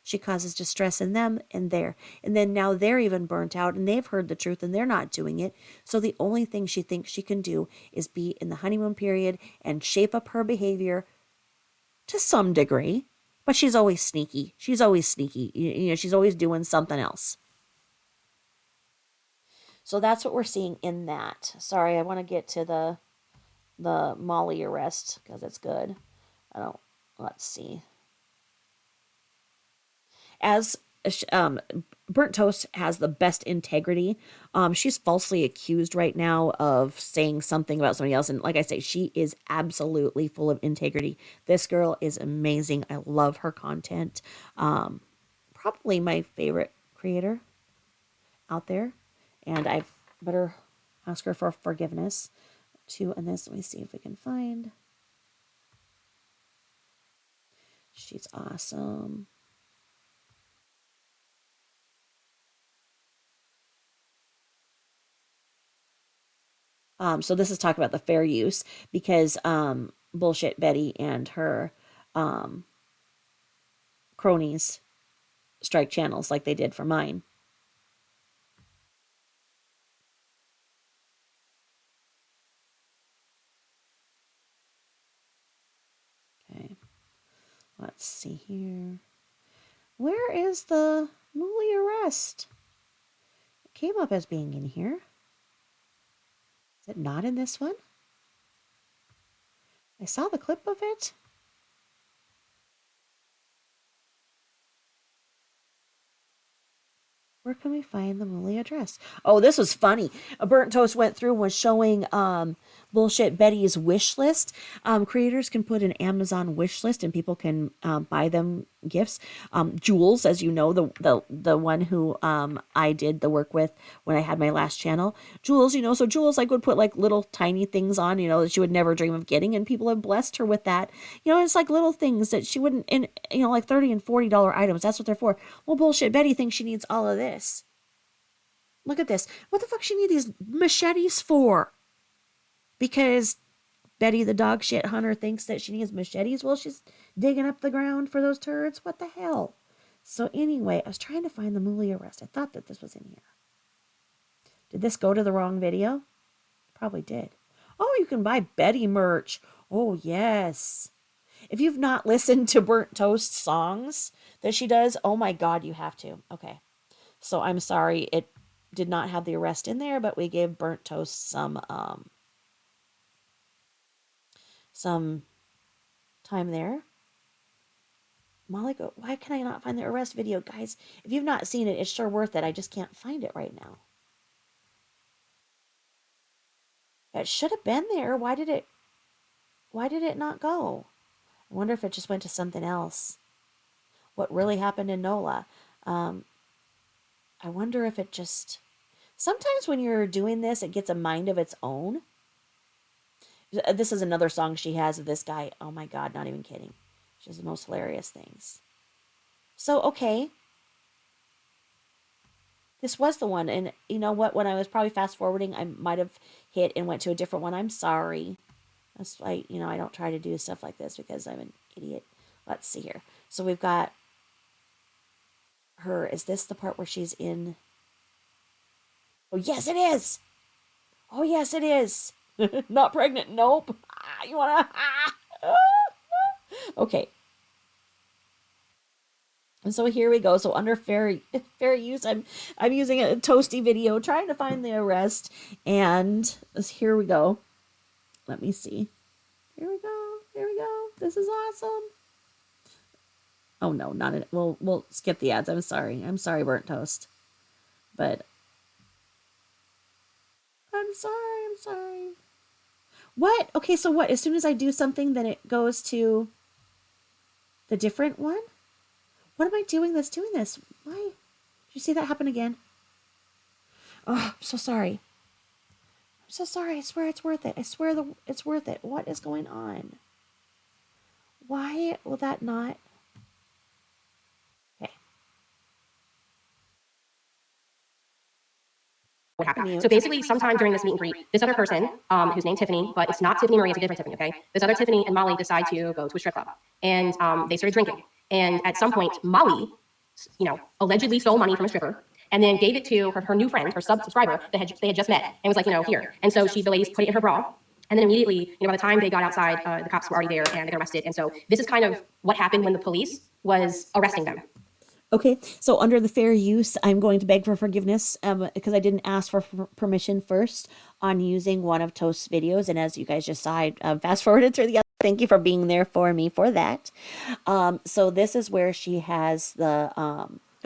D: She causes distress in them and there. And then now they're even burnt out and they've heard the truth and they're not doing it. So the only thing she thinks she can do is be in the honeymoon period and shape up her behavior to some degree. But she's always sneaky. She's always sneaky. You know, she's always doing something else. So that's what we're seeing in that. Sorry, I want to get to the MOOLY arrest because it's good. Let's see. As Burnt Toast has the best integrity. She's falsely accused right now of saying something about somebody else. And like I say, she is absolutely full of integrity. This girl is amazing. I love her content. Probably my favorite creator out there. And I better ask her for forgiveness too. And this, let me see if we can find. She's awesome. So this is talking about the fair use because Bullshit Betty and her cronies strike channels like they did for mine. Okay, let's see here. Where is the MOOLY arrest? It came up as being in here. Is it not in this one? I saw the clip of it. Where can we find the MOOLY address? Oh, this was funny. A Burnt Toast went through and was showing Bullshit Betty's wish list. Creators can put an Amazon wish list and people can buy them gifts. Jules, as you know, the one who I did the work with when I had my last channel. Jules, you know, so Jules like would put like little tiny things on, you know, that she would never dream of getting, and people have blessed her with that. You know, it's like little things that she wouldn't, and you know, like $30 and $40 items. That's what they're for. Well, Bullshit Betty thinks she needs all of this. Look at this. What the fuck she need these machetes for? Because Betty the dog shit hunter thinks that she needs machetes. Well, she's digging up the ground for those turds. What the hell? So anyway, I was trying to find the MOOLY arrest. I thought that this was in here. Did this go to the wrong video? Probably did. Oh, you can buy Betty merch. Oh, yes. If you've not listened to Burnt Toast songs that she does, oh my God, you have to. Okay. So I'm sorry it did not have the arrest in there, but we gave Burnt Toast some time there. Molly, why can I not find the arrest video? Guys, if you've not seen it, it's sure worth it. I just can't find it right now. It should have been there. Why did it not go? I wonder if it just went to something else. what really happened in NOLA. I wonder if it just, sometimes when you're doing this, it gets a mind of its own. This is another song she has of this guy. Oh my God, not even kidding. She has the most hilarious things. So, okay. This was the one. And you know what? When I was probably fast forwarding, I might have hit and went to a different one. I'm sorry. That's why, I don't try to do stuff like this because I'm an idiot. Let's see here. So we've got her. Is this the part where she's in? Oh, yes, it is. Oh, yes, it is. Not pregnant. Nope. You want to? Okay. And so here we go. So under fair use, I'm using a toasty video trying to find the arrest, and here we go. Let me see. Here we go. Here we go. This is awesome. Oh no, not it. We'll skip the ads. I'm sorry. I'm sorry, Burnt Toast. But I'm sorry. I'm sorry. What? Okay, so what? As soon as I do something, then it goes to the different one? What am I doing that's doing this? Why? Did you see that happen again? Oh, I'm so sorry. I'm so sorry. I swear it's worth it. I swear it's worth it. What is going on? Why will that not? Okay.
E: What happened. So basically, sometime during this meet and greet, this other person, who's named Tiffany, but it's not Tiffany Marie, it's a different Tiffany, okay? This other Tiffany and Molly decide to go to a strip club. And they started drinking. And at some point, Molly, allegedly stole money from a stripper and then gave it to her new friend, her subscriber that they had just met, and was like, here. And so the ladies put it in her bra. And then immediately, by the time they got outside, the cops were already there and they got arrested. And so this is kind of what happened when the police was arresting them.
D: Okay, so under the fair use, I'm going to beg for forgiveness because I didn't ask for permission first on using one of Toast's videos. And as you guys just saw, I fast forwarded through the other. Thank you for being there for me for that. So this is where she has the,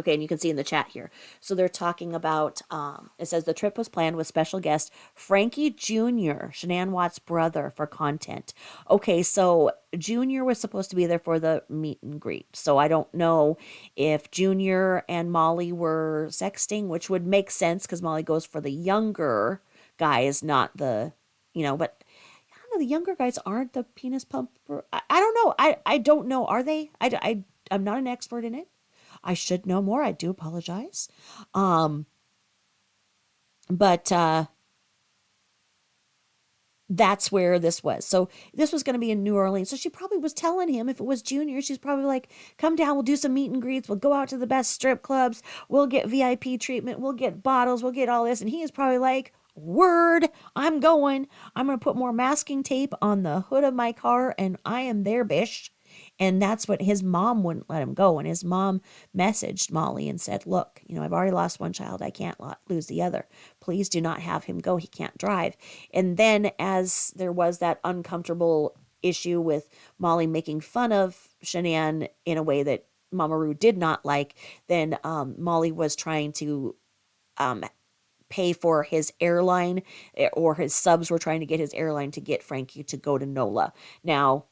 D: okay, and you can see in the chat here. So they're talking about, it says the trip was planned with special guest Frankie Jr., Shanann Watts' brother, for content. Okay, so Jr. was supposed to be there for the meet and greet. So I don't know if Jr. and Molly were sexting, which would make sense because Molly goes for the younger guys, not the, but the younger guys aren't the penis pumper. I don't know. I don't know. Are they? I'm not an expert in it. I should know more. I do apologize. But that's where this was. So this was going to be in New Orleans. So she probably was telling him, if it was Junior, she's probably like, come down, we'll do some meet and greets. We'll go out to the best strip clubs. We'll get VIP treatment. We'll get bottles. We'll get all this. And he is probably like, word, I'm going. I'm going to put more masking tape on the hood of my car and I am there, bish. And that's what his mom wouldn't let him go. And his mom messaged Molly and said, look, I've already lost one child. I can't lose the other. Please do not have him go. He can't drive. And then as there was that uncomfortable issue with Molly making fun of Shanann in a way that Mama Roo did not like, then Molly was trying to pay for his airline, or his subs were trying to get his airline to get Frankie to go to NOLA. Now,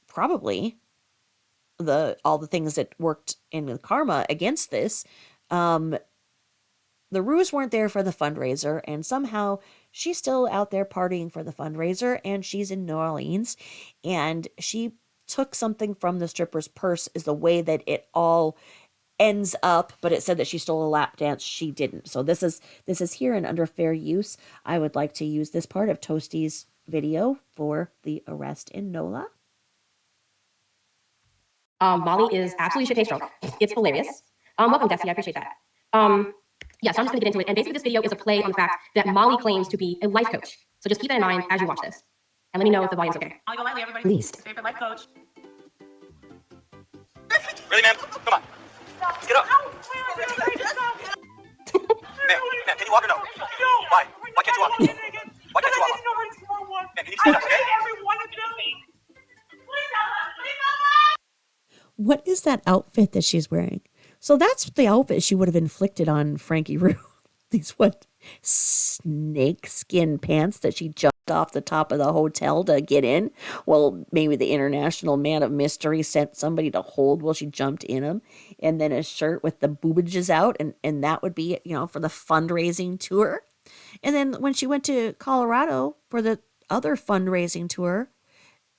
D: probably all the things that worked in the karma against this, the ROOz weren't there for the fundraiser, and somehow she's still out there partying for the fundraiser, and she's in New Orleans, and she took something from the stripper's purse is the way that it all ends up, but it said that she stole a lap dance. She didn't. So this is here and under fair use. I would like to use this part of Toasty's video for the arrest in NOLA.
E: Molly is absolutely shit-faced drunk. It's hilarious. Welcome, Desi. I appreciate that. Yeah, so I'm just going to get into it. And basically, this video is a play on the fact that Molly claims to be a life coach. So just keep that in mind as you watch this. And let me know if the volume's okay.
F: Molly Golightly, everybody's
G: Least.
F: favorite life coach.
H: Really, ma'am? Come on. Let's get up. Ma'am, can you walk or no? Why? Why can't you walk? Why can't you walk? Ma'am, you need to stand up, okay?
D: What is that outfit that she's wearing? So that's the outfit she would have inflicted on Frankie Roo. snakeskin pants that she jumped off the top of the hotel to get in. Well, maybe the international man of mystery sent somebody to hold while she jumped in them. And then a shirt with the boobages out. And that would be, for the fundraising tour. And then when she went to Colorado for the other fundraising tour,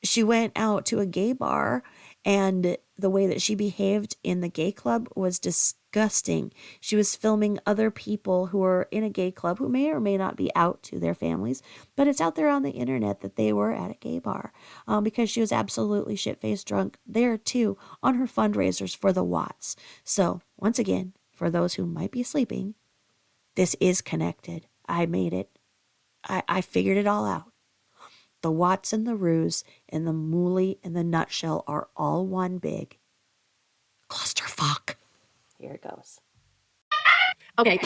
D: she went out to a gay bar, and the way that she behaved in the gay club was disgusting. She was filming other people who were in a gay club who may or may not be out to their families, but it's out there on the internet that they were at a gay bar because she was absolutely shit-faced drunk there too on her fundraisers for the Watts. So once again, for those who might be sleeping, this is connected. I made it. I figured it all out. The Watts and the ROOz and the MOOLY and the Nutshell are all one big clusterfuck. Here it goes.
E: Okay.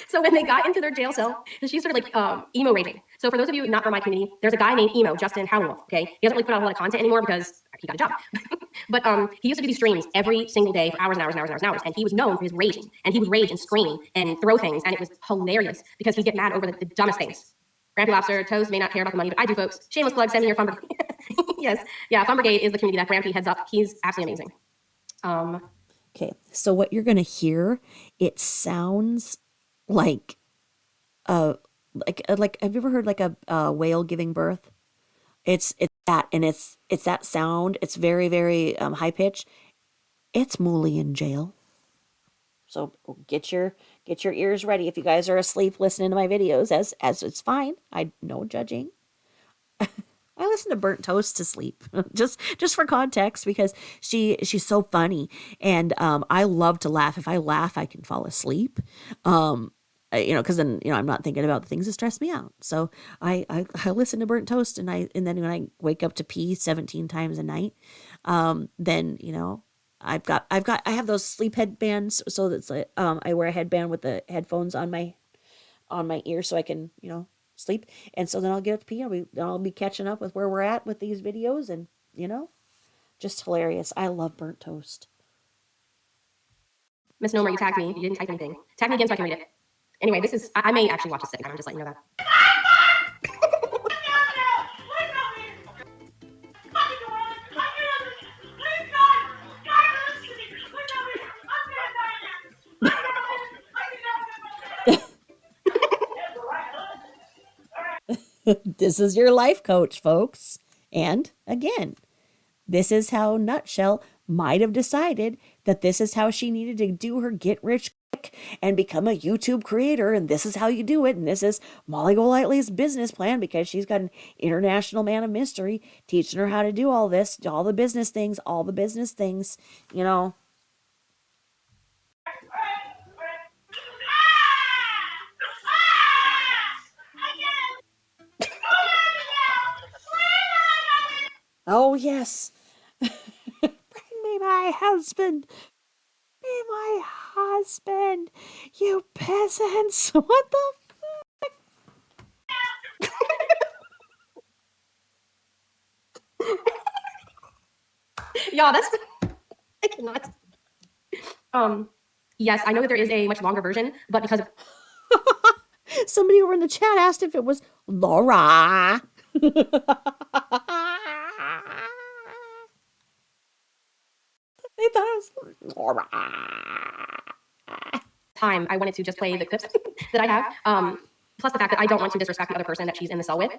E: So when they got into their jail cell, she started like emo raging. So for those of you not from my community, there's a guy named Emo, Justin Howling. Okay, he doesn't really put out a lot of content anymore because he got a job. But he used to do these streams every single day for hours and hours and hours and hours and hours, and he was known for his raging. And he would rage and scream and throw things, and it was hilarious because he'd get mad over the dumbest things. Grampy Lobster, Toes may not care about the money, but I do, folks. Shameless plug, send me your Fun Brigade. Yes, yeah, Fun Brigade is the community that Grampy heads up. He's absolutely amazing.
D: Okay, so what you're gonna hear, it sounds like like have you ever heard like a whale giving birth? It's that, and it's that sound. It's very, very high pitched. It's MOOLY in jail. So get your ears ready if you guys are asleep listening to my videos, as it's fine. I no judging. I listen to Burnt Toast to sleep, just for context, because she's so funny, and I love to laugh. If I laugh, I can fall asleep. Because then I'm not thinking about the things that stress me out. So I listen to Burnt Toast, and then when I wake up to pee 17 times a night, then I have those sleep headbands, so that's like I wear a headband with the headphones on my ear so I can sleep, and so then I'll get up to pee. I'll be catching up with where we're at with these videos, and just hilarious. I love Burnt Toast.
E: Misnomer, you tagged me. You didn't type anything. Tag me again so I can read it. Anyway, this is, I may actually watch this second time. I'm just letting you know that.
D: This is your life coach, folks. And again, this is how Nutshell might have decided that this is how she needed to do her get rich quick and become a YouTube creator. And this is how you do it. And this is Molly Golightly's business plan, because she's got an international man of mystery teaching her how to do all this, all the business things. Oh, yes. Bring me my husband. Be my husband, you peasants. What the
E: Y'all, that's, I cannot. Yes, I know that there is a much longer version, but because of
D: Somebody over in the chat asked if it was Laura. They thought it was Laura.
E: time, I wanted to just play the clips that I have. Plus the fact that I don't want to disrespect the other person that she's in the cell with.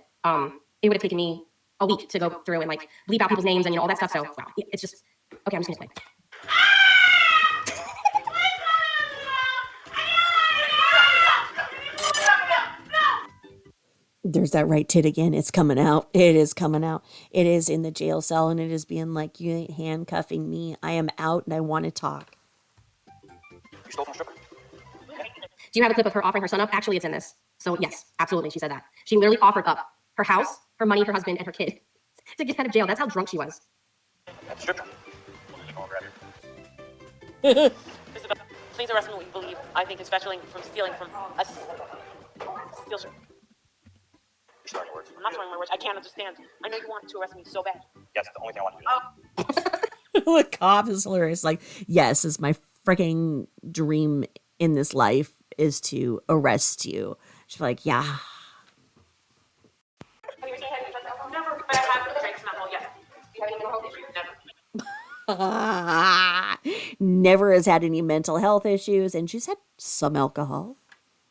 E: It would have taken me a week to go through and like bleep out people's names and all that stuff. So wow, it's just, okay, I'm just gonna play.
D: There's that right tit again. It's coming out. It is coming out. It is in the jail cell, and it is being like, you ain't handcuffing me. I am out, and I want to talk.
H: You stole from a stripper?
E: Do you have a clip of her offering her son up? Actually, it's in this. So yes, absolutely, she said that. She literally offered up her house, her money, her husband, and her kid to get out of jail. That's how drunk she was.
H: At the strip joint. Oh, grab here.
F: Isabel, please arrest me what you believe I think is fetching from stealing from us. Steal.
H: You're starting words.
F: I'm not throwing my words. I can't understand. I know you want to arrest me so bad.
H: Yes, the only thing I want to do.
D: The cop is hilarious. Like, yes, it's my freaking dream in this life is to arrest you. She's like, yeah.
F: Never, but I have drank some alcohol, yes. Do you have any mental health issues? Never.
D: Never has had any mental health issues, and she's had some alcohol.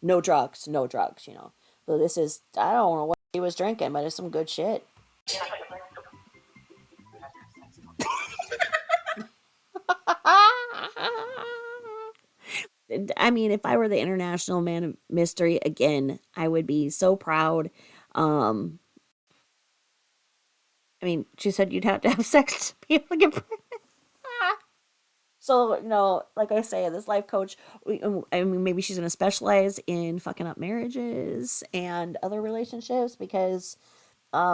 D: No drugs, you know. So this is, I don't know what he was drinking, but it's some good shit. I mean, if I were the international man of mystery again, I would be so proud. I mean, she said you'd have to have sex to be able to get pregnant. So, you know, like I say, this life coach, I mean, maybe she's going to specialize in fucking up marriages and other relationships because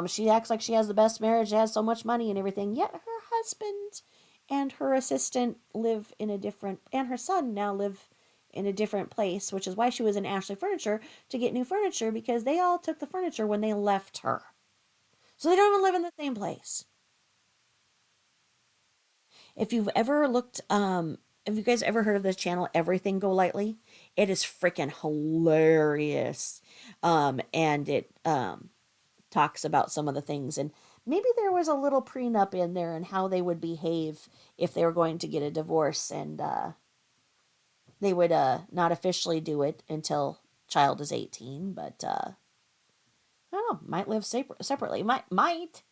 D: she acts like she has the best marriage, has so much money and everything. Yet her husband and her assistant live in a different, and her son now live in a different place, which is why she was in Ashley Furniture to get new furniture, because they all took the furniture when they left her. So they don't even live in the same place. If you've ever looked, have you guys ever heard of this channel, Everything Go Lightly? It is freaking hilarious. And it talks about some of the things. And maybe there was a little prenup in there and how they would behave if they were going to get a divorce. And they would not officially do it until child is 18. But I don't know, might live separately. Might.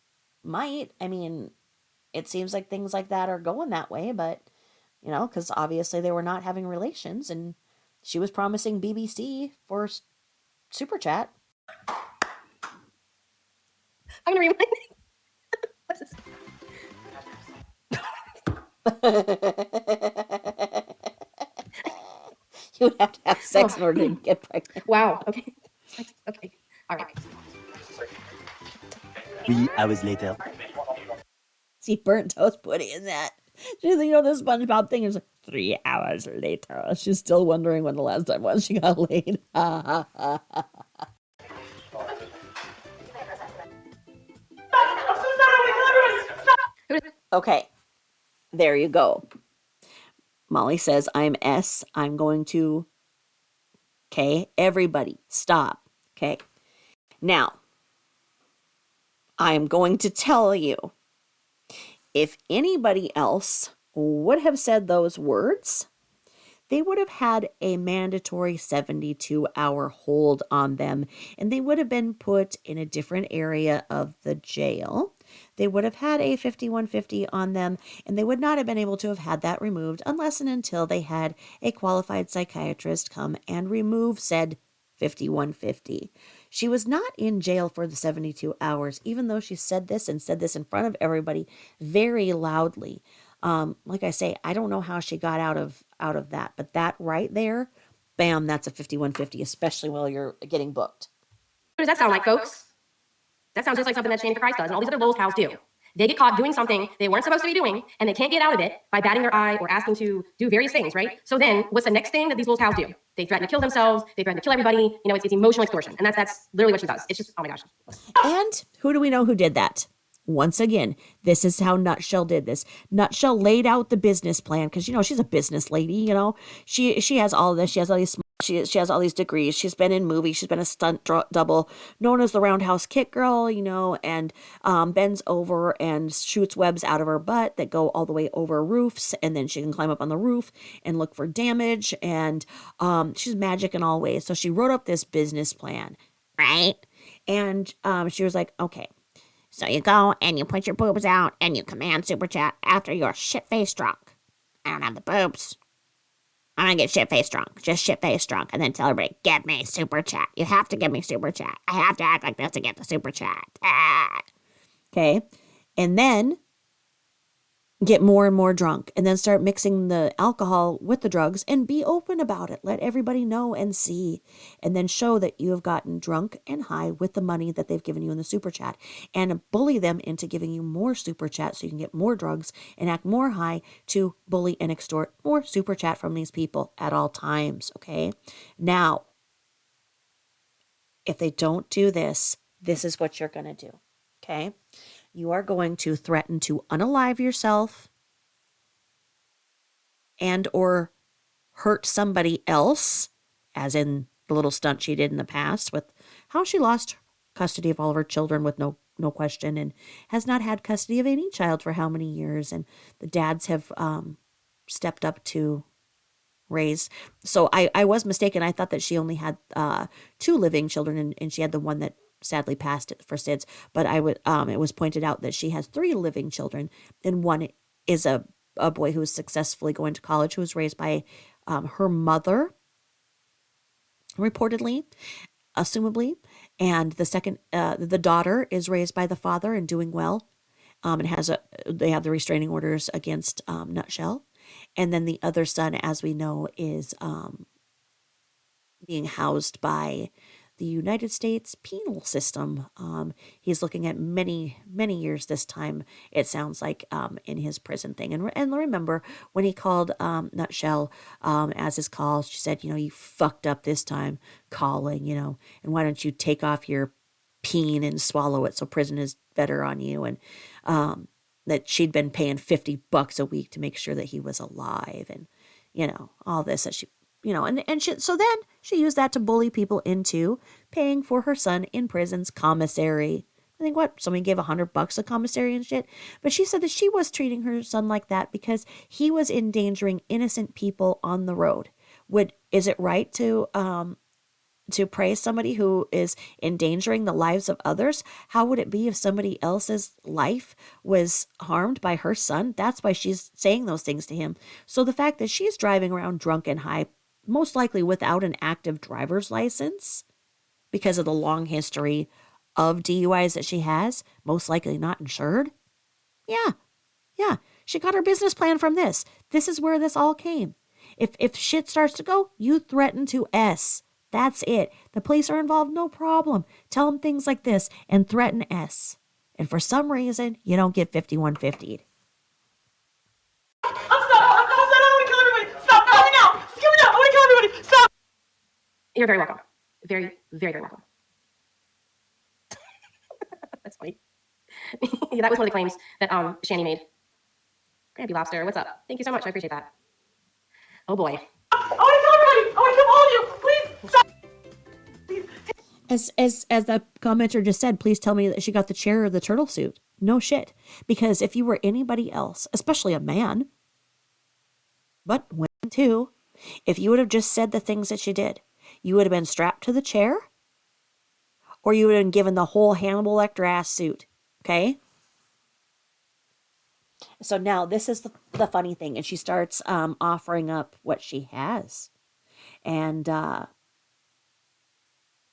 D: I mean, it seems like things like that are going that way, but, you know, because obviously they were not having relations, and she was promising BBC for Super Chat.
E: I'm gonna rewind. What's this?
D: You would have to have sex in order to get pregnant.
E: Wow. Okay. Okay. All right.
G: 3 hours later.
D: See burnt toast pudding in that. She's like, you know, the SpongeBob thing is like 3 hours later. She's still wondering when the last time was she got laid. Okay. There you go. Molly says, I'm S. I'm going to. Okay. Everybody, stop. Okay. Now, I'm going to tell you, if anybody else would have said those words, they would have had a mandatory 72-hour hold on them, and they would have been put in a different area of the jail. They would have had a 5150 on them, and they would not have been able to have had that removed unless and until they had a qualified psychiatrist come and remove said 5150. She was not in jail for the 72 hours, even though she said this in front of everybody very loudly. Like I say, I don't know how she got out of that, but that right there, bam, that's a 5150, especially while you're getting booked.
E: What does that sound like, folks? That sounds just like something that Shane Christ does and all these other LOLs cows do. They get caught doing something they weren't supposed to be doing, and they can't get out of it by batting their eye or asking to do various things, right? So then, what's the next thing that these LOLs cows do? They threaten to kill themselves. They threaten to kill everybody. You know, it's emotional extortion, and that's literally what she does. It's just, oh my gosh.
D: And who do we know who did that? Once again, this is how Nutshell did this. Nutshell laid out the business plan because, you know, she's a business lady, you know. She has all of this. She has all these she has all these degrees. She's been in movies. She's been a stunt double known as the Roundhouse Kick Girl, you know, and bends over and shoots webs out of her butt that go all the way over roofs. And then she can climb up on the roof and look for damage. And she's magic in all ways. So she wrote up this business plan, right? And she was like, okay.
B: So you go and you put your boobs out and you command super chat after you're shit-faced drunk. I don't have the boobs. I'm gonna get shit-faced drunk. Just shit-faced drunk. And then tell everybody, give me super chat. You have to give me super chat. I have to act like this to get the super chat.
D: Okay. And then get more and more drunk and then start mixing the alcohol with the drugs and be open about it. Let everybody know and see, and then show that you have gotten drunk and high with the money that they've given you in the super chat, and bully them into giving you more super chat so you can get more drugs and act more high to bully and extort more super chat from these people at all times. Okay. Now, if they don't do this, this is what you're going to do. Okay. You are going to threaten to unalive yourself and or hurt somebody else as in the little stunt she did in the past with how she lost custody of all of her children with no question, and has not had custody of any child for how many years, and the dads have stepped up to raise. So I was mistaken. I thought that she only had 2 living children, and she had the one that sadly passed for SIDS. But it was pointed out that she has 3 living children, and one is a boy who is successfully going to college, who was raised by her mother, reportedly, assumably, and the second, the daughter is raised by the father and doing well, and they have the restraining orders against Nutshell, and then the other son, as we know, is being housed by the United States penal system. He's looking at many years this time, it sounds like, in his prison thing. And remember, when he called Nutshell as his call, she said, you fucked up this time calling, and why don't you take off your peen and swallow it so prison is better on you, and that she'd been paying $50 a week to make sure that he was alive, and all this that she, so then she used that to bully people into paying for her son in prison's commissary. I think somebody gave $100 a commissary and shit, but she said that she was treating her son like that because he was endangering innocent people on the road. Is it right to praise somebody who is endangering the lives of others? How would it be if somebody else's life was harmed by her son? That's why she's saying those things to him. So the fact that she's driving around drunk and high, most likely without an active driver's license, because of the long history of DUIs that she has, most likely not insured. Yeah, she got her business plan from this. This is where this all came. If shit starts to go, you threaten to S. That's it. The police are involved, no problem. Tell them things like this and threaten S. And for some reason, you don't get 5150'd.
F: I'm not. I want to kill everybody. Stop. Coming out. It's coming out. I want to kill everybody. Stop.
E: You're very welcome. Very, very, very welcome. That's funny. Yeah, that was one of the claims that Shani made. Grandpa Lobster, what's up? Thank you so much. I appreciate that. Oh boy.
F: I want to kill everybody. I want to kill all of you. Please stop.
D: As the commenter just said, please tell me that she got the chair or the turtle suit. No shit. Because if you were anybody else, especially a man, but women too, if you would have just said the things that she did, you would have been strapped to the chair, or you would have been given the whole Hannibal Lecter ass suit. Okay? So now this is the funny thing. And she starts offering up what she has. And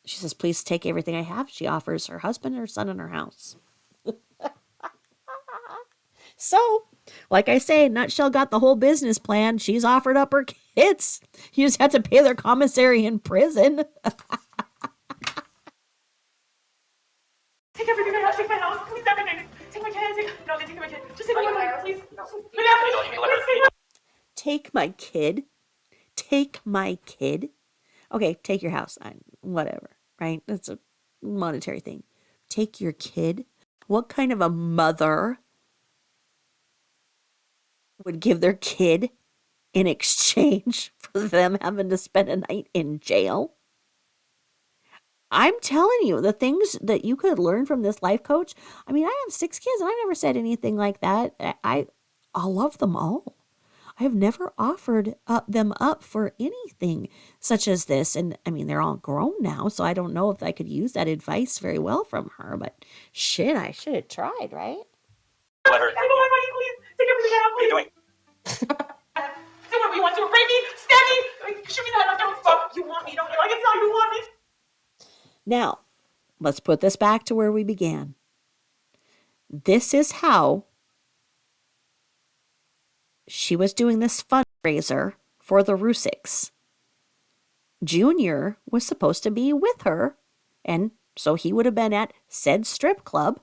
D: she says, please take everything I have. She offers her husband, her son, and her house. So, like I say, Nutshell got the whole business plan. She's offered up her kids. You just have to pay their commissary in prison.
F: Take everything I have. Take my house. Please, everything. Take my kids. No, they take my kid. Just take my money, please.
D: Take my kid? Take my kid? Okay, take your house. Whatever, right? That's a monetary thing. Take your kid? What kind of a mother would give their kid in exchange for them having to spend a night in jail? I'm telling you, the things that you could learn from this life coach. I mean, I have 6 kids and I've never said anything like that. I love them all. I have never offered them up for anything such as this. And I mean, they're all grown now, so I don't know if I could use that advice very well from her, but shit, I should have tried, right?
F: Take all my money, please. Take everything I have,
H: What are you doing?
F: Do whatever you want to. Rape me, stab me, shoot me in the head. I don't give a fuck. You want me, don't you? I can tell you want me.
D: Now, let's put this back to where we began. This is how she was doing this fundraiser for the Rusiks. Junior was supposed to be with her, and so he would have been at said strip club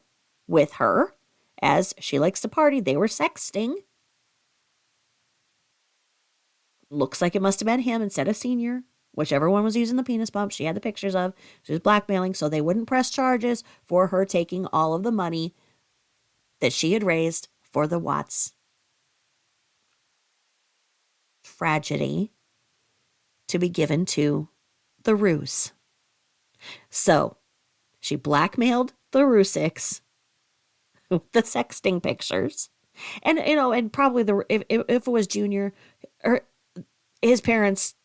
D: with her, as she likes to party. They were sexting. Looks like it must have been him instead of Senior. Whichever one was using the penis pump, she had the pictures of. She was blackmailing, so they wouldn't press charges for her taking all of the money that she had raised for the Watts tragedy to be given to the ROOz. So she blackmailed the ROOz with the sexting pictures. And, and probably if it was Junior or his parents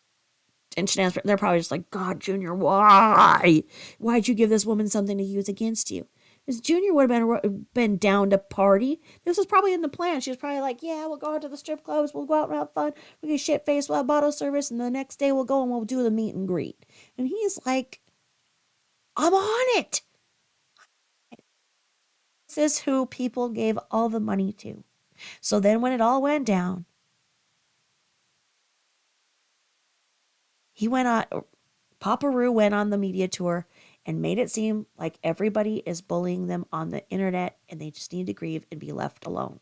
D: and Shanann's, they're probably just like, God, Junior, why? Why'd you give this woman something to use against you? Because Junior would have been down to party. This was probably in the plan. She was probably like, yeah, we'll go out to the strip clubs. We'll go out and have fun. We'll get shit-faced. We'll have bottle service. And the next day we'll go and we'll do the meet and greet. And he's like, I'm on it. This is who people gave all the money to. So then when it all went down, Papa Roo went on the media tour and made it seem like everybody is bullying them on the internet and they just need to grieve and be left alone.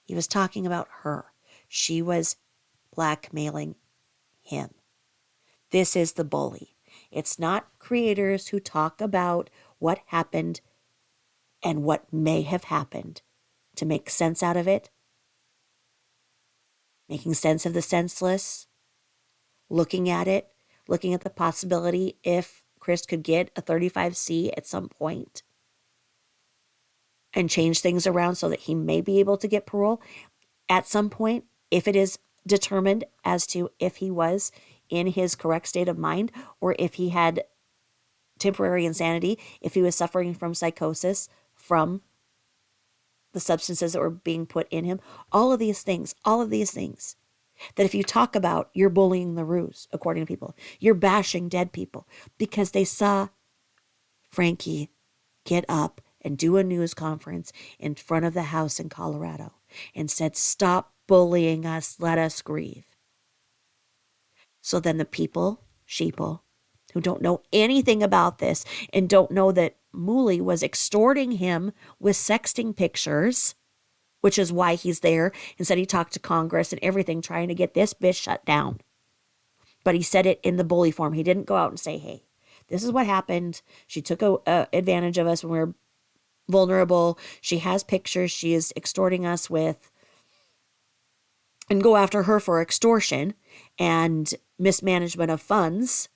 D: He was talking about her. She was blackmailing him. This is the bully. It's not creators who talk about what happened and what may have happened to make sense out of it, making sense of the senseless, looking at it, looking at the possibility if Chris could get a 35C at some point and change things around so that he may be able to get parole at some point, if it is determined as to if he was in his correct state of mind or if he had temporary insanity, if he was suffering from psychosis from the substances that were being put in him. All of these things that if you talk about, you're bullying the ROOz, according to people. You're bashing dead people because they saw Frankie get up and do a news conference in front of the house in Colorado and said, stop bullying us, let us grieve. So then the sheeple, who don't know anything about this and don't know that MOOLY was extorting him with sexting pictures, which is why he's there, and said he talked to Congress and everything trying to get this bitch shut down. But he said it in the bully form. He didn't go out and say, hey, this is what happened. She took advantage of us when we were vulnerable. She has pictures she is extorting us with, and go after her for extortion and mismanagement of funds.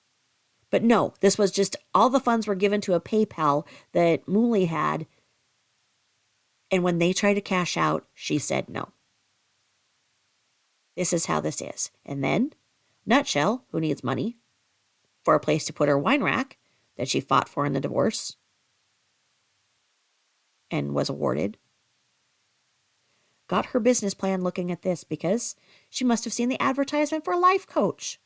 D: But no, this was just all the funds were given to a PayPal that MOOLY had. And when they tried to cash out, she said no. This is how this is. And then Nutshell, who needs money for a place to put her wine rack that she fought for in the divorce and was awarded, got her business plan looking at this because she must have seen the advertisement for a life coach.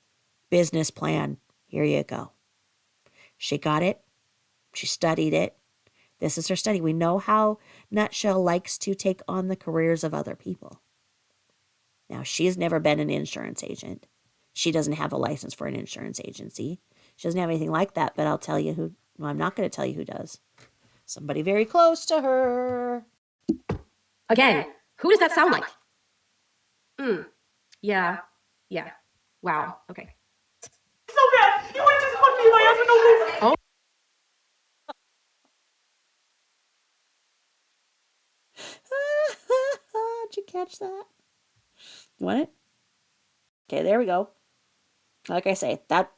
D: Business plan. Here you go. She got it. She studied it. This is her study. We know how Nutshell likes to take on the careers of other people. Now, she's never been an insurance agent. She doesn't have a license for an insurance agency. She doesn't have anything like that, but I'll tell you who. No, I'm not going to tell you who does. Somebody very close to her.
E: Again, who does that sound like? Yeah. Wow. Okay.
F: So bad. You want to just fuck me, my husband, no reason.
E: Oh.
D: Did you catch that? You want it? Okay, there we go. Like I say, that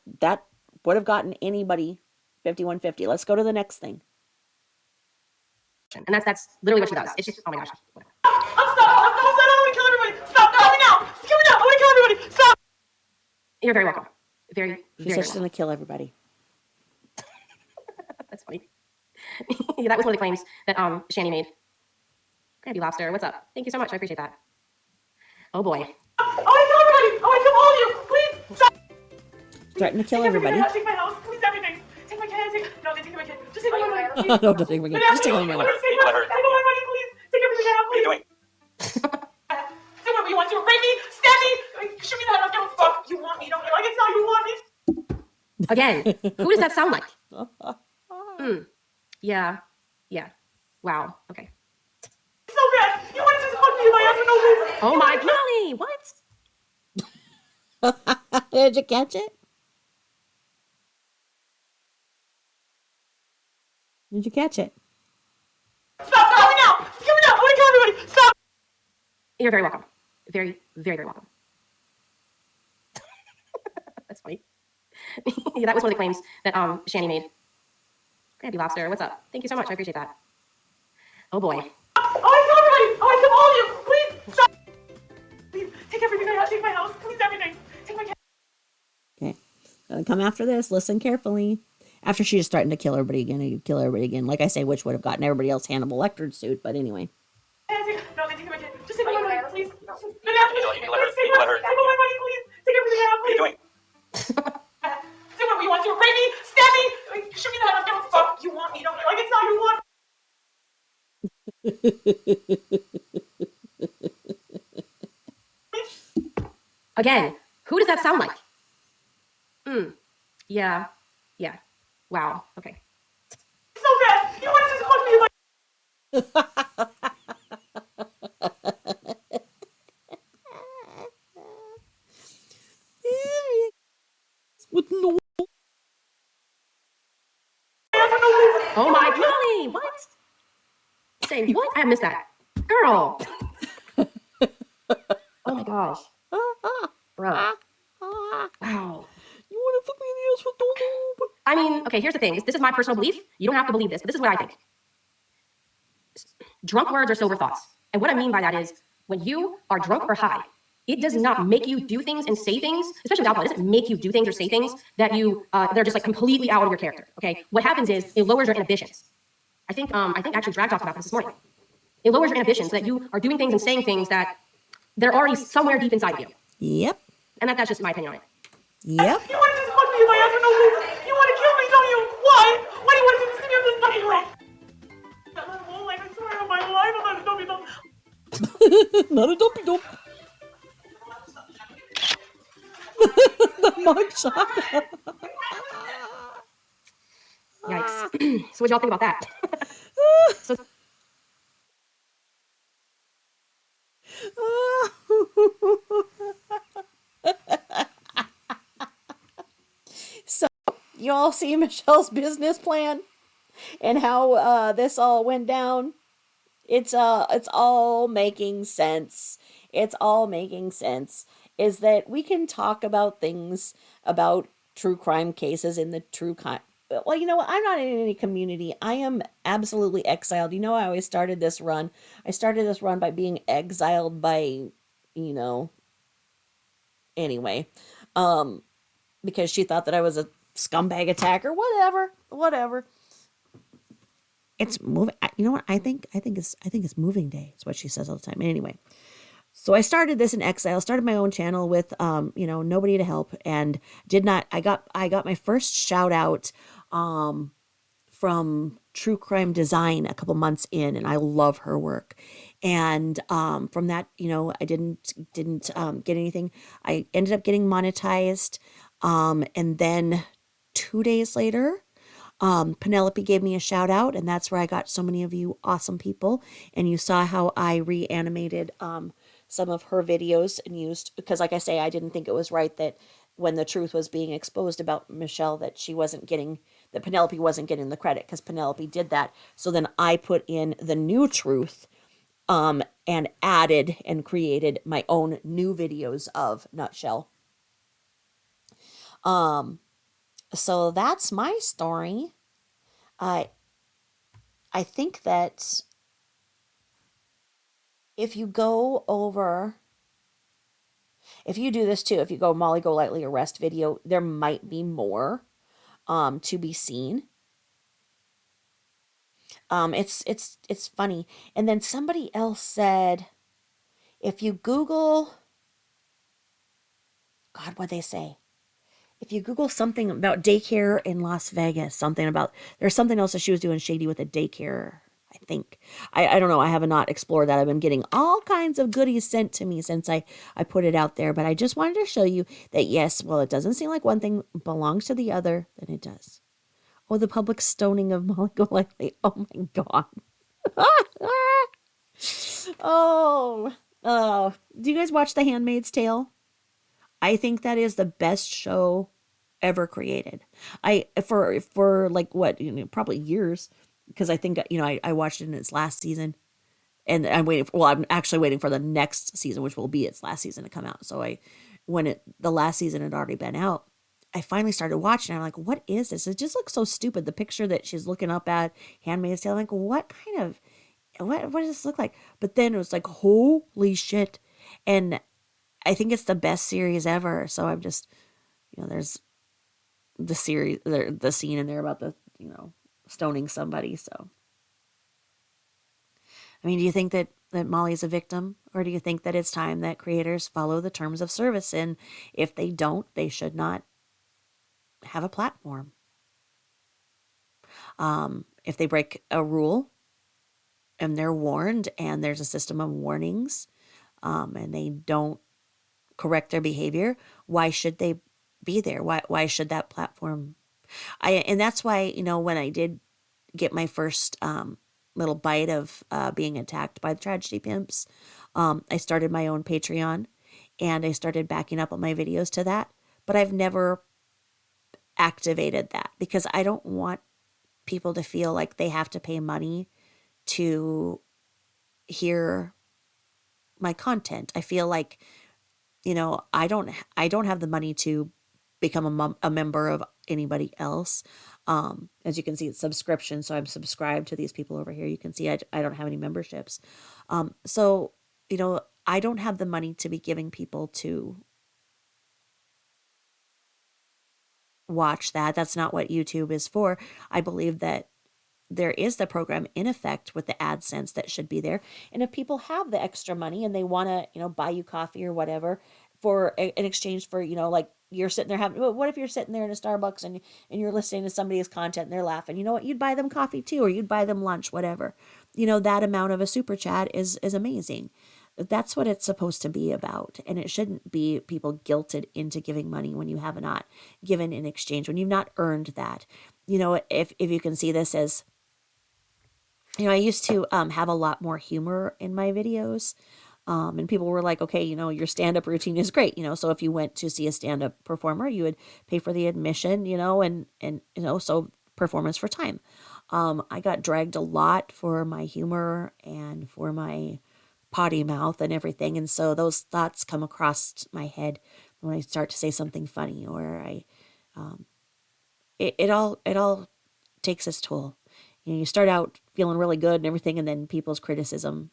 D: would have gotten anybody 5150. Let's go to the next thing.
E: And that's literally what she does. It's just, oh my gosh. Whatever.
F: I'm sorry. I don't want to kill everybody. Stop. Kill me now. Kill me now. I want to kill everybody. Stop.
E: You're very welcome. Very,
D: She
E: very
D: said she's
E: welcome.
D: going to kill everybody.
E: That's funny. Yeah, that was one of the claims that Shani made. Grabby Lobster, what's up? Thank you so much. I appreciate that. Oh boy.
F: I want to kill everybody. I want to kill all of you. Please stop.
D: Threaten to kill
F: Take
D: everybody.
F: everything. Take my house. Please everything. Take my kid. No, they take my kid. Just take my money. Please.
D: No, don't take my money. Just take my money.
F: Take my money, please. Take everything I have,
H: What are you
F: please.
H: doing?
F: Do what you want to. Rape me, stab me, shoot me in the head. I don't give a fuck. You want me, don't you? I can tell you want me.
E: Again, who does that sound like? Yeah. Wow. Okay.
F: So bad. You want to just fuck me, my husband, no reason.
E: Oh my, Molly, what?
D: Did you catch it? Did you catch it?
F: Stop. Kill me now. Kill me now. I want to kill everybody. Stop.
E: You're very welcome. Very, very, very welcome. That's funny. Yeah, that was one of the claims that Shani made. Grabby Lobster, what's up? Thank you so much. I appreciate that. Oh boy.
F: Oh, I feel right. Oh, I kill all of you. Please stop. Please take everything I have. Take my house. Please everything. Take my cat.
D: Okay. Gonna come after this. Listen carefully. After she just threatened to kill everybody again, he'd kill everybody again. Like I say, which would have gotten everybody else Hannibal Lecter's suit, but anyway.
F: No, they take my kid. Just take my money, please. No, no, please. Take my money, please. Take everything I have,
H: What are you
F: please.
H: doing?
F: Do whatever you want to. Rape me, stab me, shoot me in the head. I don't give a fuck. You want me, don't you? Like it's not you want.
E: Again, who does that sound like? Yeah. Yeah. Wow. Okay.
F: So bad. You want to just fuck me like.
D: With no.
E: Oh my Molly, what? Say what? I missed that. Girl. Oh my gosh. Bro. Wow.
D: You want to fuck me in the ass with no.
E: I mean, okay, here's the thing. This is my personal belief. You don't have to believe this, but this is what I think. Drunk words are sober thoughts. And what I mean by that is when you are drunk or high, it does not make you do things and say things, especially with alcohol, it doesn't make you do things or say things that they're just like completely out of your character. Okay. What happens is it lowers your inhibitions. I think actually Drag talked about this morning. It lowers your inhibitions so that you are doing things and saying things that they're already somewhere deep inside of you.
D: Yep.
E: And that's just my opinion on it.
D: Yep.
F: You want to just fuck me in my ass for no reason. You want to kill me, don't you? Why? Why do you want to just sit here this fucking way? I'm not whole life. I swear on my life, I'm not a dopey dump.
D: Not a dopey dope. The mugshot.
E: Yikes. So what y'all think about that? So
A: So you all see Michelle's business plan and how this all went down. It's all making sense. It's all making sense. Is that we can talk about things about true crime cases in the true crime. Well, you know what? I'm not in any community. I am absolutely exiled. You know, I always started this run. I started this run by being exiled by, anyway, because she thought that I was a scumbag attacker. Whatever. It's moving. You know what? I think it's moving day. It's what she says all the time. Anyway, so I started this in exile. Started my own channel with nobody to help, and did not. I got my first shout out from True Crime Design a couple months in, and I love her work. And from that, I didn't get anything. I ended up getting monetized, and then 2 days later, Penelope gave me a shout out, and that's where I got so many of you awesome people. And you saw how I reanimated some of her videos and used, because like I say, I didn't think it was right that when the truth was being exposed about Michelle, that Penelope wasn't getting the credit, because Penelope did that. So then I put in the new truth, and added and created my own new videos of Nutshell. So that's my story. I think that if you do this too, if you go Molly Go Lightly arrest video, there might be more to be seen. It's funny. And then somebody else said, if you Google, God, what'd they say? If you Google something about daycare in Las Vegas, there's something else that she was doing shady with a daycare, I think. I don't know. I have not explored that. I've been getting all kinds of goodies sent to me since I put it out there. But I just wanted to show you that, yes, well, it doesn't seem like one thing belongs to the other, then it does. Oh, the public stoning of Molly Golightly. Oh, my God. Oh. Do you guys watch The Handmaid's Tale? I think that is the best show ever created. For like what, probably years, because I think, I watched it in its last season, and I'm actually waiting for the next season, which will be its last season to come out. So the last season had already been out,
D: I finally started watching. I'm like, what is this? It just looks so stupid. The picture that she's looking up at, Handmaid's Tale, I'm like, what does this look like? But then it was like, holy shit. And I think it's the best series ever. So I'm just, there's the scene in there about the, stoning somebody. So, I mean, do you think that Molly is a victim, or do you think that it's time that creators follow the terms of service? And if they don't, they should not have a platform. If they break a rule and they're warned and there's a system of warnings, and they don't correct their behavior, why should they be there? Why should that platform? And that's why, when I did get my first little bite of being attacked by the tragedy pimps, I started my own Patreon, and I started backing up on my videos to that. But I've never activated that because I don't want people to feel like they have to pay money to hear my content. I feel like, I don't have the money to become a member of anybody else. As you can see, it's subscription. So I'm subscribed to these people over here. You can see I don't have any memberships. So, I don't have the money to be giving people to watch that. That's not what YouTube is for. I believe that there is the program in effect with the AdSense that should be there. And if people have the extra money and they want to, buy you coffee or whatever in exchange for, like you're sitting there what if you're sitting there in a Starbucks and you're listening to somebody's content and they're laughing, you know what, you'd buy them coffee too, or you'd buy them lunch, whatever. That amount of a super chat is amazing. That's what it's supposed to be about. And it shouldn't be people guilted into giving money when you have not given in exchange, when you've not earned that. If you can see this as, I used to have a lot more humor in my videos. And people were like, okay, your stand-up routine is great. So if you went to see a stand-up performer, you would pay for the admission, and so performance for time. I got dragged a lot for my humor and for my potty mouth and everything. And so those thoughts come across my head when I start to say something funny, or it all takes its toll. You start out feeling really good and everything, and then people's criticism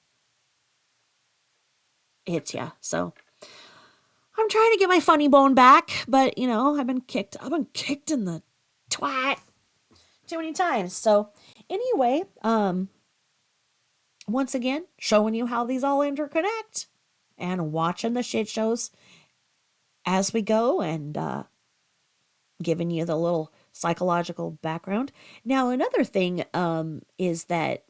D: hits you. So I'm trying to get my funny bone back, but I've been kicked in the twat too many times. So anyway, once again, showing you how these all interconnect and watching the shit shows as we go, and giving you the little psychological background. Now, another thing is that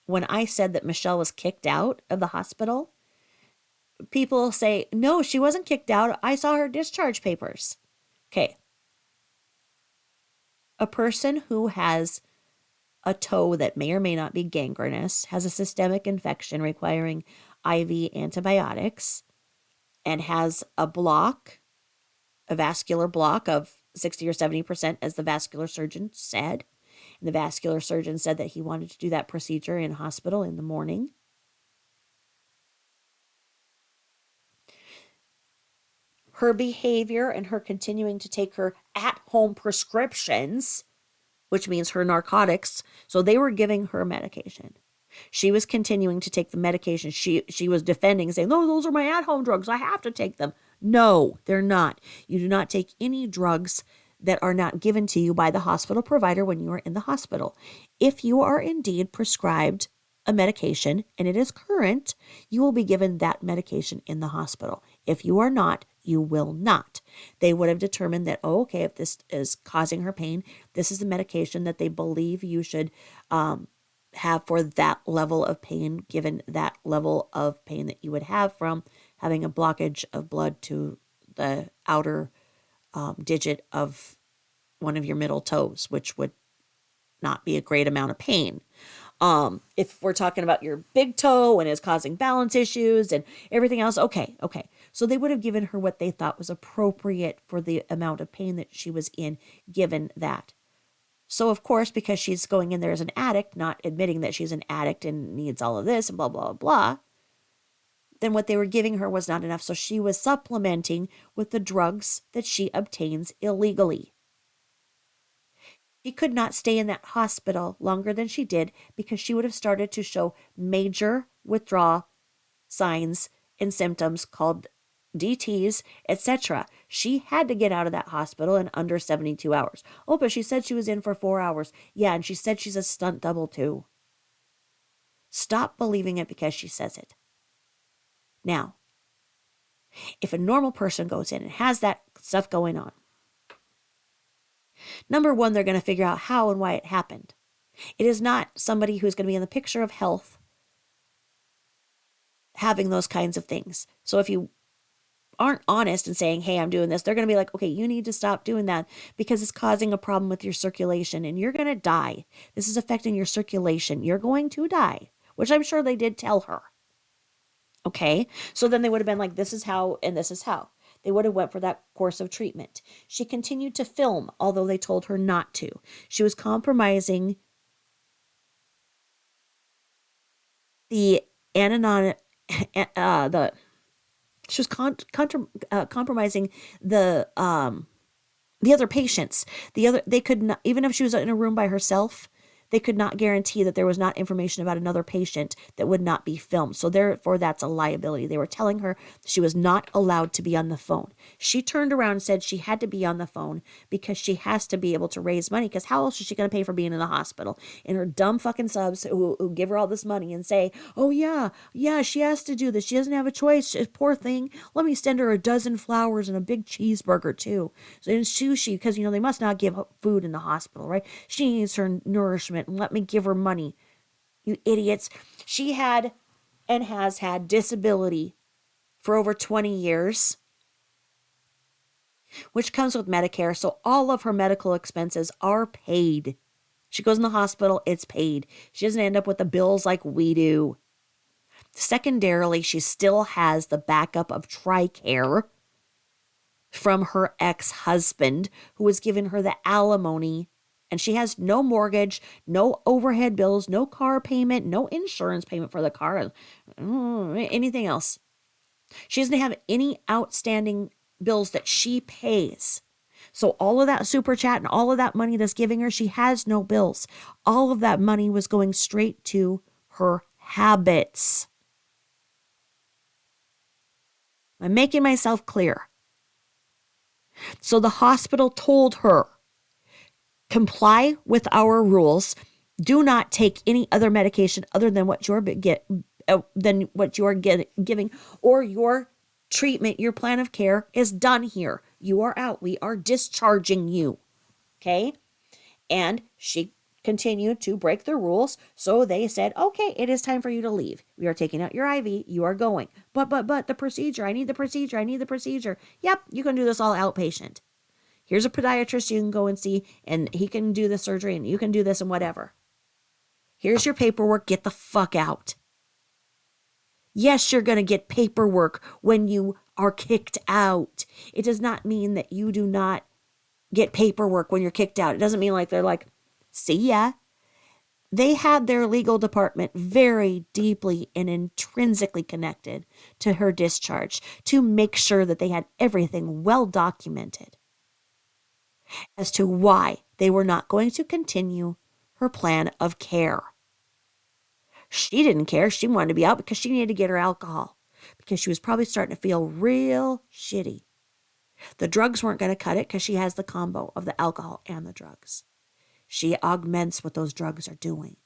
D: when I said that Michelle was kicked out of the hospital, people say, no, she wasn't kicked out. I saw her discharge papers. Okay. A person who has a toe that may or may not be gangrenous, has a systemic infection requiring IV antibiotics, and has a vascular block of 60 or 70%, as the vascular surgeon said. And the vascular surgeon said that he wanted to do that procedure in hospital in the morning. Her behavior and her continuing to take her at-home prescriptions, which means her narcotics. So they were giving her medication. She was continuing to take the medication. She was defending, saying, no, those are my at-home drugs. I have to take them. No, they're not. You do not take any drugs that are not given to you by the hospital provider when you are in the hospital. If you are indeed prescribed a medication and it is current, you will be given that medication in the hospital. If you are not, you will not. They would have determined that, oh, okay, if this is causing her pain, this is the medication that they believe you should have for that level of pain, given that level of pain that you would have from having a blockage of blood to the outer digit of one of your middle toes, which would not be a great amount of pain. If we're talking about your big toe and is causing balance issues and everything else, okay. So they would have given her what they thought was appropriate for the amount of pain that she was in, given that. So, of course, because she's going in there as an addict, not admitting that she's an addict and needs all of this and blah, blah, blah, then what they were giving her was not enough. So she was supplementing with the drugs that she obtains illegally. She could not stay in that hospital longer than she did because she would have started to show major withdrawal signs and symptoms called DTs, etc. She had to get out of that hospital in under 72 hours. Oh, but she said she was in for 4 hours. Yeah, and she said she's a stunt double too. Stop believing it because she says it. Now, if a normal person goes in and has that stuff going on, number one, they're going to figure out how and why it happened. It is not somebody who's going to be in the picture of health having those kinds of things. So if you aren't honest and saying, hey, I'm doing this, they're going to be like, okay, you need to stop doing that because it's causing a problem with your circulation and you're going to die. This is affecting your circulation. You're going to die, which I'm sure they did tell her. Okay, so then they would have been like, this is how and this is how. They would have went for that course of treatment. She continued to film, although they told her not to. She was compromising the she was compromising the other patients. They could not, even if she was in a room by herself, they could not guarantee that there was not information about another patient that would not be filmed. So therefore, that's a liability. They were telling her she was not allowed to be on the phone. She turned around and said she had to be on the phone because she has to be able to raise money, because how else is she going to pay for being in the hospital? And her dumb fucking subs who give her all this money and say, oh yeah, she has to do this. She doesn't have a choice. Poor thing. Let me send her a dozen flowers and a big cheeseburger too. So in sushi, because, they must not give food in the hospital, right? She needs her nourishment. And let me give her money. You idiots. She had and has had disability for over 20 years, which comes with Medicare. So all of her medical expenses are paid. She goes in the hospital, it's paid. She doesn't end up with the bills like we do. Secondarily, she still has the backup of TRICARE from her ex-husband, who was giving her the alimony. And she has no mortgage, no overhead bills, no car payment, no insurance payment for the car, anything else. She doesn't have any outstanding bills that she pays. So all of that super chat and all of that money that's giving her, she has no bills. All of that money was going straight to her habits. I'm making myself clear. So the hospital told her, comply with our rules. Do not take any other medication other than what you're giving, or your treatment, your plan of care is done here. You are out. We are discharging you. Okay? And she continued to break the rules. So they said, okay, it is time for you to leave. We are taking out your IV. You are going. But the procedure. I need the procedure. Yep, you can do this all outpatient. Here's a podiatrist you can go and see, and he can do the surgery, and you can do this and whatever. Here's your paperwork. Get the fuck out. Yes, you're going to get paperwork when you are kicked out. It does not mean that you do not get paperwork when you're kicked out. It doesn't mean like they're like, see ya. They had their legal department very deeply and intrinsically connected to her discharge to make sure that they had everything well documented as to why they were not going to continue her plan of care. She didn't care. She wanted to be out because she needed to get her alcohol, because she was probably starting to feel real shitty. The drugs weren't going to cut it because she has the combo of the alcohol and the drugs. She augments what those drugs are doing.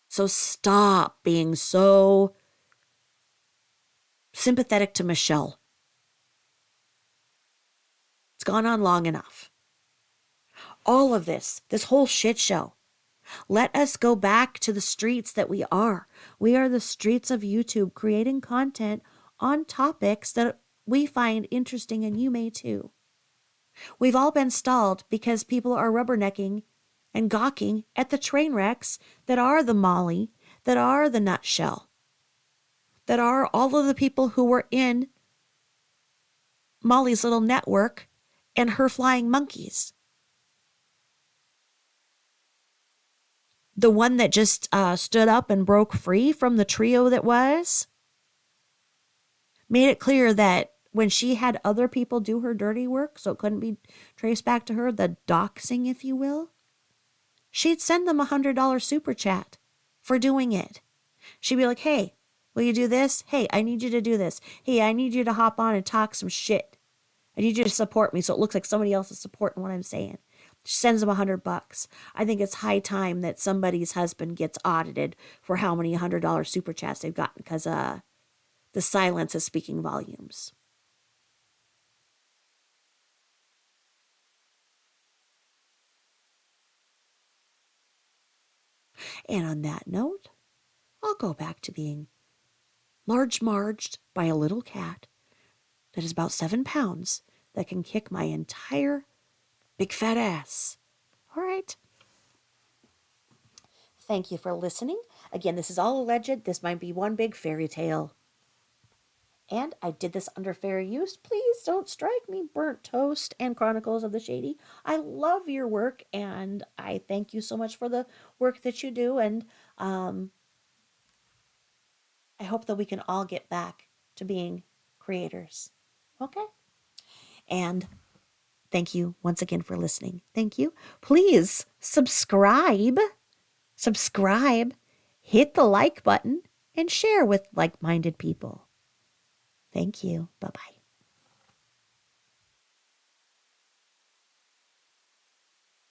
D: So stop being so sympathetic to Michelle. It's gone on long enough. All of this whole shit show. Let us go back to the streets that we are. We are the streets of YouTube, creating content on topics that we find interesting, and you may too. We've all been stalled because people are rubbernecking and gawking at the train wrecks that are the MOOLY, that are the nutshell, that are all of the people who were in Molly's little network and her flying monkeys. the one that just stood up and broke free from the trio that was, made it clear that when she had other people do her dirty work, so it couldn't be traced back to her, the doxing, if you will, she'd send them $100 super chat for doing it. She'd be like, hey, will you do this? Hey, I need you to do this. Hey, I need you to hop on and talk some shit. I need you to support me so it looks like somebody else is supporting what I'm saying. She sends them $100. I think it's high time that somebody's husband gets audited for how many $100 super chats they've gotten, because the silence is speaking volumes. And on that note, I'll go back to being large-marged by a little cat that is about 7 pounds that can kick my entire big fat ass. All right. Thank you for listening. Again, this is all alleged. This might be one big fairy tale. And I did this under fair use. Please don't strike me, Burnt Toast and Chronicles of the Shady. I love your work, and I thank you so much for the work that you do. And I hope that we can all get back to being creators. Okay? And thank you once again for listening. Thank you. Please subscribe, hit the like button, and share with like-minded people. Thank you. Bye-bye.